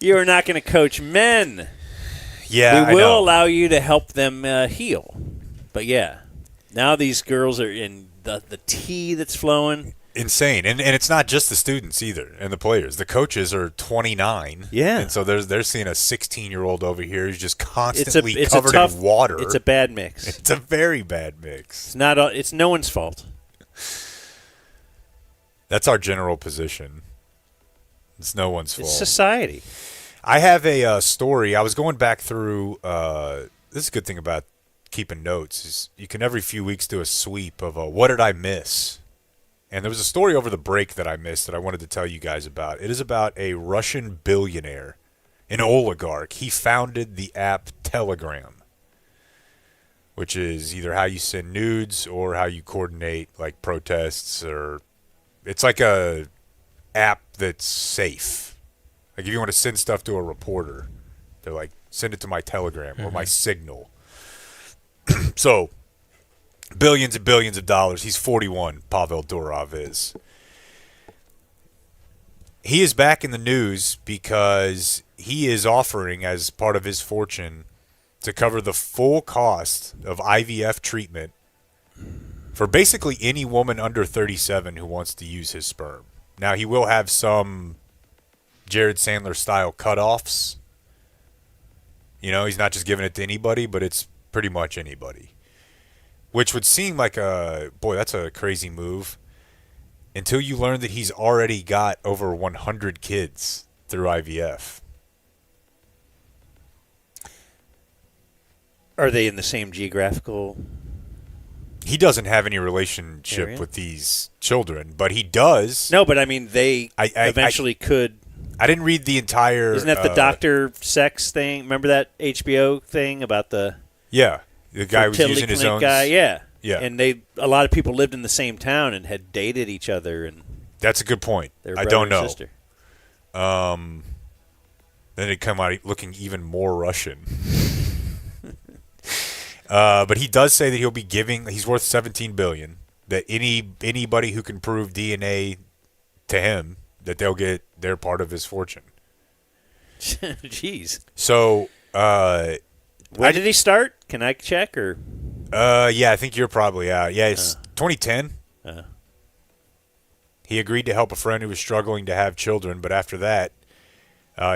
You're not going to coach men. Yeah, we will I know. allow you to help them heal. But yeah, now these girls are in the tea that's flowing. Insane, and it's not just the students either, and the players. The coaches are 29. Yeah, and so they're seeing a 16-year-old over here who's just constantly it's covered a tough, in water. It's a bad mix. It's a very bad mix. It's no one's fault. That's our general position. It's no one's fault. It's society. I have a story. I was going back through. This is a good thing about keeping notes. Is you can every few weeks do a sweep of what did I miss. And there was a story over the break that I missed that I wanted to tell you guys about. It is about a Russian billionaire an oligarch. He founded the app Telegram, which is either how you send nudes or how you coordinate like protests, or it's like a app that's safe. Like if you want to send stuff to a reporter, they're like, send it to my Telegram or my Signal. So billions and billions of dollars. He's 41, Pavel Durov is. He is back in the news because he is offering, as part of his fortune, to cover the full cost of IVF treatment for basically any woman under 37 who wants to use his sperm. Now, he will have some Jared Sandler-style cutoffs. You know, he's not just giving it to anybody, but it's pretty much anybody. Which would seem like that's a crazy move. Until you learn that he's already got over 100 kids through IVF. Are they in the same geographical? He doesn't have any relationship area with these children, but he does. No, but I mean, they eventually could. I didn't read the entire. Isn't that the doctor sex thing? Remember that HBO thing about the? Yeah, the guy was using his own guy. Yeah, yeah, and a lot of people lived in the same town and had dated each other, and that's a good point. Their I brother don't and know. Sister. Then it come out looking even more Russian. But he does say that he'll be giving. He's worth $17 billion. That anybody who can prove DNA to him, that they'll get their part of his fortune. Jeez. So, when did he start? Can I check or? Yeah, I think you're probably out. Yeah, it's 2010. He agreed to help a friend who was struggling to have children, but after that,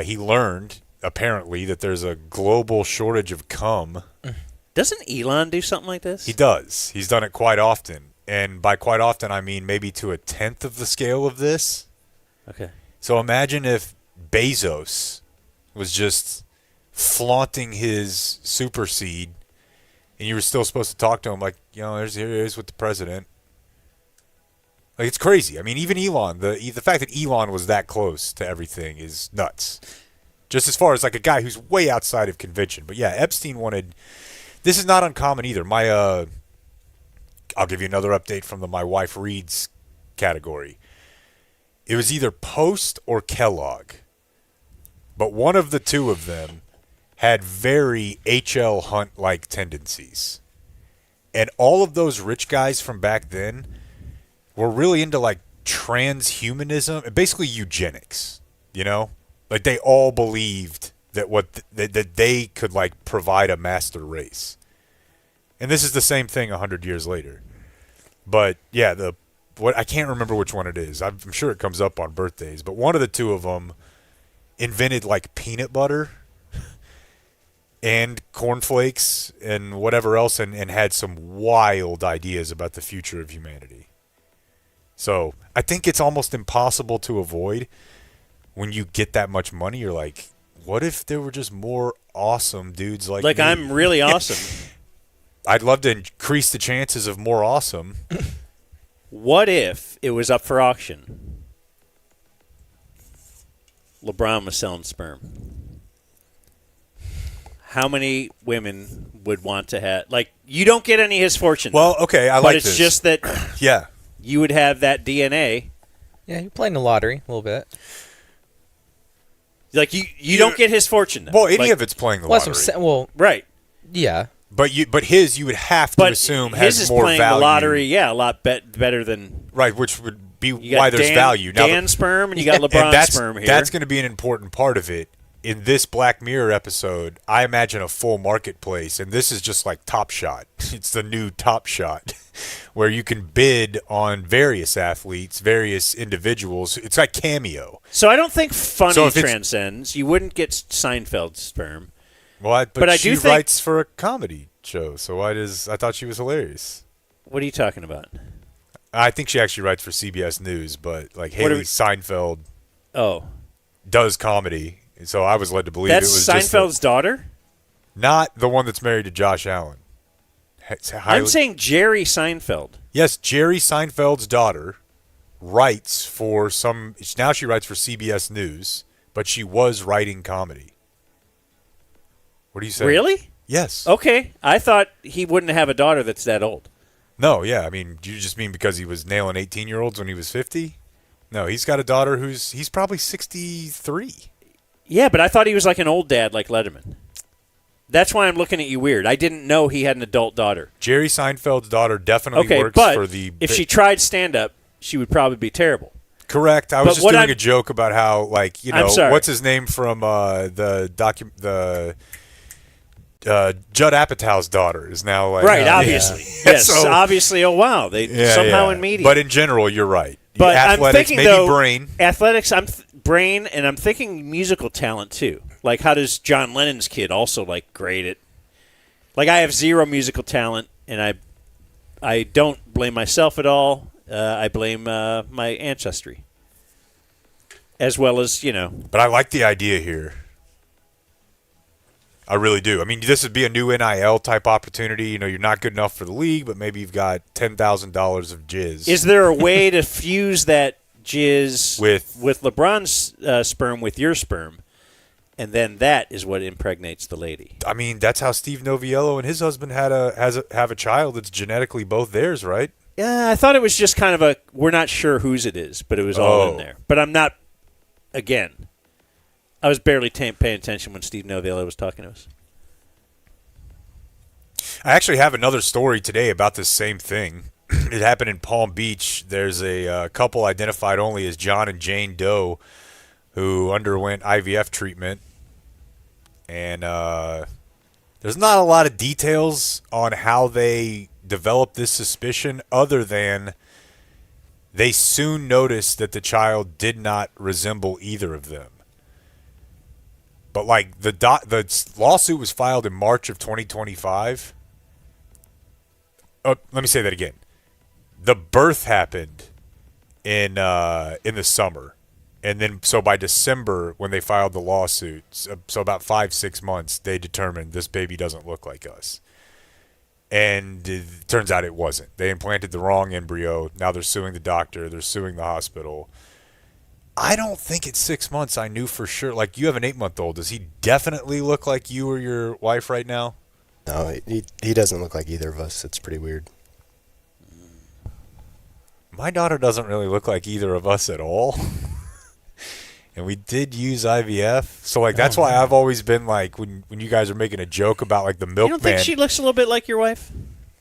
he learned apparently that there's a global shortage of cum. Doesn't Elon do something like this? He does. He's done it quite often. And by quite often, I mean maybe to a tenth of the scale of this. Okay. So imagine if Bezos was just flaunting his super seed and you were still supposed to talk to him like, here it is with the president. Like, it's crazy. I mean, even Elon, the fact that Elon was that close to everything is nuts. Just as far as like a guy who's way outside of convention. But yeah, Epstein wanted... This is not uncommon either. I'll give you another update from the My Wife Reads category. It was either Post or Kellogg. But one of the two of them had very H.L. Hunt-like tendencies. And all of those rich guys from back then were really into like transhumanism and basically eugenics, you know? Like they all believed that that they could like provide a master race. And this is the same thing 100 years later. But yeah, I can't remember which one it is. I'm sure it comes up on birthdays, but one of the two of them invented like peanut butter and cornflakes and whatever else and had some wild ideas about the future of humanity. So I think it's almost impossible to avoid when you get that much money. You're like, what if there were just more awesome dudes like me? I'm really awesome. I'd love to increase the chances of more awesome. What if it was up for auction? LeBron was selling sperm. How many women would want to have... Like, you don't get any of his fortune. Well, okay, I like this. But it's just that yeah, you would have that DNA. Yeah, you're playing the lottery a little bit. Like, you don't get his fortune, though. Well, any of it's playing the lottery. Right. Yeah. But his, you would have to assume has his is more playing value. The lottery, yeah, a lot better than... Right, which would be why there's value. Now, Dan sperm and you got LeBron sperm here. That's going to be an important part of it. In this Black Mirror episode, I imagine a full marketplace, and this is just like Top Shot. It's the new Top Shot, where you can bid on various athletes, various individuals. It's like Cameo. So I don't think funny transcends. You wouldn't get Seinfeld's sperm. Well, but I she do think, writes for a comedy show, so I thought she was hilarious. What are you talking about? I think she actually writes for CBS News, but like Haley Seinfeld does comedy. So I was led to believe it was Seinfeld's daughter? Not the one that's married to Josh Allen. I'm saying Jerry Seinfeld. Yes, Jerry Seinfeld's daughter writes for now she writes for CBS News, but she was writing comedy. What do you say? Really? Yes. Okay. I thought he wouldn't have a daughter that's that old. No, yeah. I mean, do you just mean because he was nailing 18-year-olds when he was 50? No, he's got a daughter he's probably 63. Yeah, but I thought he was like an old dad like Letterman. That's why I'm looking at you weird. I didn't know he had an adult daughter. Jerry Seinfeld's daughter definitely works but for the... if she tried stand-up, she would probably be terrible. Correct. I was just doing a joke about how, like, you know, what's his name from Judd Apatow's daughter is now like... Right, obviously. Yes, so, obviously. Oh, wow. They somehow in media. But in general, you're right. But athletics, I'm thinking, maybe though, brain. Athletics, brain, and I'm thinking musical talent, too. Like, how does John Lennon's kid also, like, grade it? Like, I have zero musical talent, and I don't blame myself at all. I blame my ancestry. As well as, you know. But I like the idea here. I really do. I mean, this would be a new NIL type opportunity. You know, you're not good enough for the league, but maybe you've got $10,000 of jizz. Is there a way to fuse that jizz with LeBron's sperm with your sperm, and then that is what impregnates the lady? I mean, that's how Steve Noviello and his husband have a child that's genetically both theirs, right? Yeah, I thought it was just kind of we're not sure whose it is, but it was all in there. But I'm not, again, I was barely paying attention when Steve Noviello was talking to us. I actually have another story today about this same thing. It happened in Palm Beach. There's a couple identified only as John and Jane Doe who underwent IVF treatment. And there's not a lot of details on how they developed this suspicion other than they soon noticed that the child did not resemble either of them. But, like, the lawsuit was filed in March of 2025. Oh, let me say that again. The birth happened in the summer. And then, so by December, when they filed the lawsuit, so about 5-6 months, they determined this baby doesn't look like us. And it turns out it wasn't. They implanted the wrong embryo. Now they're suing the doctor. They're suing the hospital. I don't think at 6 months I knew for sure. Like, you have an 8-month-old. Does he definitely look like you or your wife right now? No, he doesn't look like either of us. It's pretty weird. My daughter doesn't really look like either of us at all. And we did use IVF. So, like, that's why I've always been, like, when you guys are making a joke about, like, the milkman. You don't think she looks a little bit like your wife?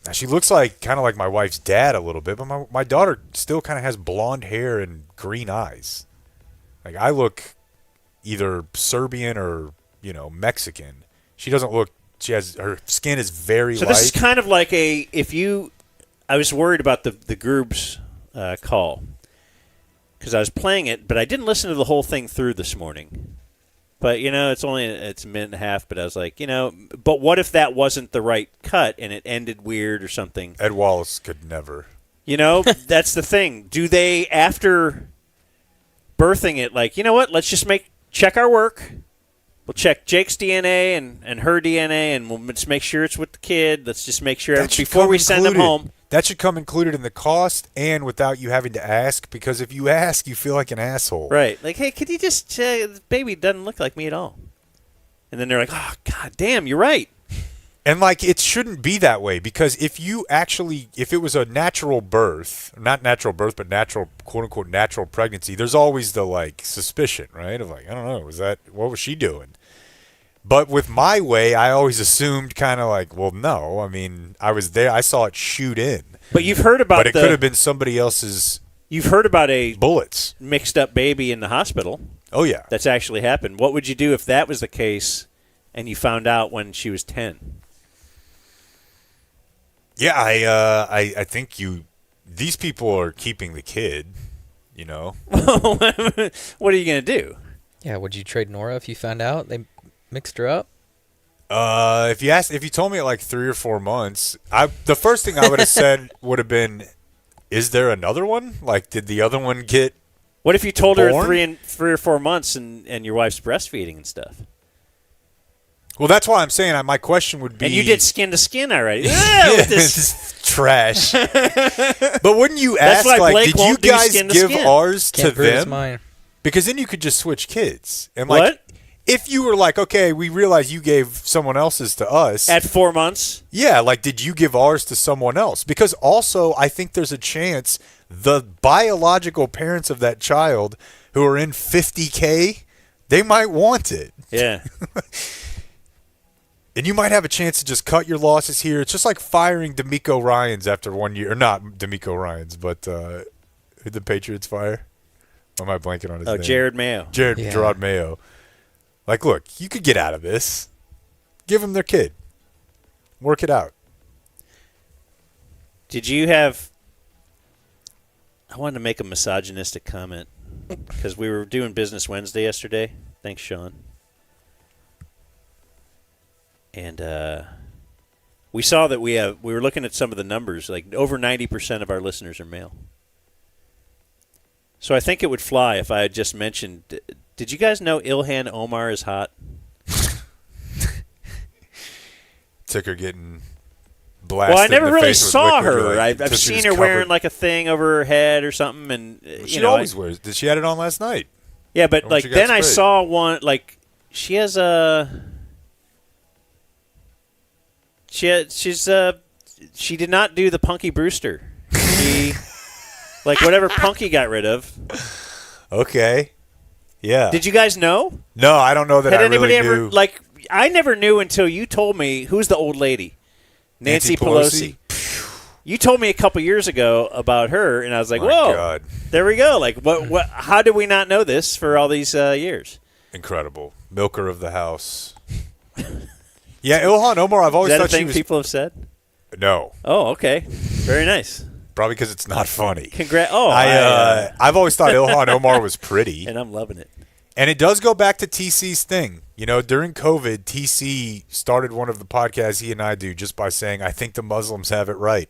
Now, she looks like kind of like my wife's dad a little bit, but my daughter still kind of has blonde hair and green eyes. Like, I look either Serbian or, you know, Mexican. She doesn't look, her skin is very light. So this is kind of like I was worried about the Groobs call because I was playing it, but I didn't listen to the whole thing through this morning. But, you know, it's a minute and a half, but I was like, you know, but what if that wasn't the right cut and it ended weird or something? Ed Wallace could never. You know, that's the thing. Do they, after birthing it, like, you know what, let's just check our work. We'll check Jake's DNA and her DNA, and we'll just make sure it's with the kid. Let's just make sure before we send them home. That should come included in the cost and without you having to ask, because if you ask, you feel like an asshole. Right. Like, hey, could you just this baby doesn't look like me at all. And then they're like, oh, God damn, you're right. And, like, it shouldn't be that way, because if it was a natural birth, not natural birth, but natural, quote-unquote, natural pregnancy, there's always the, like, suspicion, right? Of, like, I don't know, what was she doing? But with my way, I always assumed kind of like, well, no. I mean, I was there. I saw it shoot in. But you've heard about But it could have been somebody else's You've heard about a bullets mixed up baby in the hospital. Oh, yeah. That's actually happened. What would you do if that was the case and you found out when she was 10? Yeah, I think these people are keeping the kid, you know. What are you going to do? Yeah, would you trade Nora if you found out they mixed her up? If you told me at like 3 or 4 months, the first thing I would have said would have been, is there another one? Like, did the other one get What if you told born? her 3 or 4 months and your wife's breastfeeding and stuff? Well, that's why I'm saying my question would be... And you did skin to skin already. Yeah, this trash. But wouldn't you ask, like, did you guys give ours to them? Mine. Because then you could just switch kids. And what? if you were like, okay, we realize you gave someone else's to us. At 4 months? Yeah, like, did you give ours to someone else? Because also, I think there's a chance the biological parents of that child who are in $50K, they might want it. Yeah. And you might have a chance to just cut your losses here. It's just like firing D'Amico Ryans after 1 year. Or not D'Amico Ryans, but who did the Patriots fire? Or am I blanking on his name? Jared Mayo. Gerard Mayo. Like, look, you could get out of this. Give them their kid. Work it out. Did you have... I wanted to make a misogynistic comment because we were doing Business Wednesday yesterday. Thanks, Sean. And we saw that we were looking at some of the numbers. Like over 90% of our listeners are male. So I think it would fly if I had just mentioned. Did you guys know Ilhan Omar is hot? Took her getting blasted. Well, I never in the really face with saw liquid, her. like, I've till she seen was her wearing covered. like a thing over her head or something, and She always wears. Did she had it on last night? Yeah, but When like she got then I sprayed. saw one like she has a. She did not do the Punky Brewster. She like whatever Punky got rid of. Okay. Yeah. Did you guys know? No, I don't know that Had I anybody really ever knew. like? I never knew until you told me who's the old lady, Nancy Pelosi. You told me a couple years ago about her, and I was like, My "Whoa, God. there we go!" Like, what? How did we not know this for all these years? Incredible. Milker of the house. Yeah, Ilhan Omar, I've always Is that thought a thing she was... people have said? No. Oh, okay. Very nice. Probably because it's not funny. I've always thought Ilhan Omar was pretty. And I'm loving it. And it does go back to TC's thing. You know, during COVID, TC started one of the podcasts he and I do just by saying, I think the Muslims have it right.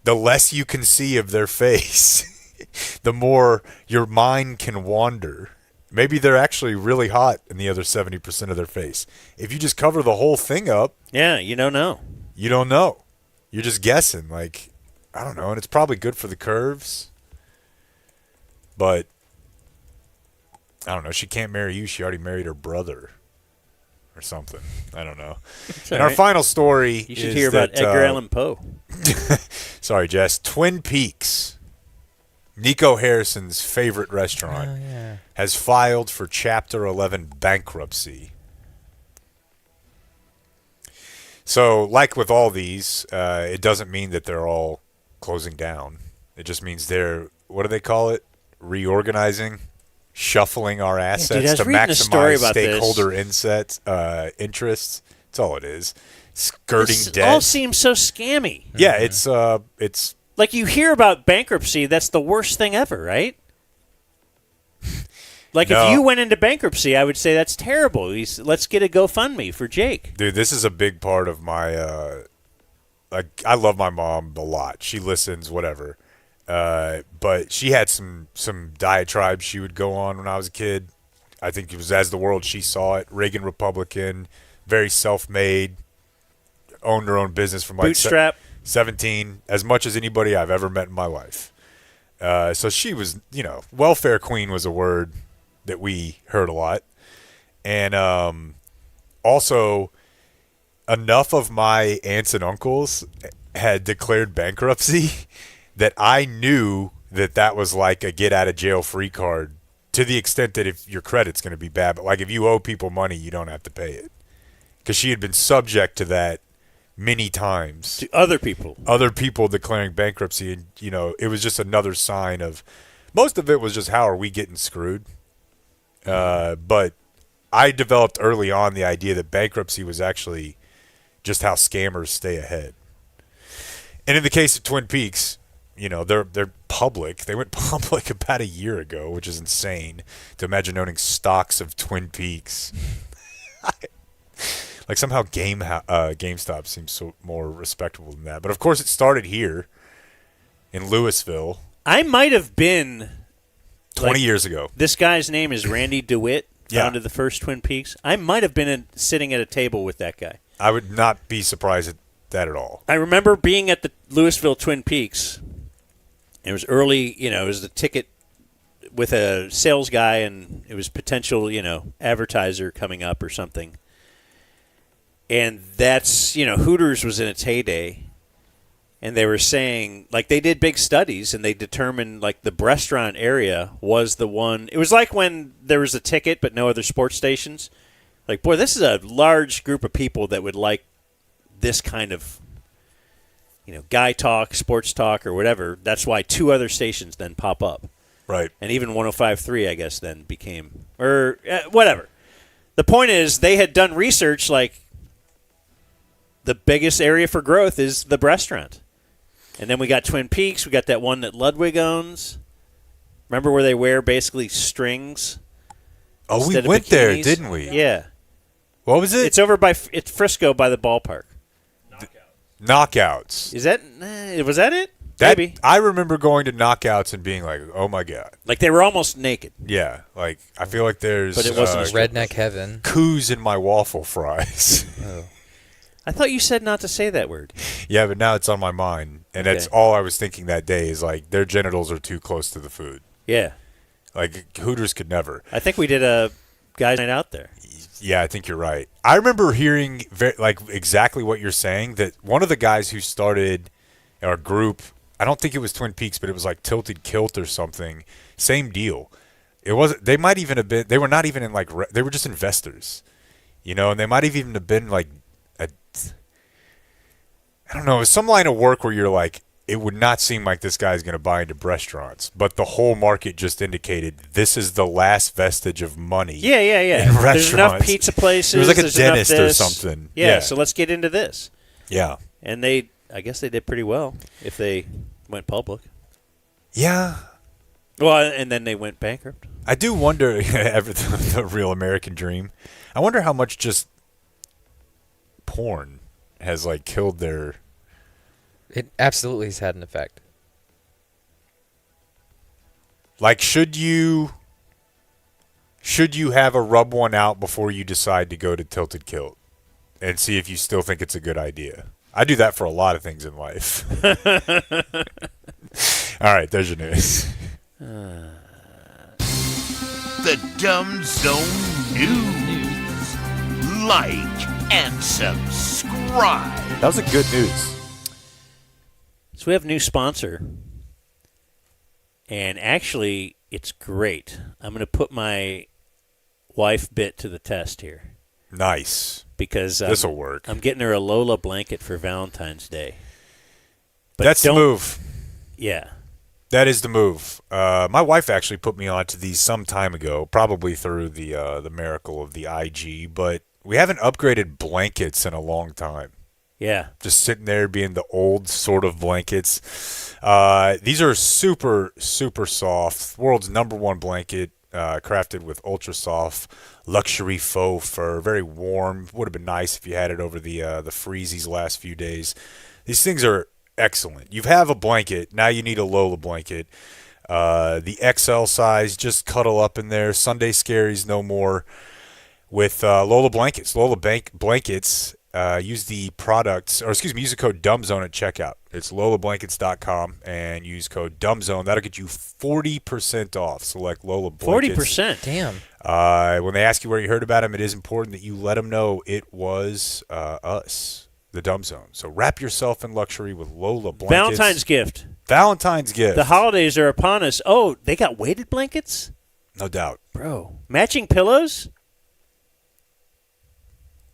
The less you can see of their face, the more your mind can wander. Maybe they're actually really hot in the other 70% of their face. If you just cover the whole thing up. Yeah, you don't know. You don't know. You're just guessing. Like, I don't know. And it's probably good for the curves. But, I don't know. She can't marry you. She already married her brother. Or something. I don't know. And our final story You should is hear about that, Edgar Allan Poe. Sorry, Jess. Twin Peaks. Nico Harrison's favorite restaurant has filed for Chapter 11 bankruptcy. So, like with all these, it doesn't mean that they're all closing down. It just means they're, what do they call it? Reorganizing, shuffling our assets to maximize stakeholder interests. That's all it is. Skirting This debt. all seems so scammy. Yeah, it's like you hear about bankruptcy, that's the worst thing ever, right? Like No. if you went into bankruptcy, I would say that's terrible. Let's get a GoFundMe for Jake. Dude, this is a big part of my like I love my mom a lot. She listens, whatever. But she had some diatribes she would go on when I was a kid. I think it was As the World She Saw It. Reagan Republican, very self-made, owned her own business from like Bootstrap. 17, as much as anybody I've ever met in my life. So she was, welfare queen was a word that we heard a lot. And also, enough of my aunts and uncles had declared bankruptcy that I knew that was like a get-out-of-jail-free card, to the extent that if your credit's going to be bad, but like if you owe people money, you don't have to pay it. Because she had been subject to that many times. To other people. Other people declaring bankruptcy, and, it was just another sign of, most of it was just how are we getting screwed? But I developed early on the idea that bankruptcy was actually just how scammers stay ahead. And in the case of Twin Peaks, they're public. They went public about a year ago, which is insane to imagine owning stocks of Twin Peaks. Like somehow GameStop seems so more respectable than that. But of course it started here in Louisville. I might have been 20 years ago. This guy's name is Randy DeWitt, founded the first Twin Peaks. I might have been sitting at a table with that guy. I would not be surprised at that at all. I remember being at the Louisville Twin Peaks. It was early, it was the ticket with a sales guy, and it was potential, advertiser coming up or something. And that's, Hooters was in its heyday. And they were saying, like, they did big studies, and they determined, like, the restaurant area was the one. It was like when there was a ticket but no other sports stations. Like, boy, this is a large group of people that would like this kind of, guy talk, sports talk, or whatever. That's why 2 other stations then pop up. Right. And even 105.3, I guess, then became, or whatever. The point is, they had done research, like, the biggest area for growth is the restaurant. And then we got Twin Peaks. We got that one that Ludwig owns. Remember where they wear basically strings? Oh, we went there, didn't we? Yeah. What was it? It's over by Frisco by the ballpark. Knockouts. Is that was that it? Maybe. I remember going to Knockouts and being like, "Oh my god!" Like they were almost naked. Yeah, like I feel like there's. But it wasn't redneck heaven. Coos in my waffle fries. Oh. I thought you said not to say that word. Yeah, but now it's on my mind, and that's all I was thinking that day. Is like their genitals are too close to the food. Yeah. Like Hooters could never. I think we did a guys' night out there. Yeah, I think you're right. I remember hearing exactly what you're saying. That one of the guys who started our group, I don't think it was Twin Peaks, but it was like Tilted Kilt or something. Same deal. It wasn't. They might even have been. They were not even in they were just investors, and they might have even have been like I don't know. It was some line of work where you're like, it would not seem like this guy's going to buy into restaurants, but the whole market just indicated this is the last vestige of money. Yeah. In restaurants. There's enough pizza places. It was like a there's dentist or something. Yeah, so let's get into this. Yeah. And I guess they did pretty well if they went public. Yeah. Well, and then they went bankrupt. I do wonder, the real American dream. I wonder how much just porn has killed their. It absolutely has had an effect. Like, should you have a rub one out before you decide to go to Tilted Kilt and see if you still think it's a good idea? I do that for a lot of things in life. All right, there's your news. The Dumb Zone News. Like and subscribe. That was a good news. So we have a new sponsor, and actually, it's great. I'm going to put my wife bit to the test here. Nice. Because this will work. I'm getting her a Lola blanket for Valentine's Day. But that's the move. Yeah. That is the move. My wife actually put me onto these some time ago, probably through the miracle of the IG, but we haven't upgraded blankets in a long time. Yeah. Just sitting there being the old sort of blankets. These are super, super soft. World's #1 blanket, crafted with ultra soft luxury faux fur. Very warm. Would have been nice if you had it over the freeze these last few days. These things are excellent. You have a blanket. Now you need a Lola blanket. The XL size, just cuddle up in there. Sunday scaries no more. With Lola blankets. Lola blankets. Use the code DUMBZONE at checkout. It's lolablankets.com and use code DUMBZONE. That'll get you 40% off select Lola blankets. 40%? Damn. When they ask you where you heard about them, it is important that you let them know it was us, the Dumb Zone. So wrap yourself in luxury with Lola blankets. Valentine's gift. Valentine's gift. The holidays are upon us. Oh, they got weighted blankets? No doubt. Bro. Matching pillows?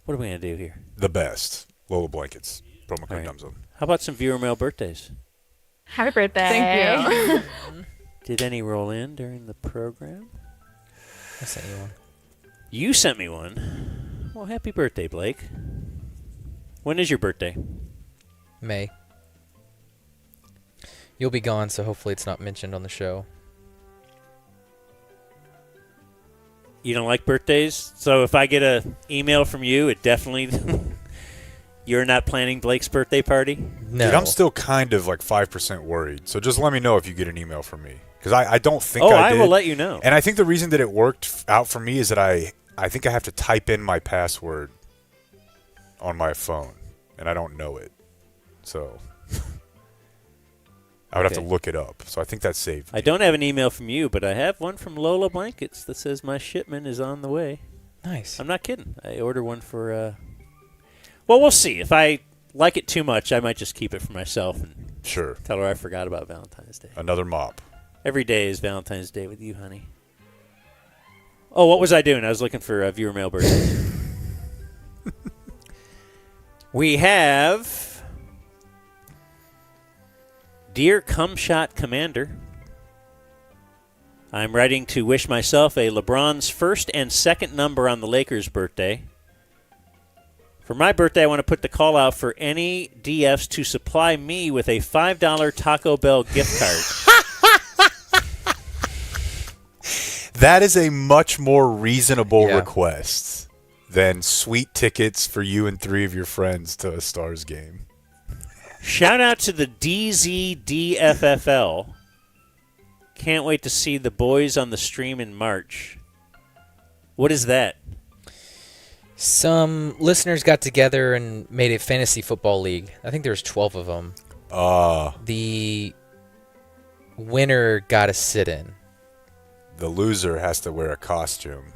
What are we going to do here? The best. Lola blankets. Promo code DUMBZONE. How about some viewer mail birthdays? Happy birthday. Thank you. Did any roll in during the program? I sent you one. You sent me one. Well, happy birthday, Blake. When is your birthday? May. You'll be gone, so hopefully it's not mentioned on the show. You don't like birthdays? So if I get an email from you, it definitely... You're not planning Blake's birthday party? No. Dude, I'm still kind of 5% worried. So just let me know if you get an email from me. Because I don't think I did. I will let you know. And I think the reason that it worked out for me is that I think I have to type in my password on my phone. And I don't know it. So... I would have Okay. to look it up. So I think that's saved. I don't have an email from you, but I have one from Lola Blankets that says my shipment is on the way. Nice. I'm not kidding. I ordered one for. Well, we'll see. If I like it too much, I might just keep it for myself and tell her I forgot about Valentine's Day. Another mop. Every day is Valentine's Day with you, honey. Oh, what was I doing? I was looking for viewer mail birthdays. We have Dear Cumshot Commander. I'm writing to wish myself a LeBron's first and second number on the Lakers' birthday. For my birthday, I want to put the call out for any DFs to supply me with a $5 Taco Bell gift card. That is a much more reasonable request than sweet tickets for you and 3 of your friends to a Stars game. Shout out to the DZDFFL. Can't wait to see the boys on the stream in March. What is that? Some listeners got together and made a fantasy football league. I think there's 12 of them. The winner got a sit-in. The loser has to wear a costume.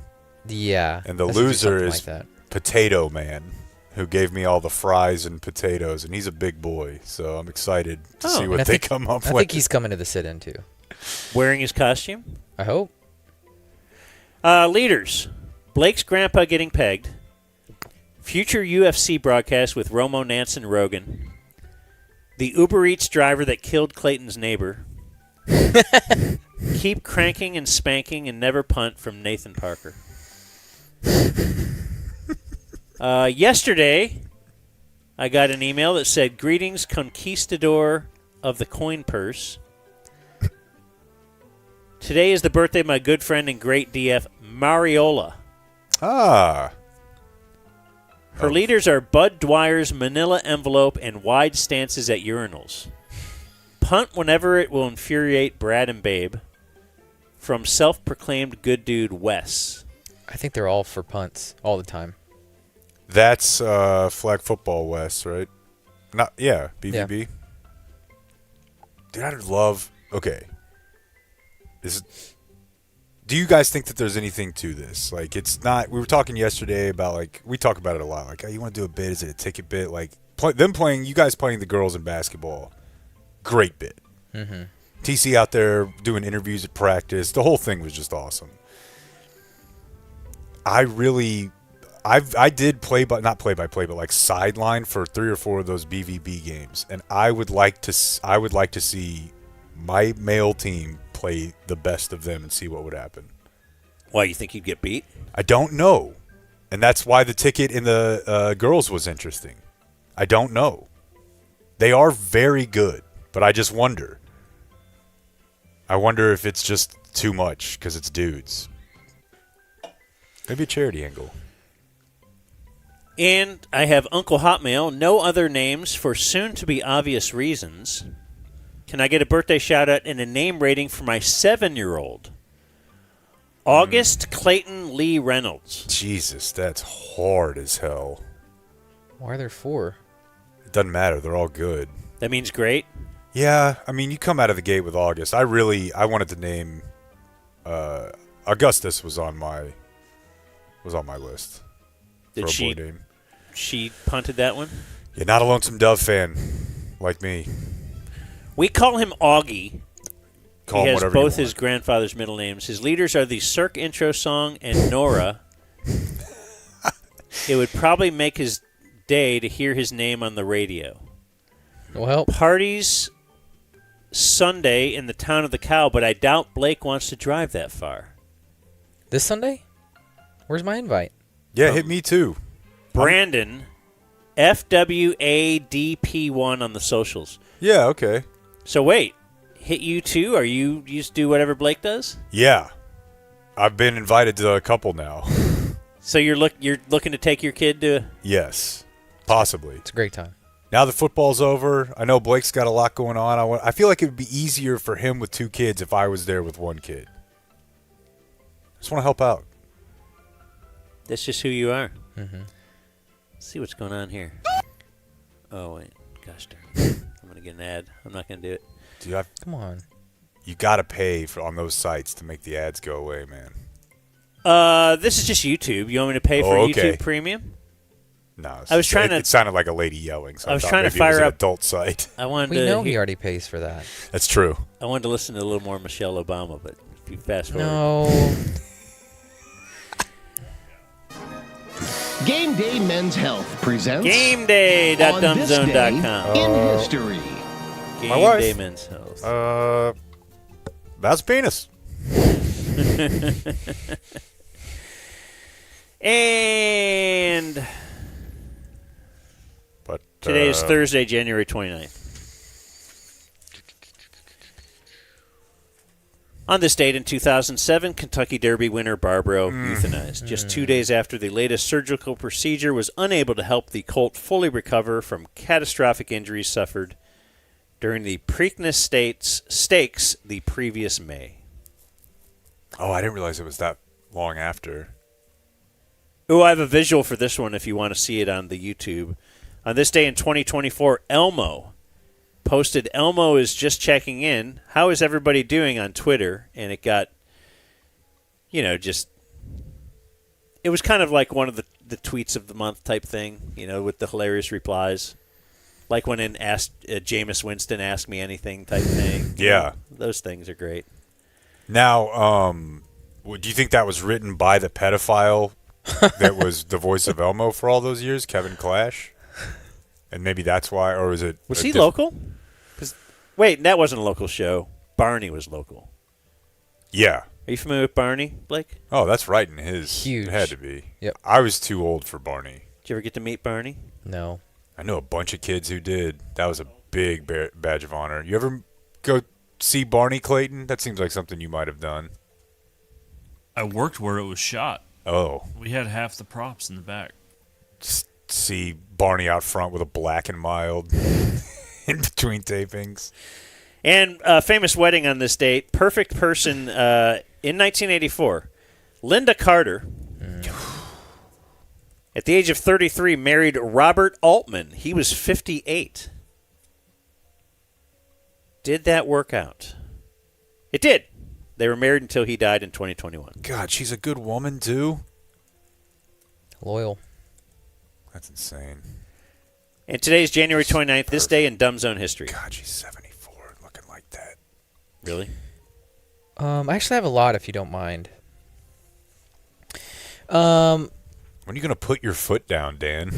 Yeah. And the let's do loser something is like that. Potato Man, who gave me all the fries and potatoes, and he's a big boy, so I'm excited to see what they come up with. I think he's coming to the sit-in, too. Wearing his costume? I hope. Leaders. Blake's grandpa getting pegged. Future UFC broadcast with Romo, Nance, and Rogan. The Uber Eats driver that killed Clayton's neighbor. Keep cranking and spanking and never punt from Nathan Parker. Yesterday, I got an email that said, "Greetings, conquistador of the coin purse. Today is the birthday of my good friend and great DF, Mariola. Her leaders are Bud Dwyer's manila envelope and wide stances at urinals. Punt whenever it will infuriate Brad and Babe. From self-proclaimed good dude Wes." I think they're all for punts all the time. That's flag football West, right? BVB. Yeah. Dude, I'd love. Okay. Do you guys think that there's anything to this? Like, it's not. We were talking yesterday about, like, we talk about it a lot. Like, oh, you want to do a bit? Is it a ticket bit? Like, you guys playing the girls in basketball. Great bit. Mm-hmm. TC out there doing interviews at practice. The whole thing was just awesome. I did not play by play, but like sideline for 3 or 4 of those BVB games, and I would like to see my male team play the best of them and see what would happen. Why, you think you'd get beat? I don't know, and that's why the ticket in the girls was interesting. I don't know. They are very good, but I just wonder. I wonder if it's just too much because it's dudes. Maybe a charity angle. And I have Uncle Hotmail, no other names for soon-to-be obvious reasons. Can I get a birthday shout-out and a name rating for my 7-year-old? August Clayton Lee Reynolds. Jesus, that's hard as hell. Why are there 4? It doesn't matter. They're all good. That means great? Yeah, I mean, you come out of the gate with August. I wanted to name Augustus was on my list. Did she punted that one? Yeah, not a Lonesome Dove fan like me. We call him Augie. Call he him has whatever you both want. his grandfather's middle names. His leaders are the Cirque intro song and Nora. It would probably make his day to hear his name on the radio. Well, parties Sunday in the town of the cow, but I doubt Blake wants to drive that far. This Sunday? Where's my invite? Yeah, hit me too. Brandon, FWADP1 on the socials. Yeah, okay. So wait, hit you too? Are you just do whatever Blake does? Yeah, I've been invited to a couple now. So you're looking to take your kid to? Yes, possibly. It's a great time. Now the football's over. I know Blake's got a lot going on. I feel like it would be easier for him with 2 kids if I was there with 1 kid. Just want to help out. That's just who you are. Mm-hmm. Let's see what's going on here. Oh, wait. Gosh darn. I'm going to get an ad. I'm not going to do it. Dude, Come on. You got to pay on those sites to make the ads go away, man. This is just YouTube. You want me to pay for okay. YouTube Premium? No. I was trying to. It sounded like a lady yelling. So I was thought trying to maybe fire it was an up adult site. I wanted We to. know he already pays for that. That's true. I wanted to listen to a little more Michelle Obama, but if you fast forward. No. Game Day Men's Health presents GameDay.dumbzone.com. in history. Game My wife. Day Men's Health. That's penis. And But today is Thursday, January 29th. On this date in 2007, Kentucky Derby winner Barbaro euthanized. Just 2 days after the latest surgical procedure was unable to help the colt fully recover from catastrophic injuries suffered during the Preakness Stakes the previous May. Oh, I didn't realize it was that long after. Oh, I have a visual for this one if you want to see it on the YouTube. On this day in 2024, Elmo posted, Elmo is just checking in. How is everybody doing on Twitter? And it got, it was kind of like one of the tweets of the month type thing, with the hilarious replies. Like when Jameis Winston asked me anything type thing. Yeah. Those things are great. Now, do you think that was written by the pedophile that was the voice of Elmo for all those years, Kevin Clash? And maybe that's why, or was it... Was he local? Wait, that wasn't a local show. Barney was local. Yeah. Are you familiar with Barney, Blake? Oh, that's right in his... Huge. It had to be. Yep. I was too old for Barney. Did you ever get to meet Barney? No. I know a bunch of kids who did. That was a big badge of honor. You ever go see Barney, Clayton? That seems like something you might have done. I worked where it was shot. Oh. We had half the props in the back. Just see Barney out front with a Black and Mild in between tapings. And a famous wedding on this date. Perfect person in 1984. Linda Carter, at the age of 33, married Robert Altman. He was 58. Did that work out? It did. They were married until he died in 2021. God, she's a good woman, too. Loyal. That's insane. And today's January 29th, this day in Dumb Zone history. God, she's 74, looking like that. Really? I actually have a lot, if you don't mind. When are you going to put your foot down, Dan?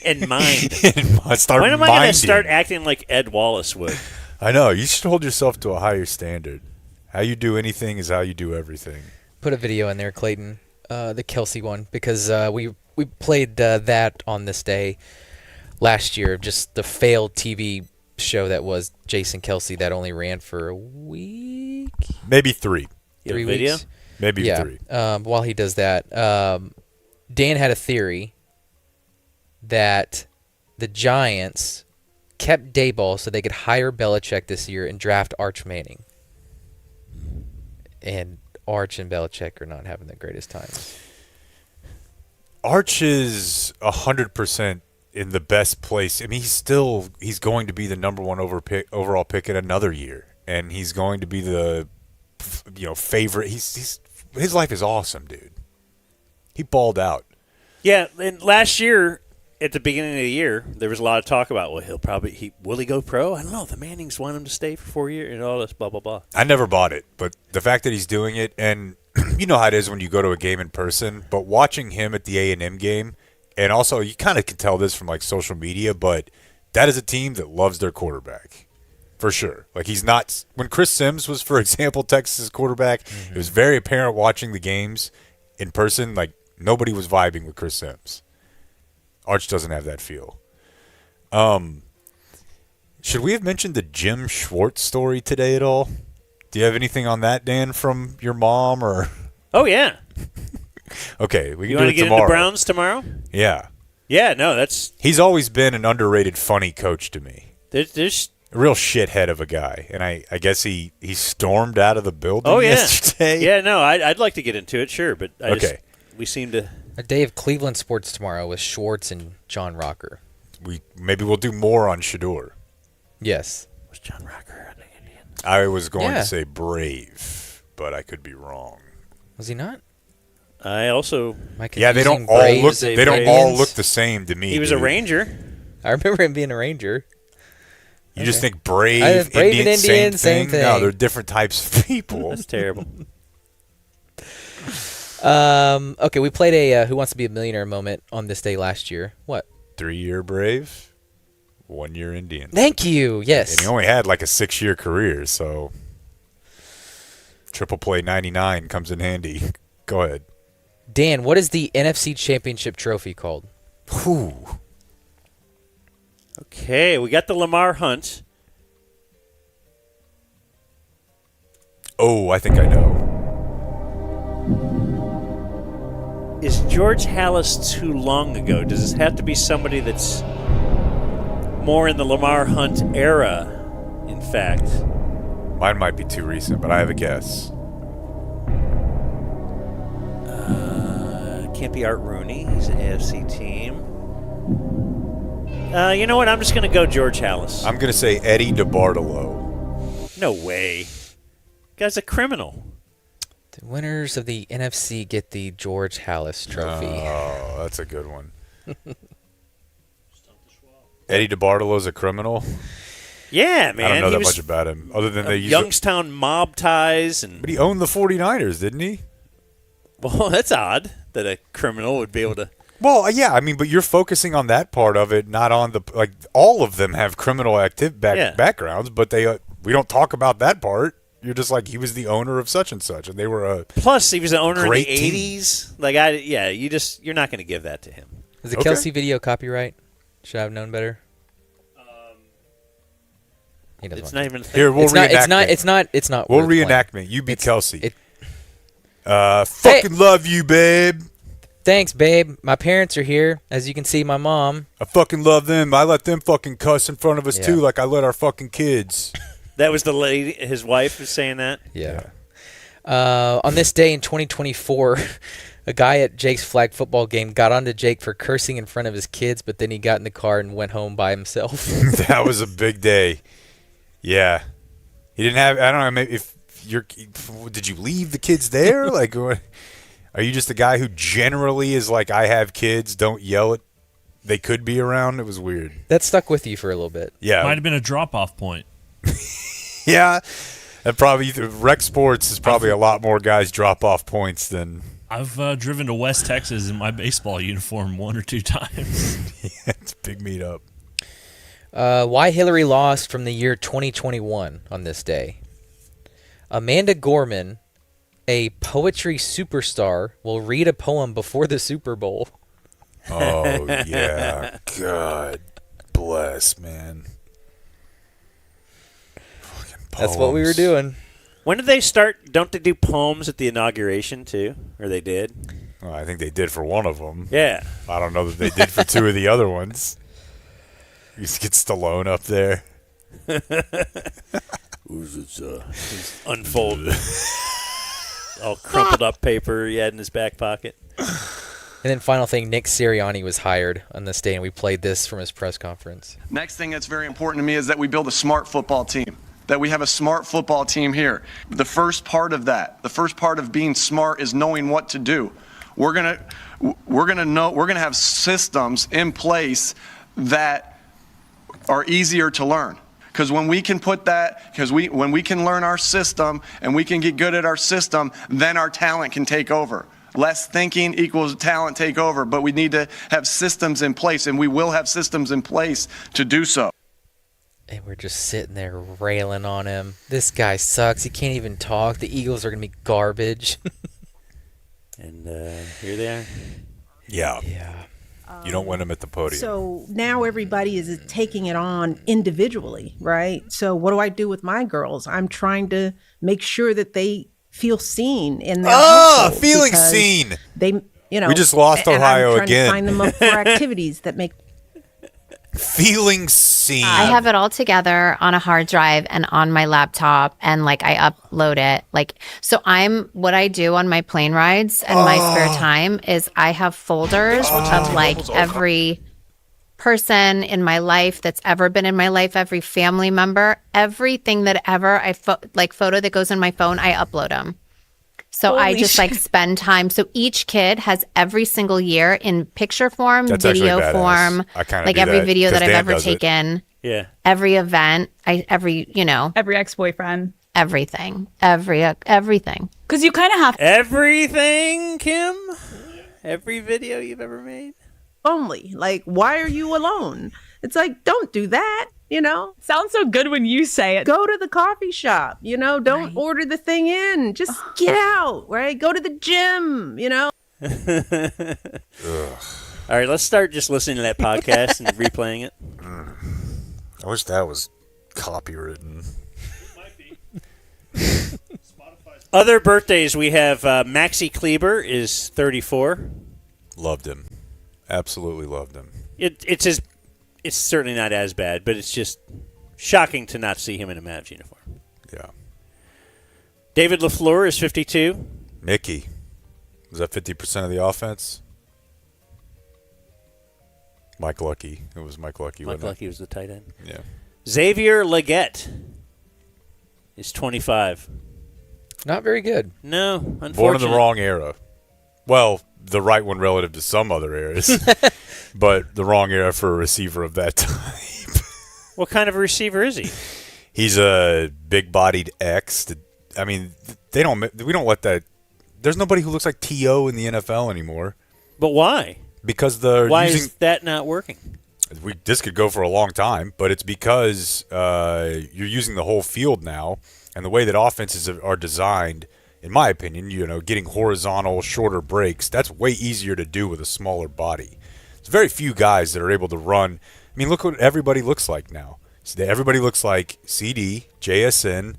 And mind. Start when am I going to minding. start acting like Ed Wallace would? I know. You should hold yourself to a higher standard. How you do anything is how you do everything. Put a video in there, Clayton. The Kelsey one, because we played that on this day last year. Just the failed TV show that was Jason Kelsey that only ran for a week, maybe 3. 3 video? weeks, maybe 3. While he does that, Dan had a theory that the Giants kept Dayball so they could hire Belichick this year and draft Arch Manning. And Arch and Belichick are not having the greatest times. Arch is 100% in the best place. I mean, he's going to be the number 1 overall pick in another year, and he's going to be the favorite. His life is awesome, dude. He balled out. Yeah, and last year at the beginning of the year, there was a lot of talk about, well, will he go pro? I don't know. The Mannings want him to stay for 4 years and all this blah, blah, blah. I never bought it, but the fact that he's doing it, and you know how it is when you go to a game in person, but watching him at the A&M game, and also you kind of can tell this from like social media, but that is a team that loves their quarterback. For sure. Like he's not – when Chris Sims was, for example, Texas' quarterback, it was very apparent watching the games in person, like nobody was vibing with Chris Sims. Arch doesn't have that feel. Should we have mentioned the Jim Schwartz story today at all? Do you have anything on that, Dan, from your mom or? Oh yeah. Okay, we can you do want it to get tomorrow. into Browns tomorrow? Yeah. Yeah, no, that's. He's always been an underrated, funny coach to me. There's a real shithead of a guy, and I guess he stormed out of the building yesterday. Yeah, no, I'd like to get into it, sure, but we seem to. A day of Cleveland sports tomorrow with Schwartz and John Rocker. Maybe we'll do more on Shador. Yes. John Rocker on the Indians? I was going Yeah. to say Brave, but I could be wrong. Was he not? I also. Yeah, they don't confusing all look. Braves They don't and all Indians? look the same to me. He was a dude. Ranger. I remember him being a Ranger. You just think Brave, Brave and Indian, Indian, same thing? No, thing. they're different types of people. That's terrible. Okay, we played a Who Wants to Be a Millionaire moment on this day last year. What? 3-year Brave, 1-year Indian. Thank you. Yes. And he only had like a 6-year career, so triple play 99 comes in handy. Go ahead. Dan, what is the NFC Championship trophy called? Whew. Okay, we got the Lamar Hunt. Oh, I think I know. Is George Halas too long ago? Does this have to be somebody that's more in the Lamar Hunt era, in fact? Mine might be too recent, but I have a guess. Can't be Art Rooney. He's an AFC team. You know what? I'm just going to go George Halas. I'm going to say Eddie DeBartolo. No way. Guy's a criminal. The winners of the NFC get the George Halas trophy. Oh, that's a good one. Eddie DeBartolo's a criminal? Yeah, man. I don't know He that was much about him, other than they use Youngstown mob ties. But he owned the 49ers, didn't he? Well, that's odd that a criminal would be able to. Well, yeah, I mean, but you're focusing on that part of it, not on the like. All of them have criminal backgrounds, but we don't talk about that part. You're just like he was the owner of such and such, and they were a Plus, he was the owner in the great team. '80s. Like, you're not going to give that to him. Is the Kelsey video copyright? Should I have known better? He doesn't It's want not to. even. Here, we'll reenact. It's not. We'll worth playing. reenact me. You beat Kelsey. Fucking love you, babe. Thanks, babe. My parents are here. As you can see, my mom. I fucking love them. I let them fucking cuss in front of us too, like I let our fucking kids. That was the lady. His wife was saying that. Yeah. On this day in 2024, a guy at Jake's flag football game got onto Jake for cursing in front of his kids, but then he got in the car and went home by himself. That was a big day. Yeah, he didn't have. I don't know. Maybe did you leave the kids there? Like, what, are you just a guy who generally is like, I have kids, don't yell at? They could be around. It was weird. That stuck with you for a little bit. Yeah, Might have been a drop-off point. Yeah, and probably rec sports is probably a lot more guys drop off points than. I've driven to West Texas in my baseball uniform 1 or 2 times. Yeah, it's a big meetup. Why Hillary lost from the year 2021 on this day. Amanda Gorman, a poetry superstar, will read a poem before the Super Bowl. Oh, yeah. God bless, man. That's what we were doing. When did they start? Don't they do poems at the inauguration too? Or they did? Well, I think they did for one of them. Yeah. I don't know that they did for 2 of the other ones. You just get Stallone up there. He's unfolded. All crumpled up paper he had in his back pocket. And then final thing, Nick Sirianni was hired on this day, and we played this from his press conference. Next thing that's very important to me is that we build a smart football team, that we have a smart football team here. The first part of that, the first part of being smart is knowing what to do. We're gonna have systems in place that are easier to learn. Because when we can put that, when we can learn our system and we can get good at our system, then our talent can take over. Less thinking equals talent take over, but we need to have systems in place, and we will have systems in place to do so. And we're just sitting there railing on him. This guy sucks. He can't even talk. The Eagles are going to be garbage. And here they are. Yeah. You don't win them at the podium. So now everybody is taking it on individually, right? So what do I do with my girls? I'm trying to make sure that they feel seen in their household feeling because seen. They, We just lost and Ohio I'm trying again. to sign them up for activities that make feeling seen. I have it all together on a hard drive and on my laptop, and I upload it. So what I do on my plane rides and my spare time is I have folders of every person in my life that's ever been in my life, every family member, everything that ever photo that goes in my phone, I upload them. So I just spend time. So each kid has every single year in picture form, That's video actually form, I kinda like do every that, video 'cause that I've Dan ever does it. taken. Yeah. Every event, every ex-boyfriend, everything, everything. Because you kind of have everything, Kim. Every video you've ever made. Only like, why are you alone? It's like, don't do that. Sounds so good when you say it. Go to the coffee shop. Don't order the thing in. Just get out. Right. Go to the gym. All right, let's start just listening to that podcast and replaying it. I wish that was copywritten. Other birthdays, we have Maxie Kleber is 34. Loved him. Absolutely loved him. It's certainly not as bad, but it's just shocking to not see him in a Mavs uniform. Yeah. David LaFleur is 52. Mickey. Was that 50% of the offense? Mike Lucky. It was Mike Lucky. Mike Lucky was the tight end. Yeah. Xavier Leggett is 25. Not very good. No, unfortunately. Born in the wrong era. Well, the right one relative to some other eras, but the wrong era for a receiver of that type. What kind of a receiver is he? He's a big-bodied X. We don't let that. There's nobody who looks like T.O. in the NFL anymore. But why? Because why is that not working? This could go for a long time, but it's because you're using the whole field now, and the way that offenses are designed, in my opinion, getting horizontal, shorter breaks, that's way easier to do with a smaller body. There's very few guys that are able to run. I mean, look what everybody looks like now. Everybody looks like CD, JSN,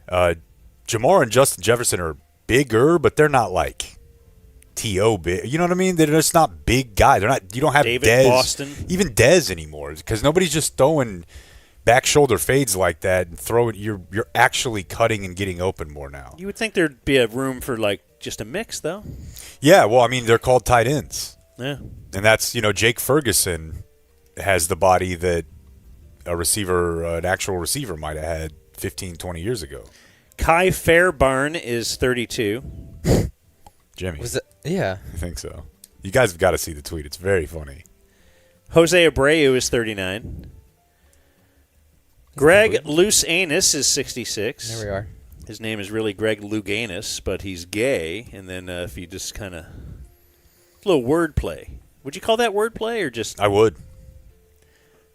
Jamar and Justin Jefferson are bigger, but they're not like T.O. big. You know what I mean? They're just not big guys. They're not. You don't have David Dez, Boston. even Dez anymore, because nobody's just throwing back shoulder fades like that and throwing. You're actually cutting and getting open more now. You would think there'd be a room for just a mix, though. Yeah, well, I mean, they're called tight ends. Yeah, and that's Jake Ferguson has the body that an actual receiver might have had 15, 20 years ago. Kai Fairbarn is 32. Jimmy. Was it? Yeah. I think so. You guys have got to see the tweet. It's very funny. Jose Abreu is 39. Greg Loose Anus is 66. There we are. His name is really Greg Louganis, but he's gay. And then if you just kind of... a little wordplay. Would you call that wordplay or just... I would.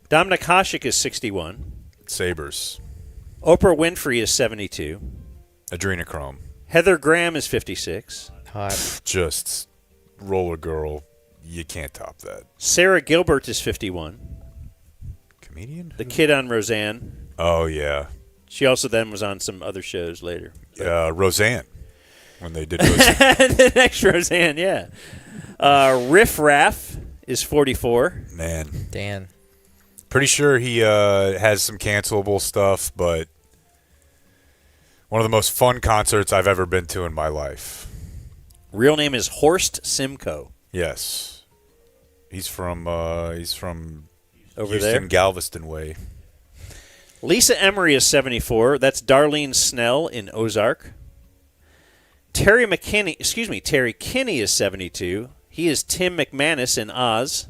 Dominic Hasek is 61. Sabres. Oprah Winfrey is 72. Adrenochrome. Heather Graham is 56. Hot. Just roller girl. You can't top that. Sarah Gilbert is 51. Comedian? The kid on Roseanne. Oh, yeah. She also then was on some other shows later. Roseanne. When they did Roseanne. The next Roseanne, yeah. Riff Raff is 44. Man. Dan. Pretty sure he has some cancelable stuff, but one of the most fun concerts I've ever been to in my life. Real name is Horst Simcoe. Yes. He's from over Houston, there, Galveston way. Lisa Emery is 74. That's Darlene Snell in Ozark. Terry Kinney is 72. He is Tim McManus in Oz.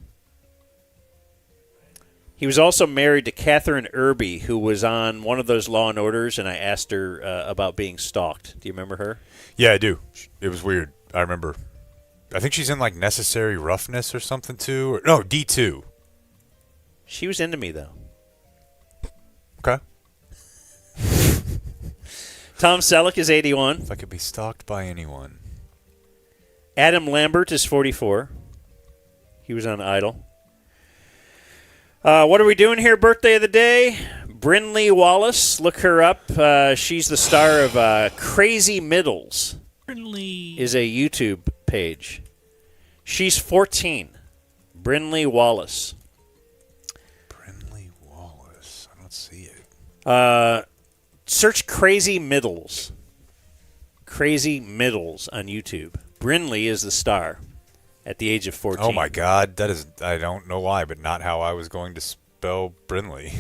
He was also married to Catherine Irby, who was on one of those Law and Orders, and I asked her about being stalked. Do you remember her? Yeah, I do. It was weird. I remember. I think she's in Necessary Roughness or something too. No, D2. She was into me, though. Okay. Tom Selleck is 81. If I could be stalked by anyone. Adam Lambert is 44. He was on Idol. What are we doing here? Birthday of the day. Brinley Wallace. Look her up. She's the star of Crazy Middles. Brinley is a YouTube page. She's 14. Brinley Wallace. Brinley Wallace. I don't see it. Search Crazy Middles. Crazy Middles on YouTube. Brinley is the star. at the age of 14. Oh my God, that is, I don't know why, but not how I was going to spell Brinley.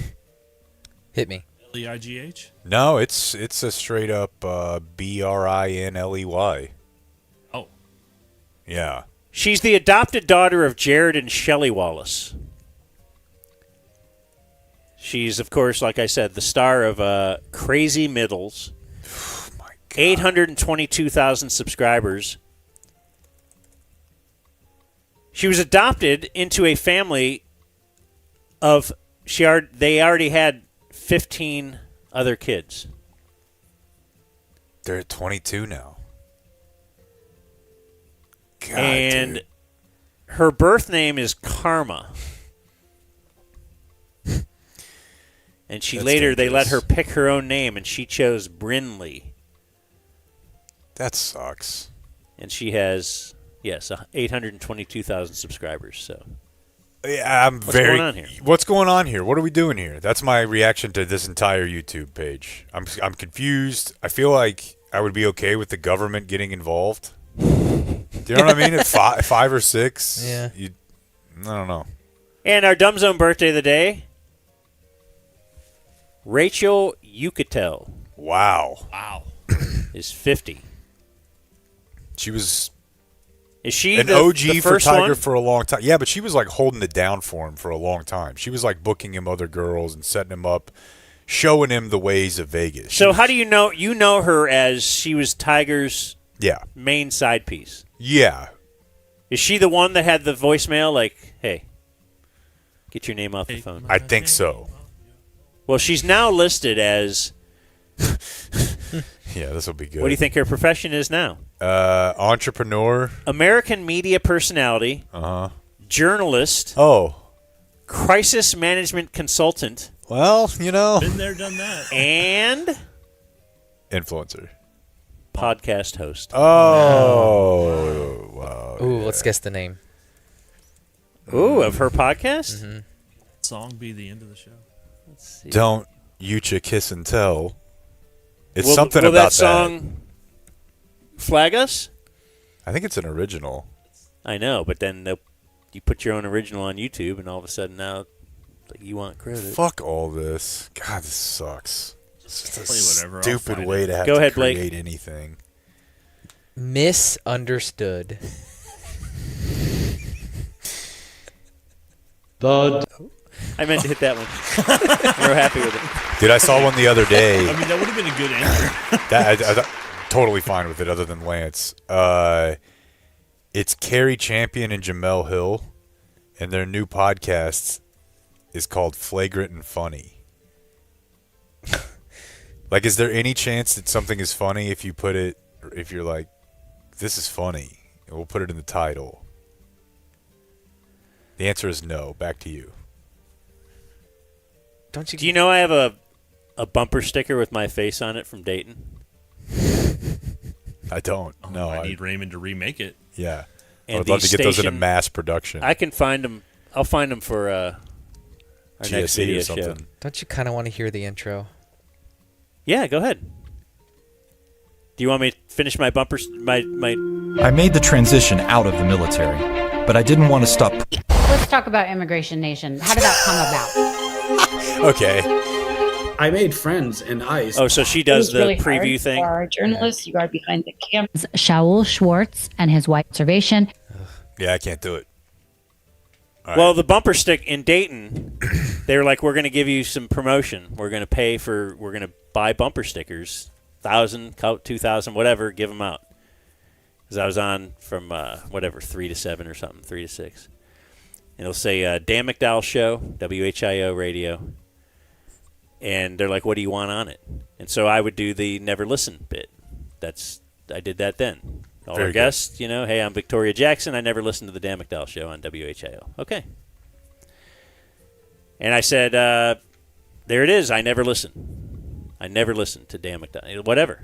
Hit me. Leigh? No, it's a straight up Brinley. Oh. Yeah. She's the adopted daughter of Jared and Shelley Wallace. She's, of course, like I said, the star of Crazy Middles. Oh my God. 822,000 subscribers. She was adopted into a family of they already had 15 other kids. They're at 22 now. God, and dude. her birth name is Karma. And they let her pick her own name, and she chose Brinley. That sucks. And she has, 822,000 subscribers. So, yeah, what's going on here? What's going on here? What are we doing here? That's my reaction to this entire YouTube page. I'm confused. I feel like I would be okay with the government getting involved. Do you know what I mean? At 5 or 6, yeah. I don't know. And our Dumb Zone birthday of the day, Rachel Yucatel. Wow. Is 50. She was Is she an the OG the for first Tiger one? for a long time. Yeah, but she was like holding it down for him for a long time. She was like booking him other girls and setting him up, showing him the ways of Vegas. So how do you know? You know her as she was Tiger's Yeah. main side piece. Yeah. Is she the one that had the voicemail like, hey, get your name off the phone? I think so. Well, she's now listed as... Yeah, this will be good. What do you think her profession is now? Entrepreneur. American media personality. Uh-huh. Journalist. Oh. Crisis management consultant. Well, you know. Been there, done that. And... Influencer. Podcast host. Oh. Wow. Ooh, let's guess the name. Ooh, of her podcast? Mm-hmm. Song be the end of the show. Let's see. Don't Yucha kiss and tell. It's will, something will about that song flag us? I think it's an original. I know, but then you put your own original on YouTube, and all of a sudden now you want credit. Fuck all this. God, this sucks. It's just a whatever, stupid way to have Go to ahead, create Blake. anything. Misunderstood. I meant to hit that one. We're happy with it. Dude, I saw one the other day. I mean, that would have been a good answer. I'm totally fine with it, other than Lance. It's Carrie Champion and Jamel Hill, and their new podcast is called Flagrant and Funny. Like, is there any chance that something is funny if you're like, this is funny, and we'll put it in the title? The answer is no. Back to you. Do you know I have a bumper sticker with my face on it from Dayton? I don't. No, I need Raymond to remake it. Yeah. And I would love to get those in a station- mass production. I can find them. I'll find them for our next GSE video or show. something. Don't you kind of want to hear the intro? Yeah, go ahead. Do you want me to finish my bumper? My. I made the transition out of the military, but I didn't want to stop. Let's talk about Immigration Nation. How did that come about? Okay. I made friends in ICE. Oh, so she does the preview thing. For our journalists, you are behind the camera. Shaul Schwartz and his wife observation. Yeah, I can't do it. All Well, right. the bumper stick in Dayton, they were like, "We're going to give you some promotion. We're going to buy bumper stickers, 1,000, 2,000, whatever. Give them out." Because I was on from 3 to 7 or something, 3 to 6. And it'll say Dan McDowell Show, WHIO Radio. And they're like, "What do you want on it?" And so I would do the never listen bit. I did that then. All Very our good. guests, hey, I'm Victoria Jackson. I never listened to the Dan McDowell Show on WHIO. Okay. And I said, there it is. I never listen. I never listened to Dan McDowell. Whatever.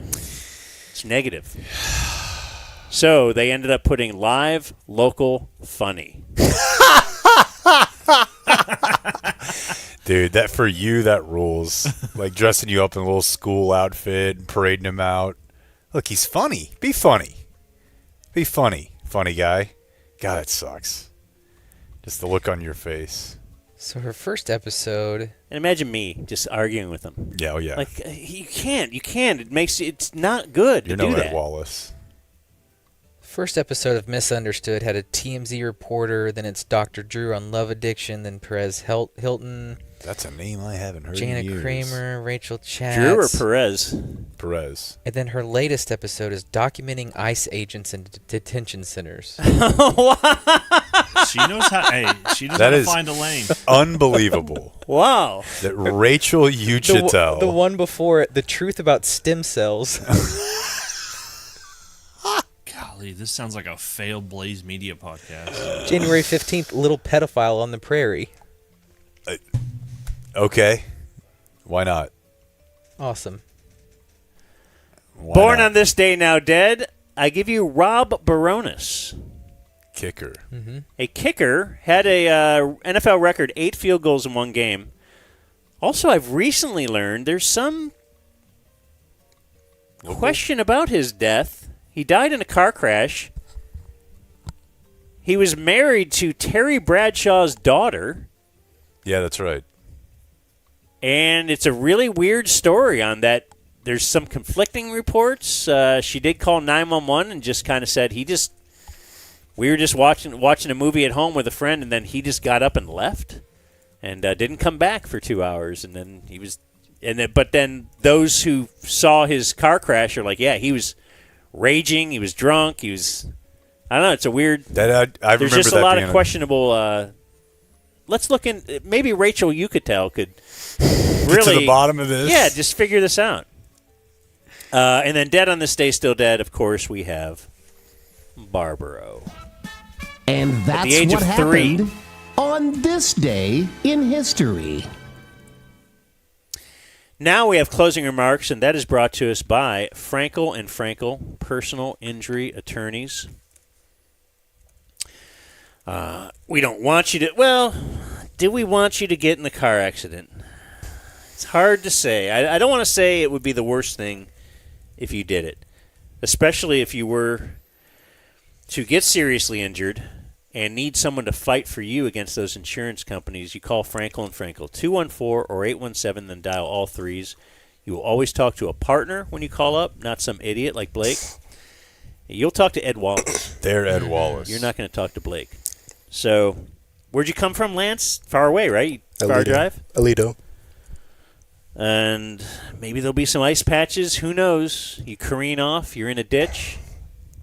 It's negative. So they ended up putting live, local, funny. Dude, that for you, that rules. Like dressing you up in a little school outfit and parading him out. Look, he's funny. Be funny. Be funny. Funny guy. God, it sucks. Just the look on your face. So her first episode. And imagine me just arguing with him. Yeah, oh yeah. Like you can't. It's not good You're to do no that. Ed Wallace. First episode of Misunderstood had a TMZ reporter, then it's Dr. Drew on love addiction, then Perez Hilton. That's a name I haven't heard Jana in years. Kramer, Rachel Chatz. Drew or Perez? Perez. And then her latest episode is documenting ICE agents in detention centers. She knows how. Hey, she knows how to find a lane. Unbelievable. Wow. That Rachel Uchitel. The one before it, the truth about stem cells. Golly, this sounds like a failed Blaze Media podcast. January 15th, little pedophile on the prairie. Okay. Why not? Awesome. Born on this day now dead, I give you Rob Baronis. Kicker. Mm-hmm. A kicker, had a NFL record 8 field goals in one game. Also, I've recently learned there's some question about his death. He died in a car crash. He was married to Terry Bradshaw's daughter. Yeah, that's right. And it's a really weird story on that. There's some conflicting reports. She did call 911 and just kind of said we were just watching a movie at home with a friend, and then he just got up and left and didn't come back for 2 hours. And then but then those who saw his car crash are like, yeah, he was raging, he was drunk, I don't know. It's a weird. I there's just a lot of questionable. Let's look in. Maybe Rachel Uchitel could really get to the bottom of this. Yeah, just figure this out. And then dead on this day, still dead. Of course, we have Barbaro. And At that's the age what of 3. happened on this day in history. Now we have closing remarks, and that is brought to us by Frankel and Frankel, personal injury attorneys. We don't want you to. Well, do we want you to get in the car accident? It's hard to say. I don't want to say it would be the worst thing if you did it, especially if you were to get seriously injured and need someone to fight for you against those insurance companies. You call Frankel and Frankel, 214 or 817, then dial all threes. You will always talk to a partner when you call up, not some idiot like Blake. You'll talk to Ed Wallace. They're Ed Wallace. You're not going to talk to Blake. So, where'd you come from, Lance? Far away, right? Far drive? Alito. And maybe there'll be some ice patches. Who knows? You careen off. You're in a ditch.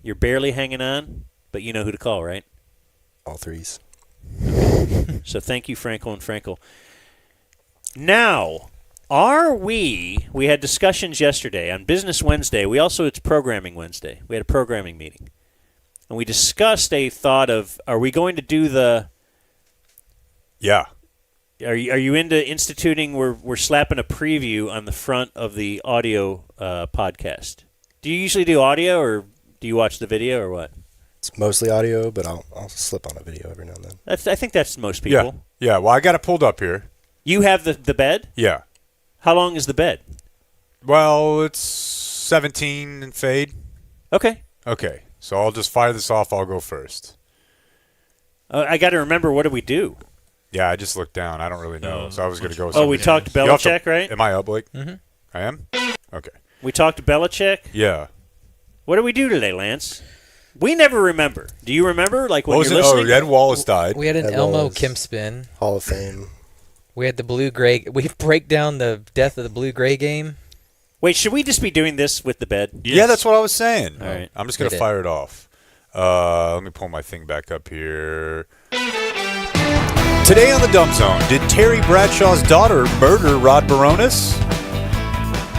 You're barely hanging on. But you know who to call, right? All threes. So thank you, Frankel and Frankel. Now, we had discussions yesterday on Business Wednesday. It's Programming Wednesday. We had a programming meeting. And we discussed a thought of, are we going to do the... Yeah. Are you into instituting, we're slapping a preview on the front of the audio podcast? Do you usually do audio, or do you watch the video, or what? It's mostly audio, but I'll slip on a video every now and then. I think that's most people. Yeah. Well, I got it pulled up here. You have the bed? Yeah. How long is the bed? Well, it's 17 and fade. Okay. Okay. So I'll just fire this off. I'll go first. I got to remember, what do we do? Yeah, I just looked down. I don't really know. So I was going to go. Oh, we talked to Belichick, right? Am I up, Blake? Mm-hmm. I am? Okay. We talked to Belichick? Yeah. What did we do today, Lance? We never remember. Do you remember? Like when you're listening? Oh, Ed Wallace died. We had an Ed Elmo Wallace. Kempspin. Hall of Fame. We had the blue-gray. We break down the death of the blue-gray game. Wait, should we just be doing this with the bed? Yes. Yeah, that's what I was saying. All right. I'm just going to fire it off. Let me pull my thing back up here. Today on the Dumb Zone, did Terry Bradshaw's daughter murder Rod Baronis?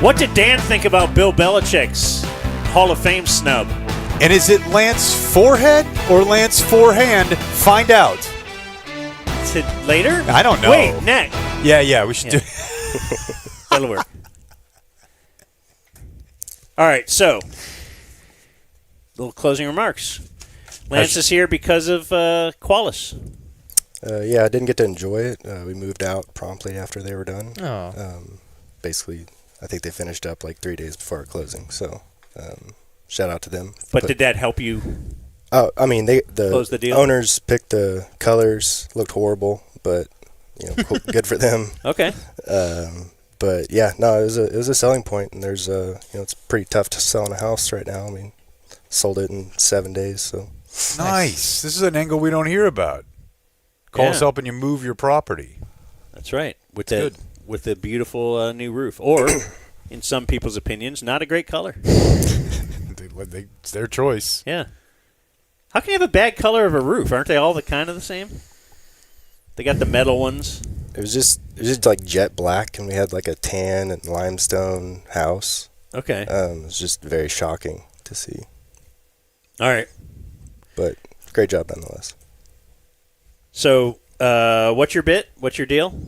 What did Dan think about Bill Belichick's Hall of Fame snub? And is it Lance Forehead or Lance Forehand? Find out. Is it later? I don't know. Wait, next. Yeah, we should do That'll work. All right, so little closing remarks. Lance is here because of Qualis. Yeah, I didn't get to enjoy it. We moved out promptly after they were done. Oh. Basically, I think they finished up like 3 days before our closing. So, shout out to them. But did that help you? Oh, I mean, Close the deal? owners picked the colors. Looked horrible, but cool, good for them. Okay. But yeah, no, it was a selling point, and there's it's pretty tough to sell in a house right now. I mean, sold it in 7 days. So nice. This is an angle we don't hear about. Call us helping you move your property. That's right. With the beautiful new roof, or in some people's opinions, not a great color. It's their choice. Yeah. How can you have a bad color of a roof? Aren't they all kind of the same? They got the metal ones. It was just like jet black, and we had like a tan and limestone house. Okay. It was just very shocking to see. All right. But great job nonetheless. So, what's your bit? What's your deal?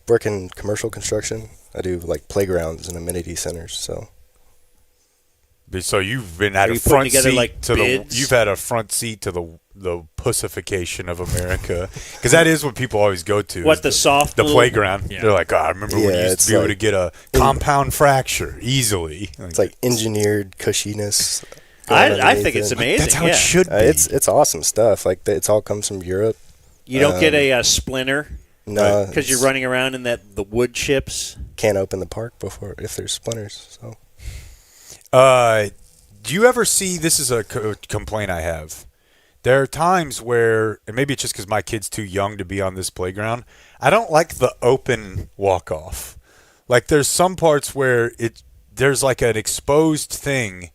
Work in commercial construction. I do like playgrounds and amenity centers. So you've been at Are a you putting front together, seat like, to bids? you've had a front seat to the pussification of America, because that is what people always go to. What, is the soft the little- playground? Yeah. They're like, I remember when you used to be able to get a compound fracture easily. It's like engineered cushiness. I think it's amazing. That's how it should be. It's awesome stuff. Like it all comes from Europe. You don't get a splinter? No, because you're running around in the wood chips. Can't open the park before if there's splinters. So, do you ever see? This is a complaint I have. There are times where, and maybe it's just because my kid's too young to be on this playground, I don't like the open walk-off. Like there's some parts where there's like an exposed thing,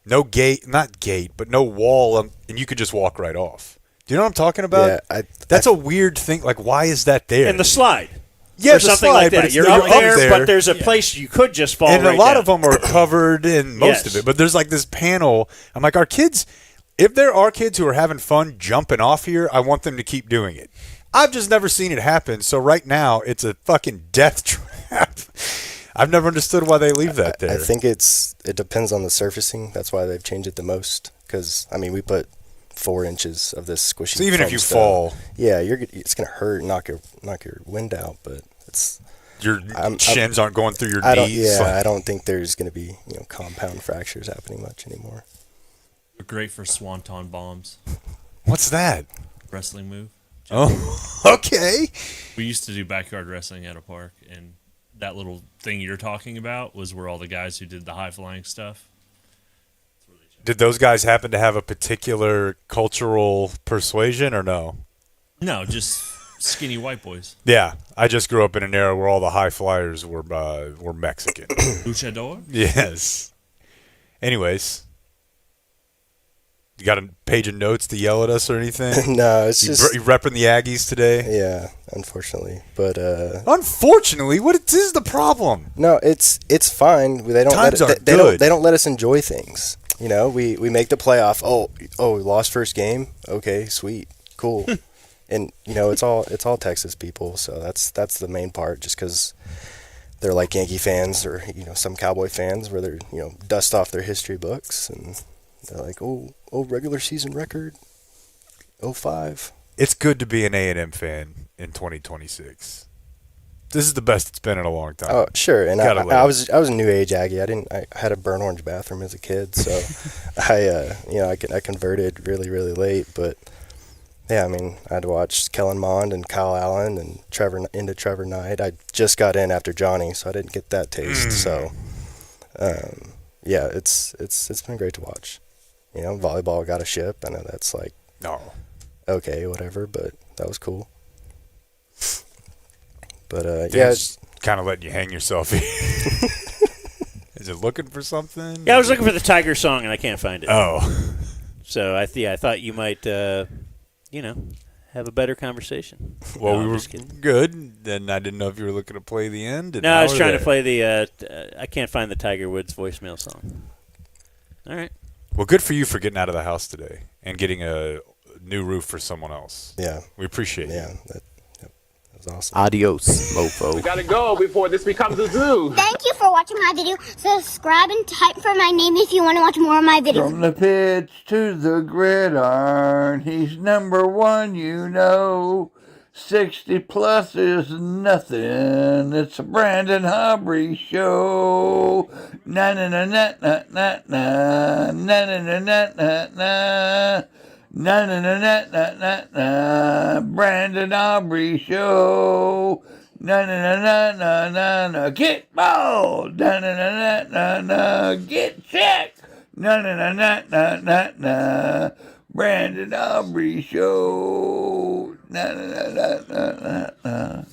no gate, not gate, but no wall, and you could just walk right off. Do you know what I'm talking about? Yeah, that's a weird thing. Like, why is that there? And the slide. Yeah, or something like that. You're up there, but there's a place you could just fall and right a lot down. of them are covered in most of it. But there's like this panel. I'm like, our kids, if there are kids who are having fun jumping off here, I want them to keep doing it. I've just never seen it happen. So right now, it's a fucking death trap. I've never understood why they leave that there. I think it depends on the surfacing. That's why they've changed it the most. Because I mean, we put 4 inches of this squishy. So even if foam you stuff. fall, yeah, it's gonna hurt, knock your wind out. But your shins aren't going through your knees. I don't think there's gonna be compound fractures happening much anymore. They're great for swanton bombs. What's that? Wrestling move. Oh, okay. We used to do backyard wrestling at a park, and that little thing you're talking about was where all the guys who did the high flying stuff. Did those guys happen to have a particular cultural persuasion or no? No, just skinny white boys. Yeah, I just grew up in an era where all the high flyers were Mexican. Luchador? Yes. Anyways, you got a page of notes to yell at us or anything? No, it's just you repping the Aggies today. Yeah, unfortunately, but unfortunately, this is the problem. No, it's fine. They don't Times are they good. don't let us enjoy things. We make the playoff. Oh, we lost first game. Okay, sweet, cool. And it's all Texas people, so that's the main part. Just because they're like Yankee fans or some Cowboy fans, where they're dust off their history books and they're like, oh, regular season record, 05. It's good to be an A&M fan in 2026. This is the best it's been in a long time. Oh, sure. And I was a new age Aggie. I had a burnt orange bathroom as a kid, so I converted really, really late. But yeah, I mean, I'd watch Kellen Mond and Kyle Allen and Trevor Knight. I just got in after Johnny, so I didn't get that taste. So yeah, it's been great to watch. Volleyball got a ship. I know that's like okay, whatever, but that was cool. But yeah, it's kind of letting you hang yourself in. Is it looking for something? Yeah, I was looking for the Tiger song and I can't find it. Oh, so I thought you might, have a better conversation. Well, No, we I'm were just kidding. good. Then I didn't know if you were looking to play the end. No, I was trying to play the. I can't find the Tiger Woods voicemail song. All right. Well, good for you for getting out of the house today and getting a new roof for someone else. Yeah, we appreciate it. That was awesome. Adios, mofo. We gotta go before this becomes a zoo. Thank you for watching my video. Subscribe and type for my name if you want to watch more of my videos. From the pitch to the gridiron, he's number one, 60 plus is nothing. It's a Brandon Aubrey show. Na na na na na na na na na na na na. Na na na na na na na. Brandon Aubrey show. Na na na na na na na. Get bald. Na na na na na na. Get checked. Na na na na na na na. Brandon Aubrey show. Na na na na na na.